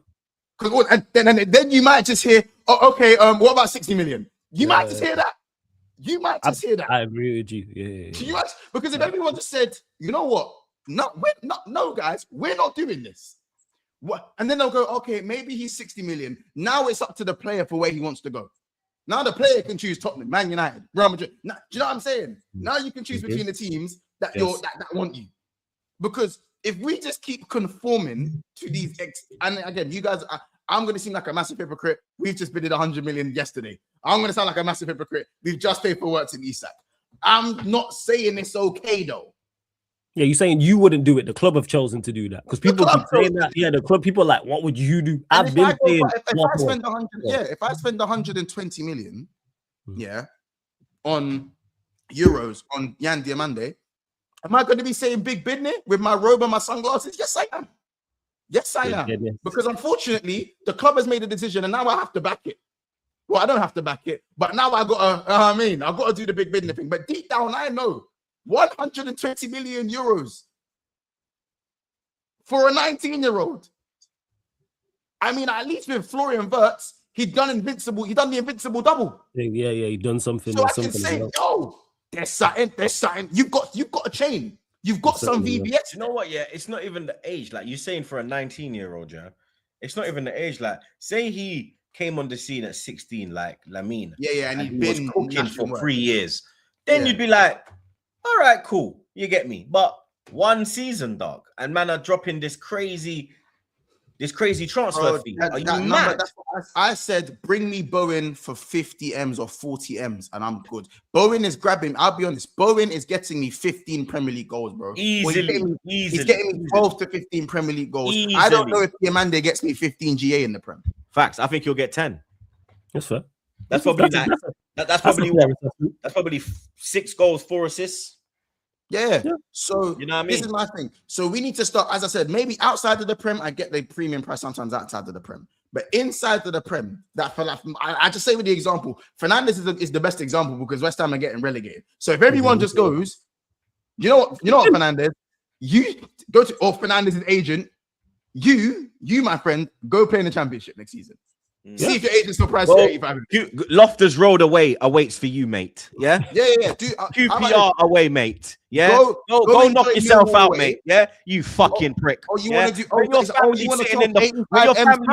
And then you might just hear, oh, okay, what about 60 million? You might just hear that. You might just hear that. I agree with you. Yeah. Because if everyone just said, you know what? No, guys, we're not doing this. What? And then they'll go, okay, maybe he's 60 million. Now it's up to the player for where he wants to go. Now the player can choose Tottenham, Man United, Real Madrid. Now, do you know what I'm saying? Now you can choose between the teams that that want you. Because if we just keep conforming to these, and again, you guys, I'm going to seem like a massive hypocrite. We've just bid 100 million yesterday. I'm going to sound like a massive hypocrite. We've just paid for works in Isak. I'm not saying it's okay though. Yeah, you're saying you wouldn't do it. The club have chosen to do that because people keep saying that. Yeah, the club people are like, what would you do? I've been saying, if I spend 120 million, on euros on Yan Diamande, am I going to be saying big business with my robe and my sunglasses? Yes, I am. Yes, I am. Yeah. Because unfortunately, the club has made a decision, and now I have to back it. Well, I don't have to back it, but now I got to. I've got to do the big business thing. But deep down, I know. 120 million euros for a 19-year-old. I mean, at least with Florian Wirtz, he done the invincible double. Yeah, he done something. So I can say, there's something. You've got a chain. You've got some VBS. You know what? Yeah, it's not even the age. Like you're saying for a 19-year-old, yeah, it's not even the age. Like, say he came on the scene at 16, like Lamine. Yeah, and he was cooking for 3 years. Then you'd be like, all right, cool. You get me. But one season, dog, and man are dropping this crazy transfer fee. Are you mad? I said, bring me Bowen for 50 M's or 40 M's, and I'm good. Bowen is grabbing. I'll be honest. Bowen is getting me 15 Premier League goals, bro. Easily. He's getting me 12 to 15 Premier League goals. Easily. I don't know if Diamande gets me 15 GA in the Prem. Facts. I think you'll get 10. That's fair. That's probably 6 goals, 4 assists. Yeah. So you know what I mean? This is my thing. So we need to start, as I said, maybe outside of the Prem, I get the premium price sometimes outside of the Prem. But inside of the Prem, I just say with the example, Fernandes is the best example because West Ham are getting relegated. So if everyone just goes, you know what, Fernandes, you go to, or Fernandes' agent, you, my friend, go play in the Championship next season. See if your agent's surprised for 85. Loftus Road away awaits for you, mate. Yeah. Dude, QPR away, mate. Yeah. Go knock yourself out, mate. Yeah. You fucking prick. You want to do? When your family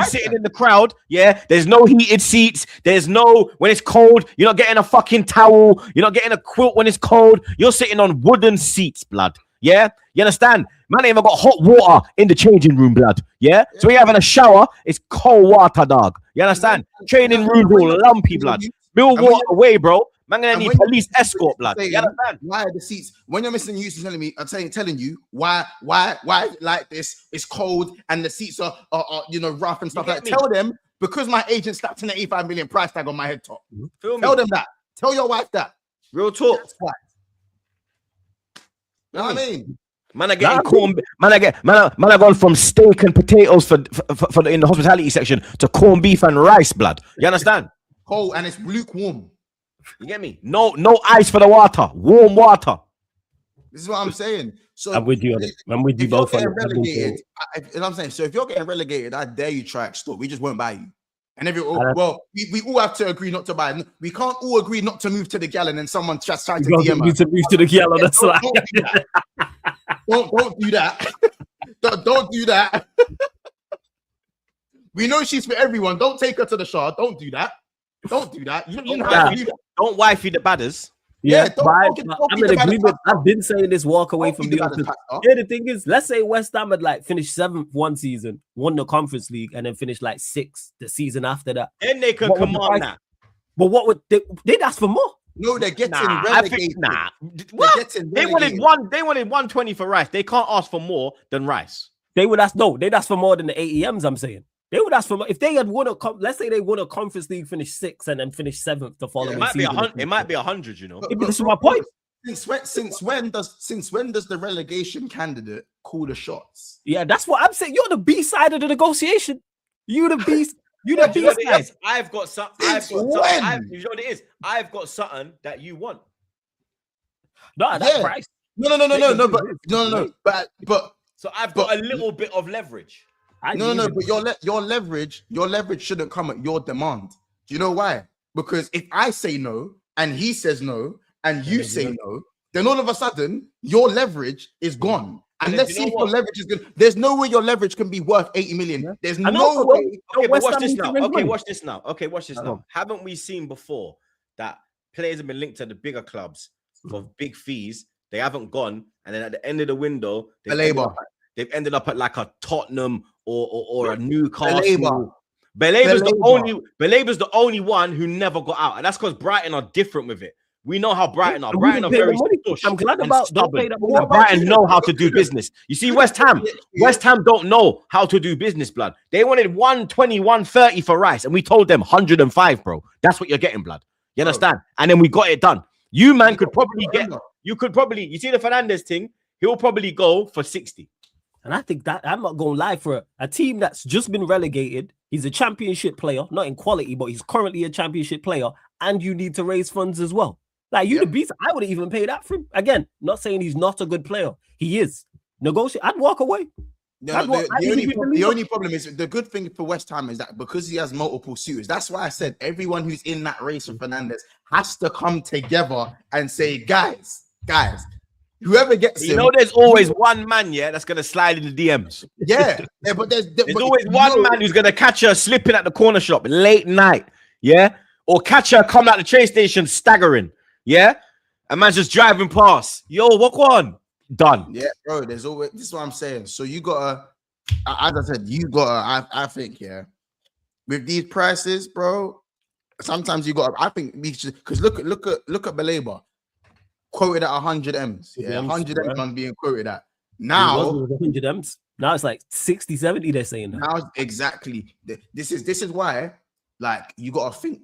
sitting in the crowd. Yeah. There's no heated seats. There's no when it's cold. You're not getting a fucking towel. You're not getting a quilt when it's cold. You're sitting on wooden seats, blood. Yeah. You understand? Man ain't even got hot water in the changing room, blood. Yeah? So you're having a shower, it's cold water, dog. You understand? Training room all lumpy, blood. Mill water away, bro. Man gonna need police escort, blood. You understand? Why are the seats? When you're missing use telling you why like this, it's cold and the seats are rough and stuff like that. Tell them because my agent slapped an 85 million price tag on my head top. Tell them that. Tell your wife that. Real talk. You know what I mean? Man, I getting corn. Man, I gone from steak and potatoes for in the hospitality section to corned beef and rice, blood. You understand? Cold and it's lukewarm. You get me? No ice for the water. Warm water. This is what I'm saying. So I'm with you on it. I'm with you both on it. You know what I'm saying? So if you're getting relegated, I dare you try Extort. We just won't buy you. And we all have to agree not to buy. We can't all agree not to move to the gal and then someone just trying to DM us. To move to the gal on the side. Don't do that. Don't do that. We know she's for everyone. Don't take her to the Shard. Don't do that. Don't do that. Don't wifey the badders. Yeah, I'm in agreement. I've been saying this. Walk away from the office. Yeah, the thing is, let's say West Ham had like finished 7th one season, won the Conference League, and then finished like 6th the season after that. Then they could come on that. But what would they'd ask for more? No, they're getting relegated. They wanted 120 for Rice. They can't ask for more than Rice. They'd ask for more than the AEMs. I'm saying. They would ask for more. If they had won let's say they won a Conference League, finished 6th, and then finished 7th the following season. It might be 100, you know. This is my point. Since when does the relegation candidate call the shots? Yeah, that's what I'm saying. You're the B side of the negotiation. You the beast. You know what it is? I've got something. You know what it is? I've got something that you want. Not at that price. No. But so I've got a little bit of leverage. But your leverage shouldn't come at your demand. Do you know why? Because if I say no and he says no and you say no, then all of a sudden your leverage is gone. And let's see if your leverage is good. There's no way your leverage can be worth 80 million. There's no way. Okay, but watch this now. Okay, watch this now. Haven't we seen before that players have been linked to the bigger clubs for big fees? They haven't gone, and then at the end of the window, they've ended up at like a Tottenham or a Newcastle. Belaber's the only one who never got out, and that's because Brighton are different with it. We know how Brighton are. Brighton are very I'm glad about stubborn. Brighton know how to do business. You see, West Ham don't know how to do business, blood. They wanted 120, 130 for Rice, and we told them 105, bro. That's what you're getting, blood. You understand? And then we got it done. You could probably you see the Fernandes thing, he'll probably go for 60. And I think that I'm not going to lie, for a team that's just been relegated. He's a championship player, not in quality, but he's currently a championship player, and you need to raise funds as well. Like the beast, I would have even paid that for him. Again, not saying he's not a good player. He is. Negotiate. I'd walk away. The only problem is the good thing for West Ham is that because he has multiple suitors, that's why I said everyone who's in that race with Fernandes has to come together and say, guys, whoever gets him, there's always one man, that's gonna slide in the DMs. But there's always one man who's gonna catch her slipping at the corner shop late night, or catch her coming out the train station staggering. A man's just driving past. Yo, walk on. Done. Yeah, bro. There's always, this is what I'm saying. So you gotta, as I said, I think, with these prices, bro, sometimes you gotta, I think we should, because look at Baleba, quoted at 100 M's. 100 M's on being quoted at. Now 100 M's. Now it's like 60, 70, they're saying that. Now exactly. This is why, like, you gotta think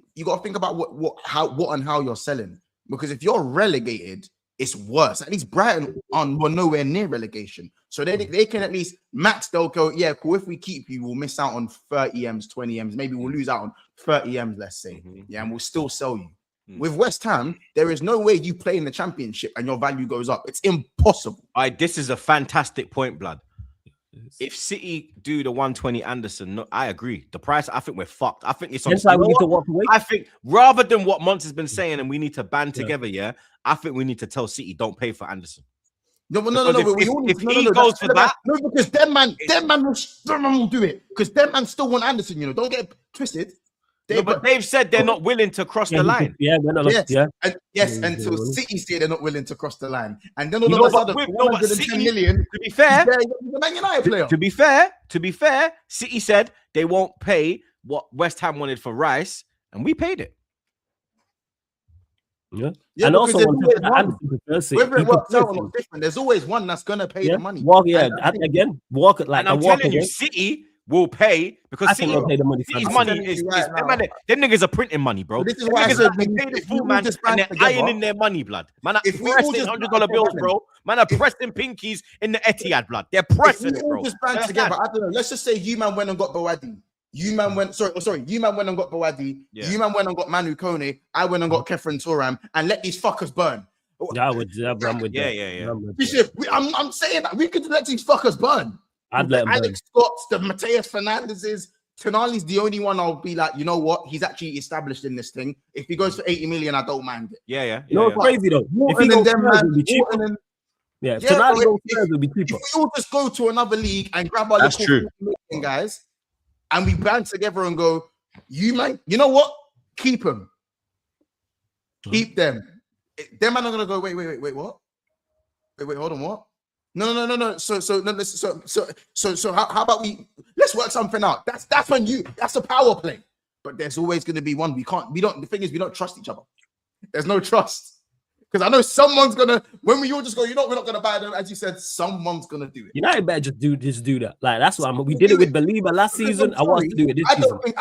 about how you're selling. Because if you're relegated, it's worse. At least Brighton were nowhere near relegation. So they can at least max, they'll go, cool. If we keep you, we'll miss out on 30 M's, 20 M's. Maybe we'll lose out on 30 M's, let's say. And we'll still sell you. With West Ham, there is no way you play in the championship and your value goes up. It's impossible. This is a fantastic point, blood. If City do the 120 Anderson, I agree. The price, I think we're fucked. I think it's on. We need to walk away. I think rather than what Monts has been saying, and we need to band together. I think we need to tell City don't pay for Anderson. No. If he goes for that, because them man will do it. Because them man still want Anderson. Don't get twisted. But they've said they're not willing to cross the line. Until City say they're not willing to cross the line, and then all of a sudden, 110 million. To be fair, the Man United player. To be fair, City said they won't pay what West Ham wanted for Rice, and we paid it. And also, whether it works out or not different, there's always one that's gonna pay the money. And I'm telling you, City will pay because City pay the money. City's money is them niggas are printing money, bro. This is why I said they pay the full man and they're ironing their money, blood. Man are pressing $100 bills, bro. Man are pressing pinkies in the Etihad, blood. They're pressing it, bro. Just band together. I don't know. Let's just say you man went and got Bawadi. You man went and got Bawadi. You man went and got Manu Kone. I went and got Kefren Turam, and let these fuckers burn. I'm saying that we could let these fuckers burn. I'd let him Alex Scott's, the Mateus Fernandez's, Tonali's the only one I'll be like, you know what? He's actually established in this thing. If he goes for 80 million, I don't mind it. Crazy though. If he goes Spurs, it'll be cheaper. Tonali goes Spurs, it'll be cheaper. If we all just go to another league and grab our little guys, and we band together and go, you know what? Keep them. Keep them. Them man are gonna go. Wait. What? Wait. Hold on. What? No. So how about let's work something out. That's a power play. But there's always going to be one. The thing is, we don't trust each other. There's no trust. Because I know someone's gonna, when we all just go, we're not gonna buy them, as you said, someone's gonna do it. United better just do that. Like that's what we did it with Believer last season. I want to do it this season. I don't think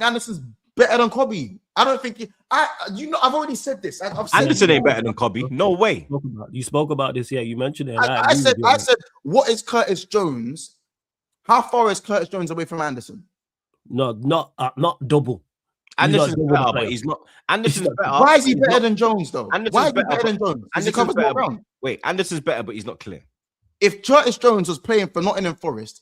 Anderson's better than Kobe. I don't think I've already said this. Anderson ain't better than Kobe. No way. You spoke about this, you mentioned it. I said, what is Curtis Jones? How far is Curtis Jones away from Anderson? No, not double. Anderson's double better, the but player. he's not. Anderson's not- better. Why is he He's better not- than Jones though? Anderson's Why is he better, better but- than Jones? Because he Anderson's covers more better, but- ground. Wait, Anderson's better, but he's not clear. If Curtis Jones was playing for Nottingham Forest,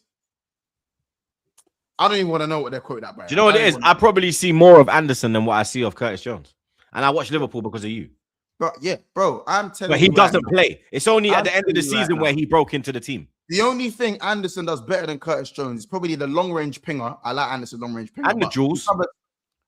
I don't even want to know what they're quoted at by. Do you know what it is? I probably see more of Anderson than what I see of Curtis Jones, and I watch Liverpool because of you. Bro, yeah, bro, I'm telling you. But he right doesn't now, play. It's only at the end of the telling you right season now. where he broke into the team. The only thing Anderson does better than Curtis Jones is probably the long range pinger. I like Anderson long range pinger And the but jewels.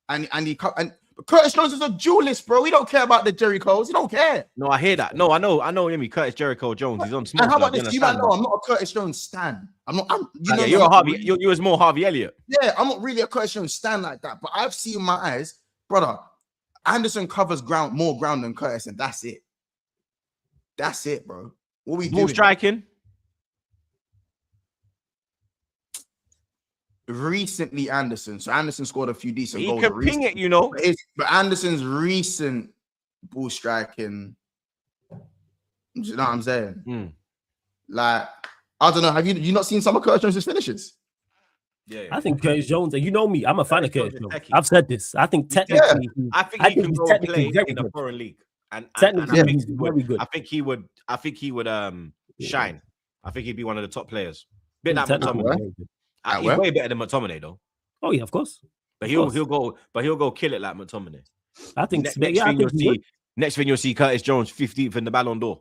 and Curtis Jones is a duelist, bro. We don't care about the Jerry Coles. He don't care. No, I hear that. No, I know him. Curtis Jericho Jones. He's on smoke. And how about blood, this? you You might understand, know I'm not a Curtis Jones stan. I'm not. yeah, you're a Harvey. You was more Harvey Elliott. Yeah, I'm not really a Curtis Jones stan like that. But I've seen in my eyes, brother. Anderson covers more ground than Curtis, and that's it. That's it, bro. What we Ball doing? striking. Recently, Anderson. So Anderson scored a few decent He goals. can ping it, you know. But Anderson's recent ball striking. Do you know what I'm saying? Like, I don't know. Have you not seen some of Curtis Jones' finishes? Yeah. I think Curtis Jones, and you know me, I'm a fan of Curtis Curtis Jones Jones. is techie. I've said this. I think technically, I think he can he's go technically play very in a good. foreign league. And Technically, I think he's he would. very good. I think he would shine. I think he'd be one of the top players. Bit like Technically, McTominay. very good. He's way better than McTominay though. Oh yeah, of course. But he'll go kill it like McTominay. I think Next thing you'll see Curtis Jones 15th in the Ballon d'Or.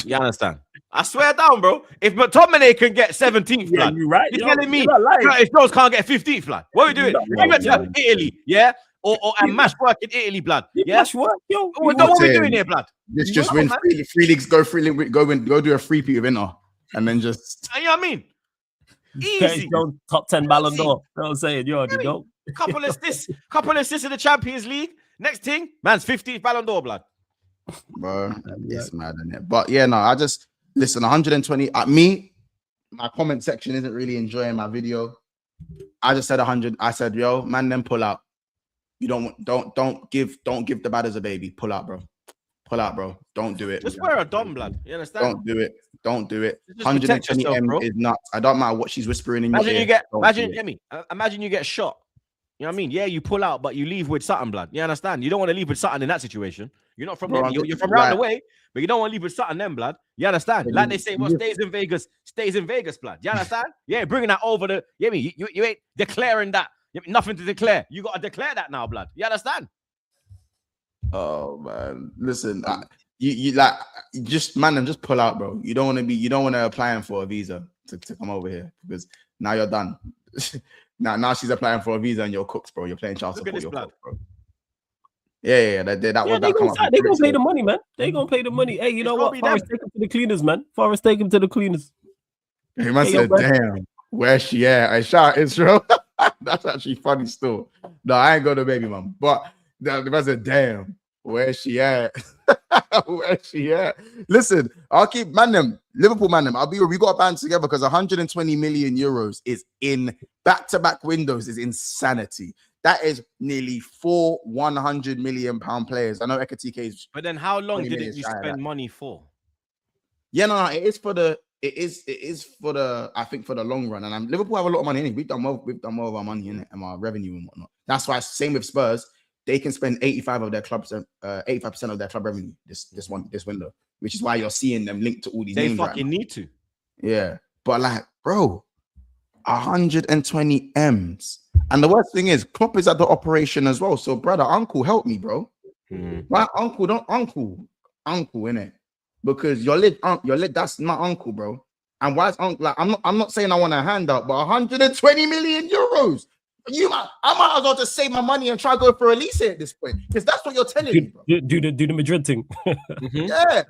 You understand? I swear down, bro. If McTominay can get 17th, blood, you're right. you're telling me Curtis Jones can't get 15th, blood. What are we doing? We went to Italy, yeah? Or and mash work in Italy, blood. Yeah, mash work, yo. What are we doing here, blood? Let's just win free leagues. Go do a free peat of Inter, and then just. You know what I mean? Curtis Easy. Jones, top 10 Ballon d'Or. You know what I'm saying? You already know. Couple assists in the Champions League. Next thing, man's 15th Ballon d'Or, blood. Bro, it's mad, isn't it? But yeah, no, I just listen. 120. Me, my comment section isn't really enjoying my video. I just said 100. I said, yo, man, then pull out. You don't give the bad as a baby. Pull out, bro. Pull out, bro. Don't do it. Just wear a dom, blood. You understand? Don't do it. Don't do it. Just protect 120 yourself, M bro. is nuts. I don't matter what she's whispering in your Imagine ear. you get, Don't imagine, do it. get me. Imagine you get shot. You know what I mean? Yeah, you pull out, but you leave with something, blood. You understand? You don't want to leave with something in that situation. You're not from Bro, there. You're from around the way, but you don't want to leave with something then, blood. You understand? Like they say, what stays in Vegas, blood. You understand? Yeah, bringing that over the. You know me? You ain't declaring that. You nothing to declare. You got to declare that now, blood. You understand? Oh man, listen, you like just pull out, bro. You don't want to applying for a visa to come over here because now you're done. now she's applying for a visa and you're cooked, bro. You're playing child Look at support, this you're blood. cooked, bro. Yeah, They gonna pay the money, man. They gonna pay the money. Hey, you know what? Forrest, take him to the cleaners, man. Forrest, take him to the cleaners. He must say, damn, where's she at? I shout Israel. That's actually funny still. No, I ain't got no baby mom, but the man said, damn, where's she at? Where's she at? Listen, I'll keep Liverpool we got a band together because 120 million euros is in back-to-back windows is insanity. That is nearly 4 100 million pound players. I know Ekatike is. But then how long did you spend money for? Yeah, no, it is for the I think for the long run. And Liverpool have a lot of money in it. We've done more of our money in it and our revenue and whatnot. That's why same with Spurs. They can spend 85% of their club revenue this window, which is why you're seeing them linked to all these names. They fucking need to. Yeah. But like, bro, 120 M's. And the worst thing is, Klopp is at the operation as well. So, brother, uncle, help me, bro. My uncle, innit? Because your lid, that's my uncle, bro. And why is uncle like I'm not saying I want a handout, but 120 million euros. I might as well just save my money and try to go for a lease at this point. Because that's what you're telling me, bro. Do the Madrid thing. Yeah.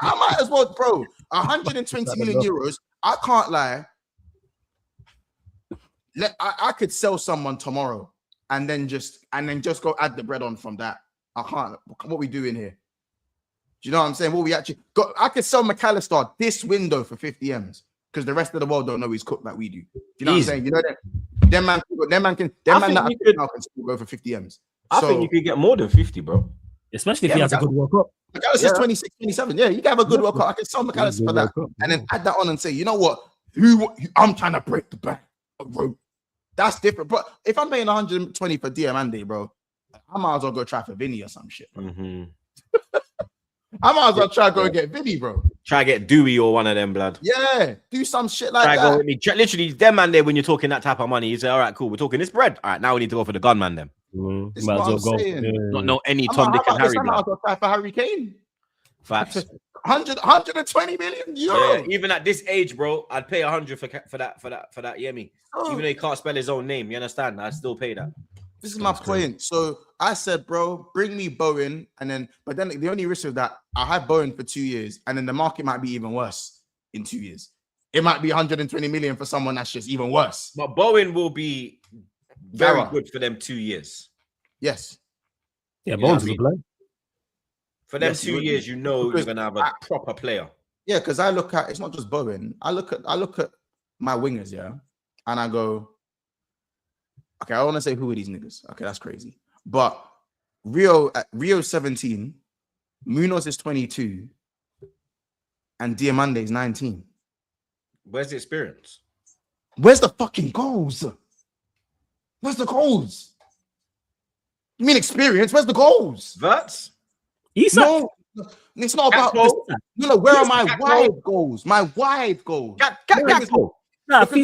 I might as well, bro. 120 million euros. I can't lie. I could sell someone tomorrow and then just go add the bread on from that. I can't. What we doing here? Do you know what I'm saying? What we actually got? I could sell McAllister this window for 50 M's because the rest of the world don't know he's cooked like we do. Do you know what I'm saying? You know that them man can still go for 50 M's. I think you could get more than 50, bro. Especially if he has a good World Cup. McAllister's 26, 27. Yeah, you can have a good World Cup. I can sell McAllister for that and then add that on and say, you know what? I'm trying to break the bank, bro. That's different. But if I'm paying 120 for Diamande, bro, I might as well go try for Vinny or some shit. Mm-hmm. I might as well try go and get Vinny, bro. Try get Dewey or one of them, blood. Yeah, do some shit like Try that. go with me. Literally, them man there, when you're talking that type of money, you say, all right, cool, we're talking this bread. All right, now we need to go for the gun man them. This is what I'm saying. Not no any Tom, Dick, and Harry. I might as well try for Harry Kane. Facts. 120 million euros. Yeah, even at this age, bro, I'd pay 100 for that. Yeah, me. Oh. Even though he can't spell his own name, you understand? I'd still pay that. This is my point. So I said, bro, bring me Bowen, but then the only risk is that I have Bowen for 2 years, and then the market might be even worse in 2 years. It might be 120 million for someone that's just even worse. But Bowen will be very good for them 2 years. Yes. Yeah, Bowen's a play. For them 2 years, you're gonna have a proper player. Yeah, because I look at, it's not just Bowen. I look at my wingers, yeah, and I go, okay, I want to say who are these niggas? Okay, that's crazy. But Rio 17, Munoz is 22, and Diamande is 19. Where's the experience? Where's the fucking goals? Where's the goals? You mean experience? Where's the goals? That's No, it's not about this. No, where are my wide goals? My wide goals. You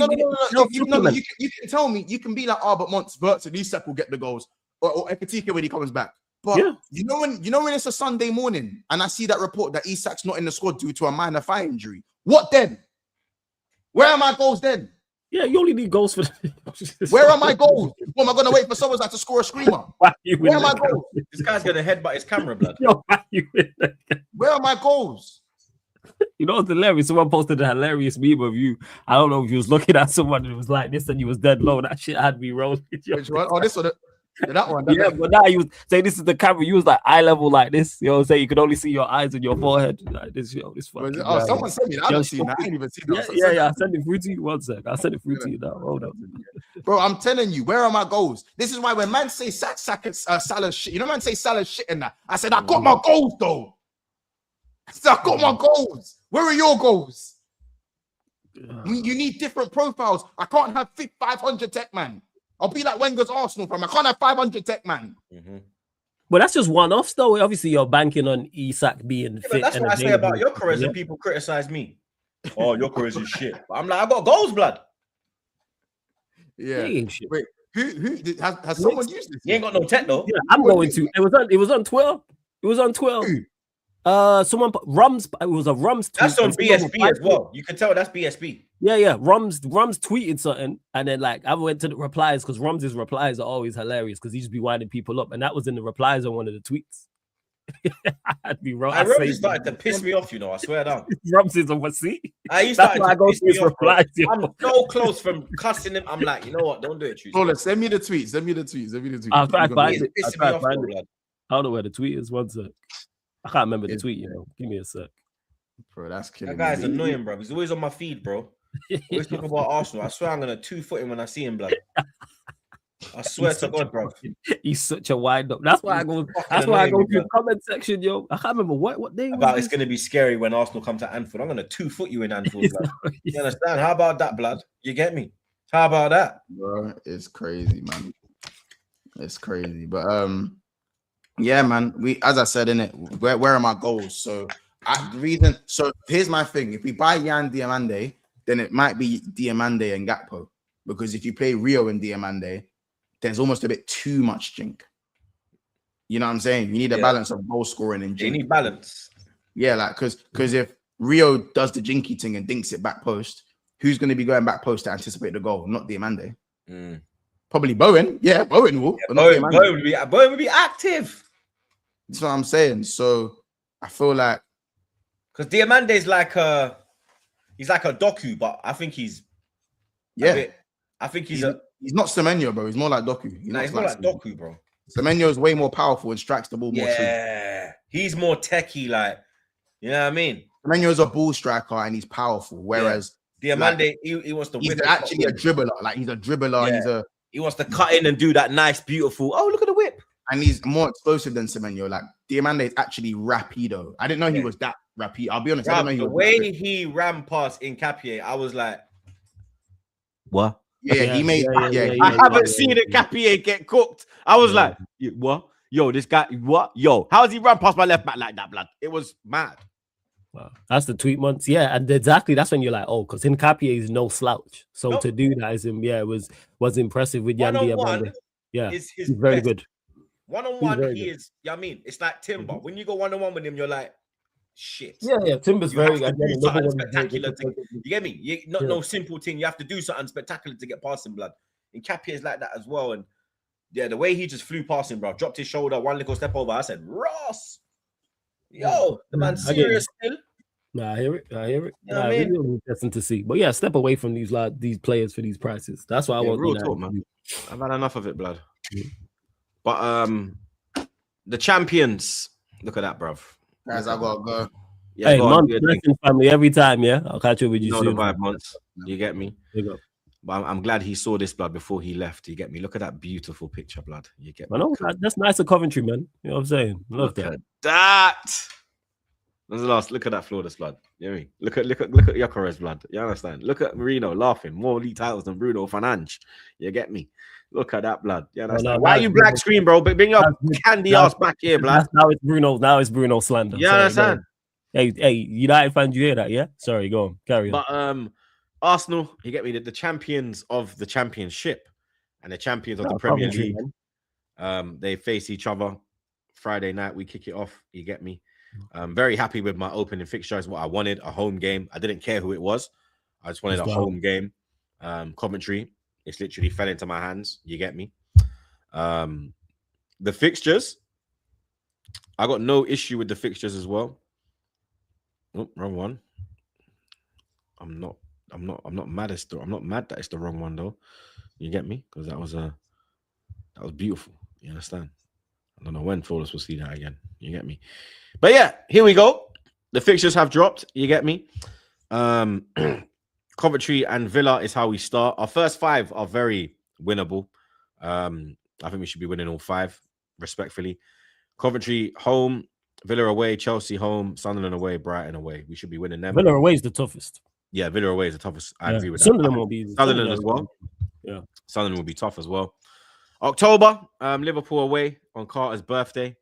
can tell me, you can be like, oh, but Monts, Verts, and Isak will get the goals, or Ekatike when he comes back. But you know when it's a Sunday morning and I see that report that Isak's not in the squad due to a minor thigh injury, what then? Where are my goals then? Yeah, you only need goals for. Where are my goals? What, am I going to wait for someone to score a screamer? Where are my goals? This guy's going to headbutt his camera, blood. Where are my goals? You know what's hilarious? Someone posted a hilarious meme of you. I don't know if you was looking at someone who was like this and you was dead low. That shit had me rolling. Which one? Oh, this one. That one. Yeah, but now you was saying this is the camera. You was like eye level like this. You know what I'm saying? You could only see your eyes and your forehead. Like this, this fucking guy. Someone sent me that. I haven't seen that. I ain't even seen that. Yeah. I'll send it through to you. One sec. I'll send it through to you now. Hold on. Bro, I'm telling you, where are my goals? This is why when man say Salah shit, you know, man say Salah shit in that. I said, I got my goals though. I said, I got my goals. Where are your goals? You need different profiles. I can't have 500 tech man. I'll be like Wenger's Arsenal fam. I can't have 500 tech man. But that's just one-offs though. Obviously, you're banking on Isak being fit. That's what I say about your careers and people criticize me. Oh, your careers is shit. But I'm like, I got goals, blood. Yeah. Wait, who has someone used this? You ain't got no tech though. Yeah, I'm going to. It was on Twitter. It was on Twitter. Someone Rums. It was a Rums tweet. That's on BSB as well. You can tell that's BSB. Yeah. Rums tweeted something, and then like I went to the replies because Rums's replies are always hilarious because he just be winding people up, and that was in the replies on one of the tweets. I'd be wrong. Rums started to piss me off, you know. I swear down. Rums is on my seat. That's why I go to his replies. I'm so close from cussing him. I'm like, you know what? Don't do it. Hold send me the tweets. Send me the tweets. I'll try to find it. I don't know where the tweet is. One sec. I can't remember the tweet, you know. Give me a sec. Bro, that's killing that guy's me. Annoying, bro. He's always on my feed, bro. Always talking about Arsenal. I swear I'm gonna 2-foot him when I see him, blood. I swear to God, bro. He's such a wind up. That's why I go. That's why I go to the comment section, yo. I can't remember what day. About it's gonna be scary when Arsenal come to Anfield. I'm gonna 2-foot you in Anfield, blood. You understand? How about that, blood? You get me? How about that, bro? It's crazy, man. It's crazy, but yeah, man. As I said in it, where are my goals? So here's my thing. If we buy Yan Diamande, then it might be Diamande and Gakpo. Because if you play Rio and Diamande, there's almost a bit too much jink. You know what I'm saying? You need a balance of goal scoring and jink. You need balance. Yeah, like because if Rio does the jinky thing and dinks it back post, who's going to be going back post to anticipate the goal? Not Diamande. Probably Bowen. Yeah, Bowen will. Yeah, Bowen will be active. That's what I'm saying. So I feel like because Diamande is he's like a Doku, but I think he's he's not Semenyo, bro. He's more like Doku. He's more like Doku, bro. Semenyo is way more powerful and strikes the ball more. Yeah, he's more techie, like you know what I mean. Semenyo is a ball striker and he's powerful, whereas Diamande he wants to. He's actually a dribbler. Like he's a dribbler. Yeah. He wants to cut in and do that nice, beautiful. Oh, look at the whip. And he's more explosive than Semenyo. Like Diamande is actually rapido. I didn't know he was that rapid. I'll be honest. I didn't know he the way he ran past in Capier, I was like, what? Yeah, he made. I haven't seen it. Capier get cooked. I was like, what? Yo, this guy, what? Yo, how does he run past my left back like that, blood? It was mad. Wow. That's the tweet months. Yeah, and exactly that's when you're like, oh, because Nkapie is no slouch. So to do that is him, it was impressive with Yandy Amanda. Yeah, is his he's very best. good. One-on-one, he is. I mean, it's like Timber. When you go one-on-one with him, you're like, shit. Yeah, Timber's very good. Do something spectacular. You get me? No simple thing. You have to do something spectacular to get past him, blood. And Capier is like that as well. And yeah, the way he just flew past him, bro, dropped his shoulder, one little step over. I said, Ross, yo, the man's serious still. Nah, I hear it. You know what I mean? Really interesting to see. But yeah, step away from these players for these prices. That's why I want. Real talk, man. I've had enough of it, blood. But the champions. Look at that, bruv. Guys, I gotta go. Yeah, hey, months, family every time. Yeah, I'll catch up with you soon. The 5 months. You get me? There you go. But I'm glad he saw this, blood, before he left. You get me? Look at that beautiful picture, blood. You get me? I know that's nice of Coventry, man. You know what I'm saying? Look at that. When's the last? Look at that flawless blood. You know what I mean? Look at Yokeres blood. You understand? Look at Marino laughing. More league titles than Bruno Fernandes. You get me? Look at that blood. You understand? Why are you black screen, bro? Bring your candy ass back here, blood. Now it's Bruno slander. You understand? Hey, United fans, you hear that? Yeah. Sorry, go on, carry on. But Arsenal, you get me? The champions of the championship and the champions of the Premier League. They face each other Friday night. We kick it off. You get me? I'm very happy with my opening fixture. Is what I wanted, a home game. I didn't care who it was. I just wanted a home game. Coventry, it's literally fell into my hands. You get me? The fixtures, I got no issue with the fixtures as well. Oh, wrong one. I'm not mad I'm not mad that it's the wrong one though. You get me? Because that was beautiful. You understand? I don't know when Flawless will see that again. You get me? But yeah, here we go. The fixtures have dropped. You get me? Coventry and Villa is how we start. Our first 5 are very winnable. I think we should be winning all 5, respectfully. Coventry home, Villa away, Chelsea home, Sunderland away, Brighton away. We should be winning them. Villa away is the toughest. Yeah, Villa away is the toughest. I agree with that. Sunderland will be Sunderland as well. Yeah, Sunderland will be tough as well. October, Liverpool away on Carter's birthday.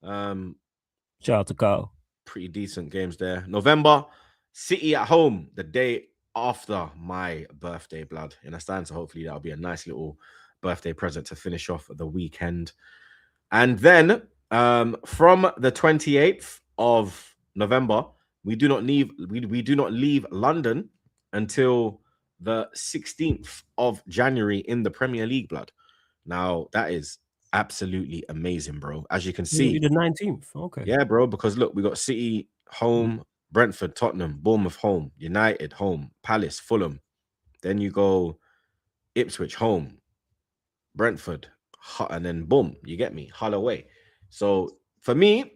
Shout out to Carl. Pretty decent games there. November, City at home the day after my birthday, blood. You understand? So hopefully that'll be a nice little birthday present to finish off the weekend. And then from the 28th of November, we do not leave London until the 16th of January in the Premier League, blood. Now that is absolutely amazing, bro. As you can see, the 19th. Okay. Yeah, bro. Because look, we got City home, Brentford, Tottenham, Bournemouth home, United home, Palace, Fulham. Then you go Ipswich home, Brentford, and then boom, you get me, Hull away. So for me,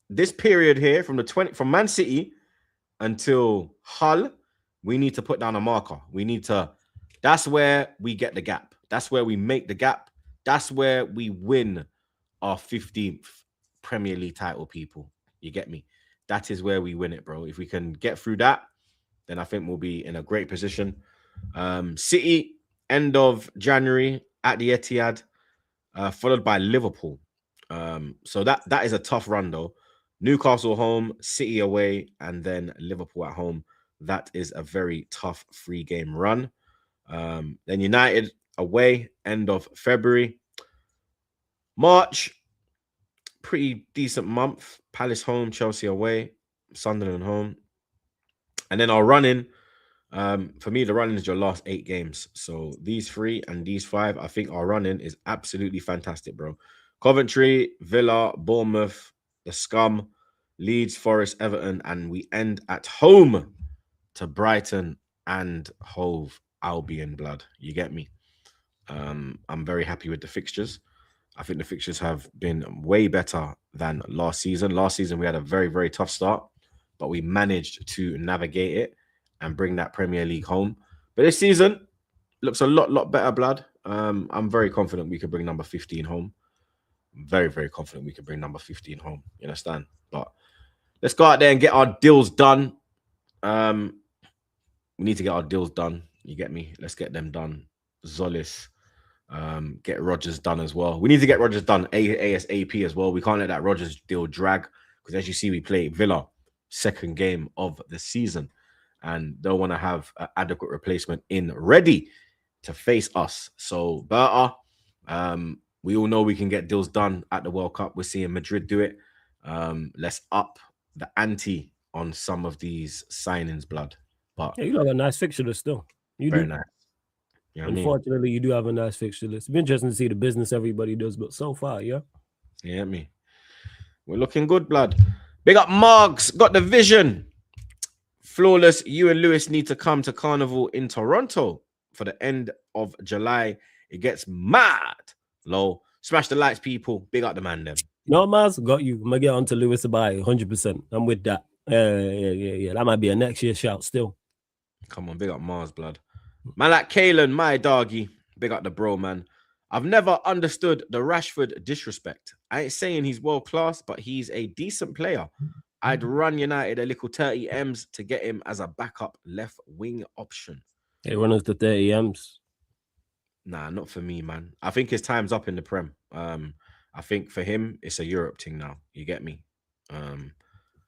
this period here from Man City until Hull, we need to put down a marker. That's where we get the gap. That's where we make the gap. That's where we win our 15th Premier League title, people. You get me? That is where we win it, bro. If we can get through that, then I think we'll be in a great position. City, end of January at the Etihad, followed by Liverpool. So that is a tough run, though. Newcastle home, City away, and then Liverpool at home. That is a very tough 3-game run. Then United away, end of February. March, pretty decent month. Palace home, Chelsea away, Sunderland home. And then our run-in, for me, the run-in is your last 8 games. So these 3 and these 5, I think our run-in is absolutely fantastic, bro. Coventry, Villa, Bournemouth, the Scum, Leeds, Forest, Everton, and we end at home to Brighton and Hove Albion, blood. You get me? I'm very happy with the fixtures. I think the fixtures have been way better than last season. Last season, we had a very, very tough start, but we managed to navigate it and bring that Premier League home. But this season looks a lot better, blood. I'm very confident we could bring number 15 home. Very, very confident we could bring number 15 home. You understand? But let's go out there and get our deals done. We need to get our deals done. You get me? Let's get them done Zolis. Get Rodgers done as well. We need to get Rodgers done ASAP as well. We can't let that Rodgers deal drag because, as you see, we play Villa second game of the season and don't want to have an adequate replacement in ready to face us. So Berta, we all know we can get deals done at the World Cup. We're seeing Madrid do it. Let's up the ante on some of these signings, blood. But yeah, you have a nice fixture list still. You very do. nice. You know Unfortunately, you do have a nice fixture list. It's been interesting to see the business everybody does, but so far, yeah. Yeah, me. We're looking good, blood. Big up Margs, got the vision. Flawless, you and Lewis need to come to Carnival in Toronto for the end of July. It gets mad. Low. Smash the lights, people. Big up the man, them. No, Mars, got you. I'm going to get on to Lewis Abai 100%. I'm with that. Yeah. That might be a next year shout still. Come on, big up Mars, blood. Man like Kalen, my doggy. Big up the bro, man. I've never understood the Rashford disrespect. I ain't saying he's world class, but he's a decent player. I'd run United a little 30 M's to get him as a backup left wing option. They run us to 30 M's. Nah, not for me, man. I think his time's up in the Prem. I think for him, it's a Europe thing now. You get me?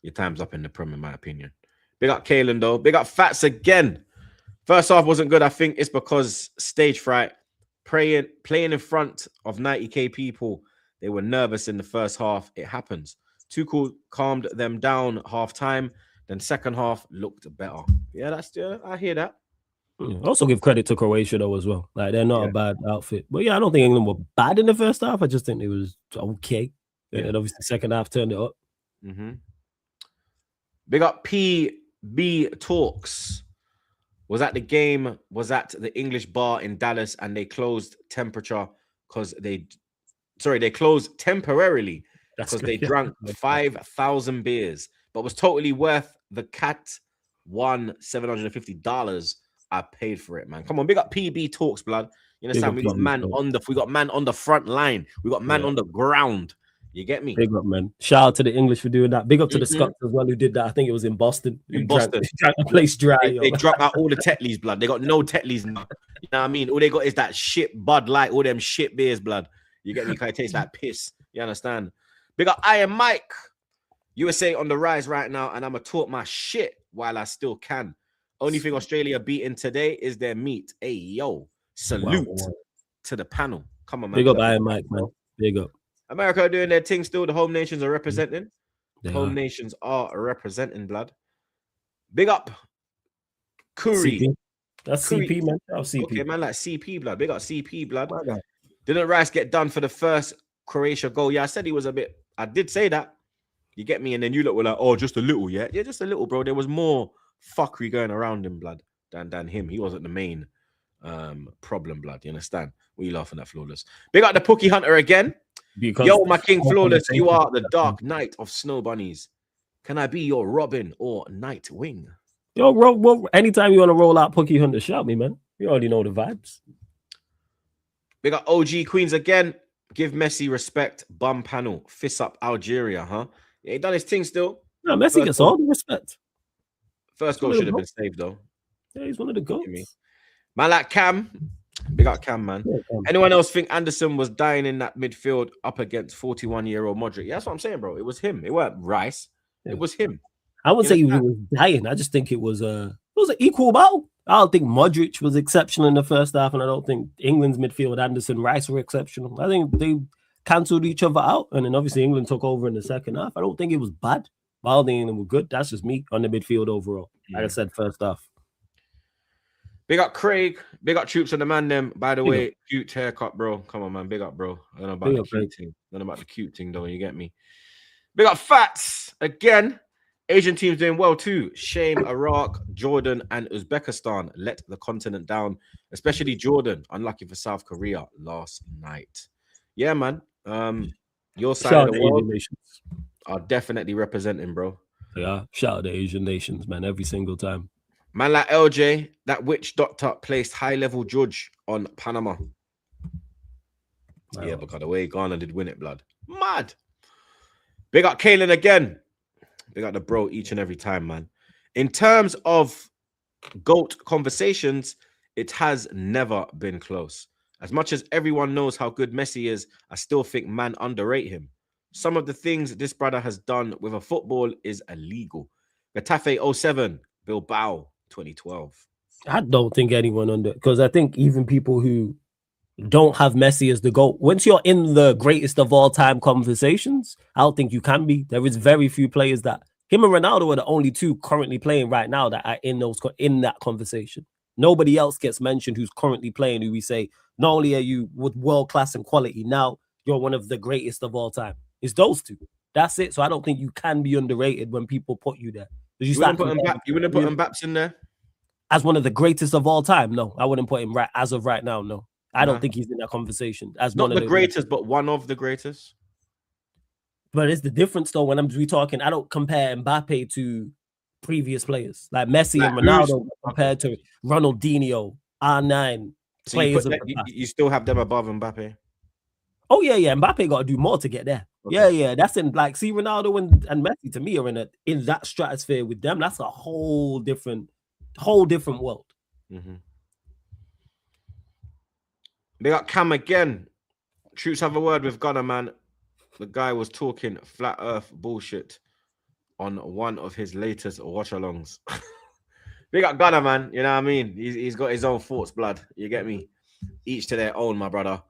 Your time's up in the Prem, in my opinion. Big up Kalen, though. Big up Fats again. First half wasn't good. I think it's because stage fright. Playing in front of 90k people, they were nervous in the first half. It happens. Tuchel calmed them down half time. Then second half looked better. Yeah, I hear that. Also give credit to Croatia though as well. Like they're not a bad outfit. But yeah, I don't think England were bad in the first half. I just think it was okay. And obviously second half turned it up. Big up PB Talks. Was at the game, was at the English bar in Dallas, and they closed temperature because they closed temporarily because they drank 5,000 beers, but was totally worth the cat won $750. I paid for it, man. Come on, big up PB Talks, blood. You understand? We got man on the front line. We got man on the ground. You get me? Big up, man. Shout out to the English for doing that. Big up to the Scots as well who did that. I think it was in Boston. In Boston. Drank the place dry. They dropped out all the Tetleys, blood. They got no Tetleys now. You know what I mean? All they got is that shit Bud Light, all them shit beers, blood. You get me? Kind of taste like piss. You understand? Big up I am Mike. USA on the rise right now, and I'm going to talk my shit while I still can. Only thing Australia beating today is their meat. Hey, yo. Salute to the panel. Come on, man. Big up I am Mike, man. Big up. America are doing their thing still. The home nations are representing. Nations are representing, blood. Big up Curry. CP. That's Curry. CP, man. Oh, CP. Okay, man, like CP, blood. Big up CP, blood. Didn't Rice get done for the first Croatia goal? Yeah, I said he was a bit. I did say that. You get me? And then you look were like, oh, just a little, yeah? Yeah, just a little, bro. There was more fuckery going around him, blood, than him. He wasn't the main problem, blood. You understand? What are you laughing at, Flawless? Big up the Pookie Hunter again. Because yo, my king Flawless, you are the dark knight of snow bunnies. Can I be your Robin or Nightwing? Yo, anytime you want to roll out Pookie Hunter, shout me, man. You already know the vibes. Big up OG Queens again. Give Messi respect. Bum panel. Fist up Algeria, huh? Yeah, he done his thing still. No, Messi gets all the respect. First goal should have been saved, though. Yeah, he's one of the goats. Man like Cam. Big up Cam, man. Yeah, anyone else think Anderson was dying in that midfield up against 41-year-old Modric? Yeah, that's what I'm saying, bro. It was him. It weren't Rice. Yeah. It was him. I wouldn't say he was dying. I just think it was an equal battle. I don't think Modric was exceptional in the first half, and I don't think England's midfield, Anderson, Rice were exceptional. I think they cancelled each other out, and then obviously England took over in the second half. I don't think it was bad. I don't think England were good. That's just me on the midfield overall. Like I said, first half. Big up Craig. Big up Troops and the man them. By the way, cute haircut, bro. Come on, man. Big up, bro. I don't know about the cute thing. I don't know about the cute thing, though. You get me? Big up Fats. Again, Asian teams doing well, too. Shame Iraq, Jordan, and Uzbekistan let the continent down, especially Jordan. Unlucky for South Korea last night. Yeah, man. Your side of the world are definitely representing, bro. Yeah, shout out the Asian nations, man, every single time. Man like LJ, that witch doctor placed high-level judge on Panama. Wow. Yeah, because the way Ghana did win it, blood. Mad. Big up Kalen again. Big up the bro each and every time, man. In terms of GOAT conversations, It has never been close. As much as everyone knows how good Messi is, I still think man underrate him. Some of the things this brother has done with a football is illegal. Getafe 07, Bilbao 2012. I don't think anyone under, because I think even people who don't have Messi as the GOAT, once you're in the greatest of all time conversations, I don't think you can be. There is very few players that him and Ronaldo are the only two currently playing right now that are in that conversation. Nobody else gets mentioned who's currently playing, who we say, not only are you with world class and quality, now you're one of the greatest of all time. It's those two. That's it. So I don't think you can be underrated when people put you there. You wouldn't put Mbappé in there? As one of the greatest of all time? No, I wouldn't put him right as of right now. No, I don't think he's in that conversation as not one of the greatest, but one of the greatest. But it's the difference though. When we talking, I don't compare Mbappe to previous players like Messi and Ronaldo compared to Ronaldinho, R9 so players. You still have them above Mbappe. Oh yeah. Mbappe got to do more to get there. Okay. Yeah. That's in like see Ronaldo and Messi to me are in that stratosphere with them. That's a whole different world. Mm-hmm. They got Cam again. Troops have a word with Gunner, man. The guy was talking flat earth bullshit on one of his latest watch-alongs. Big up Gunner, man. You know what I mean? He's got his own thoughts, blood. You get me? Each to their own, my brother.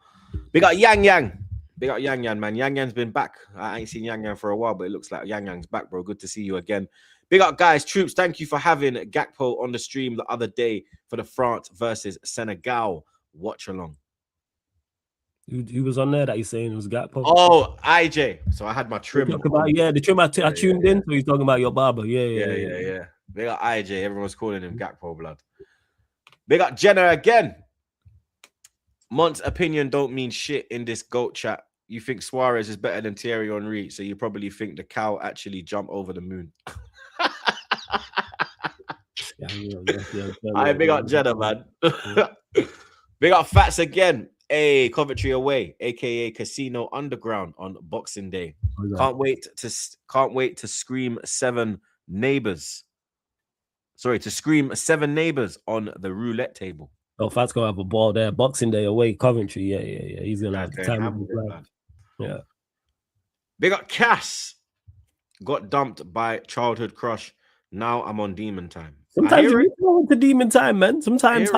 Big up Yang Yang. Big up Yang Yang, man. Yang Yang's been back. I ain't seen Yang Yang for a while, but it looks like Yang Yang's back, bro. Good to see you again. Big up, guys. Troops, thank you for having Gakpo on the stream the other day for the France versus Senegal watch-along. Who was on there that he's saying it was Gakpo? Oh, IJ. So I had my trim. The trim I tuned in. So he's talking about your barber. Yeah. Big up IJ. Everyone's calling him Gakpo, blood. Big up Jenna again. Mont's opinion don't mean shit in this GOAT chat. You think Suarez is better than Thierry Henry, so you probably think the cow actually jumped over the moon. I big up Jenna, man. Big up Fats again. Hey, Coventry away, aka Casino Underground on Boxing Day. Can't wait to scream seven neighbors. Sorry, to scream seven neighbors on the roulette table. Oh, Fat's gonna have a ball there. Boxing Day away, Coventry. Yeah. He's gonna have the time of his life. Yeah. Big up Cass. Got dumped by childhood crush. Now I'm on demon time. Sometimes you go into demon time, man. Sometimes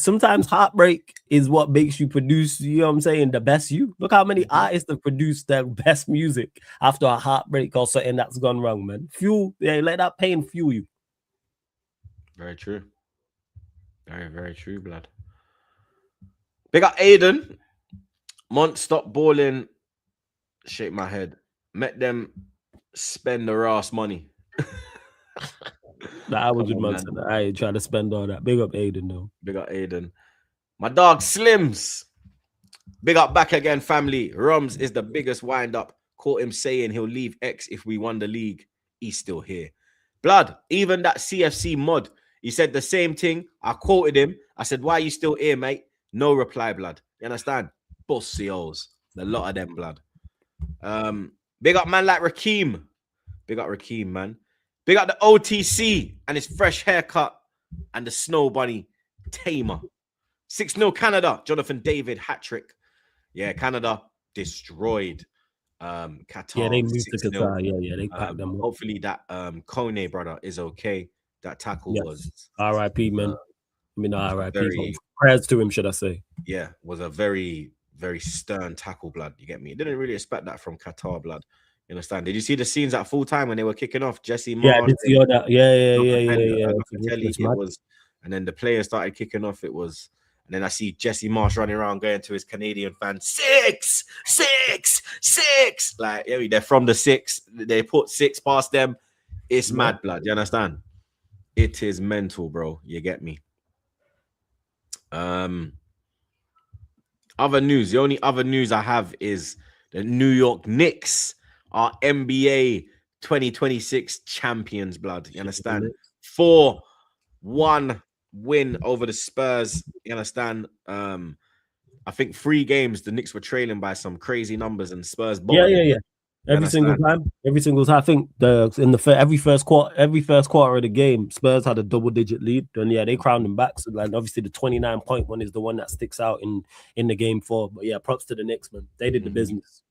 sometimes heartbreak is what makes you produce, you know what I'm saying, the best you. Look how many artists have produced their best music after a heartbreak or something that's gone wrong, man. Let that pain fuel you. Very true. Very, very true, blood. Big up Aiden. Mont, stop balling. Shake my head. Met them spend their ass money. I was with Mont. I ain't trying to spend all that. Big up Aiden, though. Big up Aiden. My dog Slims. Big up back again, family. Rums is the biggest wind up. Caught him saying he'll leave X if we won the league. He's still here. Blood, even that CFC mod. He said the same thing. I quoted him. I said, why are you still here, mate? No reply, blood. You understand? Bossios. A lot of them, blood. Big up man like Rakeem. Big up Rakeem, man. Big up the OTC and his fresh haircut and the Snow Bunny Tamer. 6-0 Canada. Jonathan David hat-trick. Yeah, Canada destroyed Qatar. Yeah, they moved to Qatar. Yeah, they packed them up. Hopefully that Kone brother is okay. That tackle was R.I.P. man. R.I.P. Prayers to him, should I say? Yeah, was a very, very stern tackle, blood. You get me? Didn't really expect that from Qatar, blood. You understand? Did you see the scenes at full time when they were kicking off? Jesse Marsh. Yeah, I did see all that. Yeah. It was, and then the players started kicking off. It was, and then I see Jesse Marsh running around going to his Canadian fans, 6, 6, 6. Like, yeah, they're from the 6. They put 6 past them. It's mad, blood. You understand? It is mental, bro. You get me? Other news. The only other news I have is the New York Knicks are NBA 2026 champions, blood. You understand? 4-1 win over the Spurs. You understand? I think 3 games the Knicks were trailing by some crazy numbers and Spurs. Yeah. Every single time. I think every first quarter of the game, Spurs had a double-digit lead. And yeah, they crowned them back. So like obviously the 29-point one is the one that sticks out in the game 4. But yeah, props to the Knicks, man. They did the business.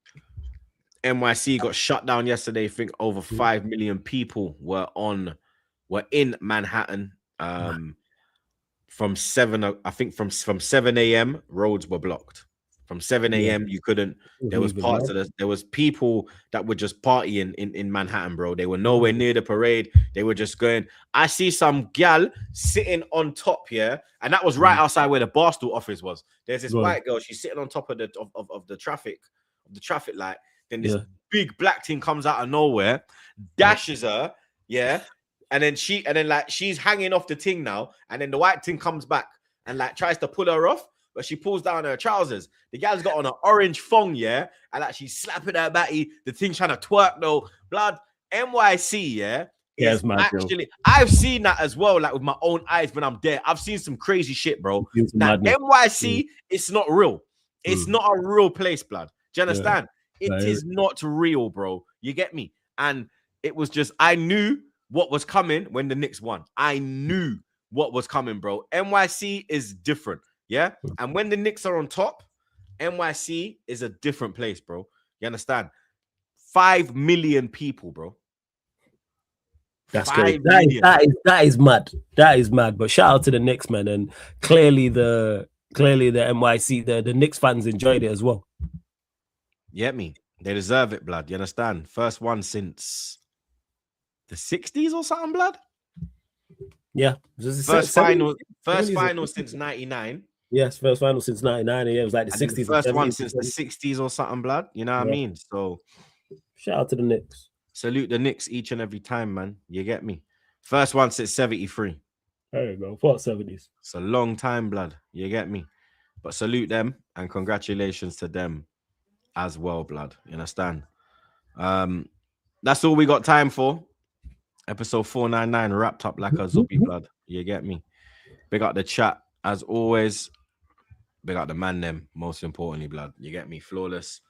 NYC got shut down yesterday. I think over 5 million people were in Manhattan. From 7 a.m. roads were blocked. From 7 a.m. you couldn't. There was people that were just partying in Manhattan, bro. They were nowhere near the parade. They were just going. I see some gal sitting on top here, and that was right outside where the Barstool office was. There's this white girl. She's sitting on top of the traffic light. Then this big black thing comes out of nowhere, dashes her, and then she's hanging off the thing now, and then the white thing comes back and like tries to pull her off. But she pulls down her trousers. The gal's got on an orange thong, and like she's slapping her batty. The thing's trying to twerk though. Blood, NYC, it's mad, actually, I've seen that as well, like with my own eyes when I'm there. I've seen some crazy shit, bro. Now, NYC, it's not real. It's not a real place, blood. Do you understand? It is not real, bro. You get me? And it was just, I knew what was coming when the Knicks won. I knew what was coming, bro. NYC is different. Yeah, and when the Knicks are on top, NYC is a different place, bro. You understand? 5 million people, bro. That's crazy. That is mad. That is mad. But shout out to the Knicks, man, and clearly the NYC, the Knicks fans enjoyed it as well. Yeah, they deserve it, blood. You understand? First one since the 60s or something, blood. Yeah, first final since 99. Yes, first final since 99. Yeah, it was like the 60s. First one since the 60s or something, blood. You know what I mean? So, shout out to the Knicks. Salute the Knicks each and every time, man. You get me? First one since 73. There you go. For 70s. It's a long time, blood. You get me? But salute them and congratulations to them as well, blood. You understand? That's all we got time for. Episode 499 wrapped up like a zombie, blood. You get me? Big up the chat as always. Big up the man them, most importantly, blood. You get me? Flawless.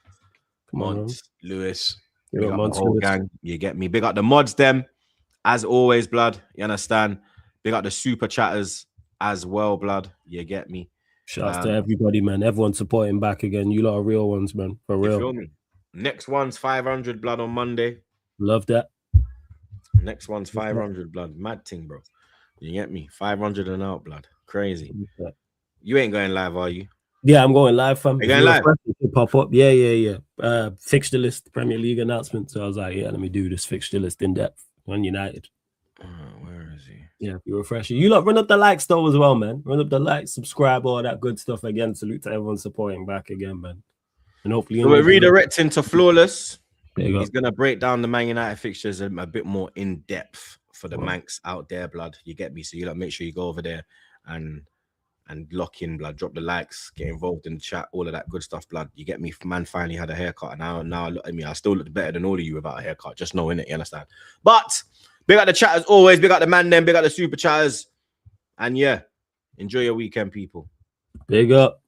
Mont, Lewis. Big up the whole gang. You get me? Big up the mods them. As always, blood. You understand? Big up the super chatters as well, blood. You get me? Shout out to everybody, man. Everyone supporting back again. You lot are real ones, man. For real. You feel me? Next one's 500 blood on Monday. Love that. Next one's 500 blood. Mad thing, bro. You get me? 500 and out, blood. Crazy. You ain't going live, are you? Yeah, I'm going live, fam. You going live? Pop up. Yeah. Fixture list, Premier League announcement. So I was like, yeah, let me do this fixture list in depth on United. Where is he? Yeah, you refresh you lot. Run up the likes though as well, man. Run up the likes, subscribe, all that good stuff. Again, salute to everyone supporting back again, man. And hopefully, so we're redirecting to Flawless. He's gonna break down the Man United fixtures a bit more in depth for the Manx out there, blood. You get me? So you make sure you go over there and lock in, blood. Drop the likes, get involved in the chat, all of that good stuff, blood. You get me? Man finally had a haircut, and now look at me. I still look better than all of you without a haircut. Just knowing it, you understand? But big up the chat as always. Big up the man then. Big up the super chatters. And yeah, enjoy your weekend, people. Big up.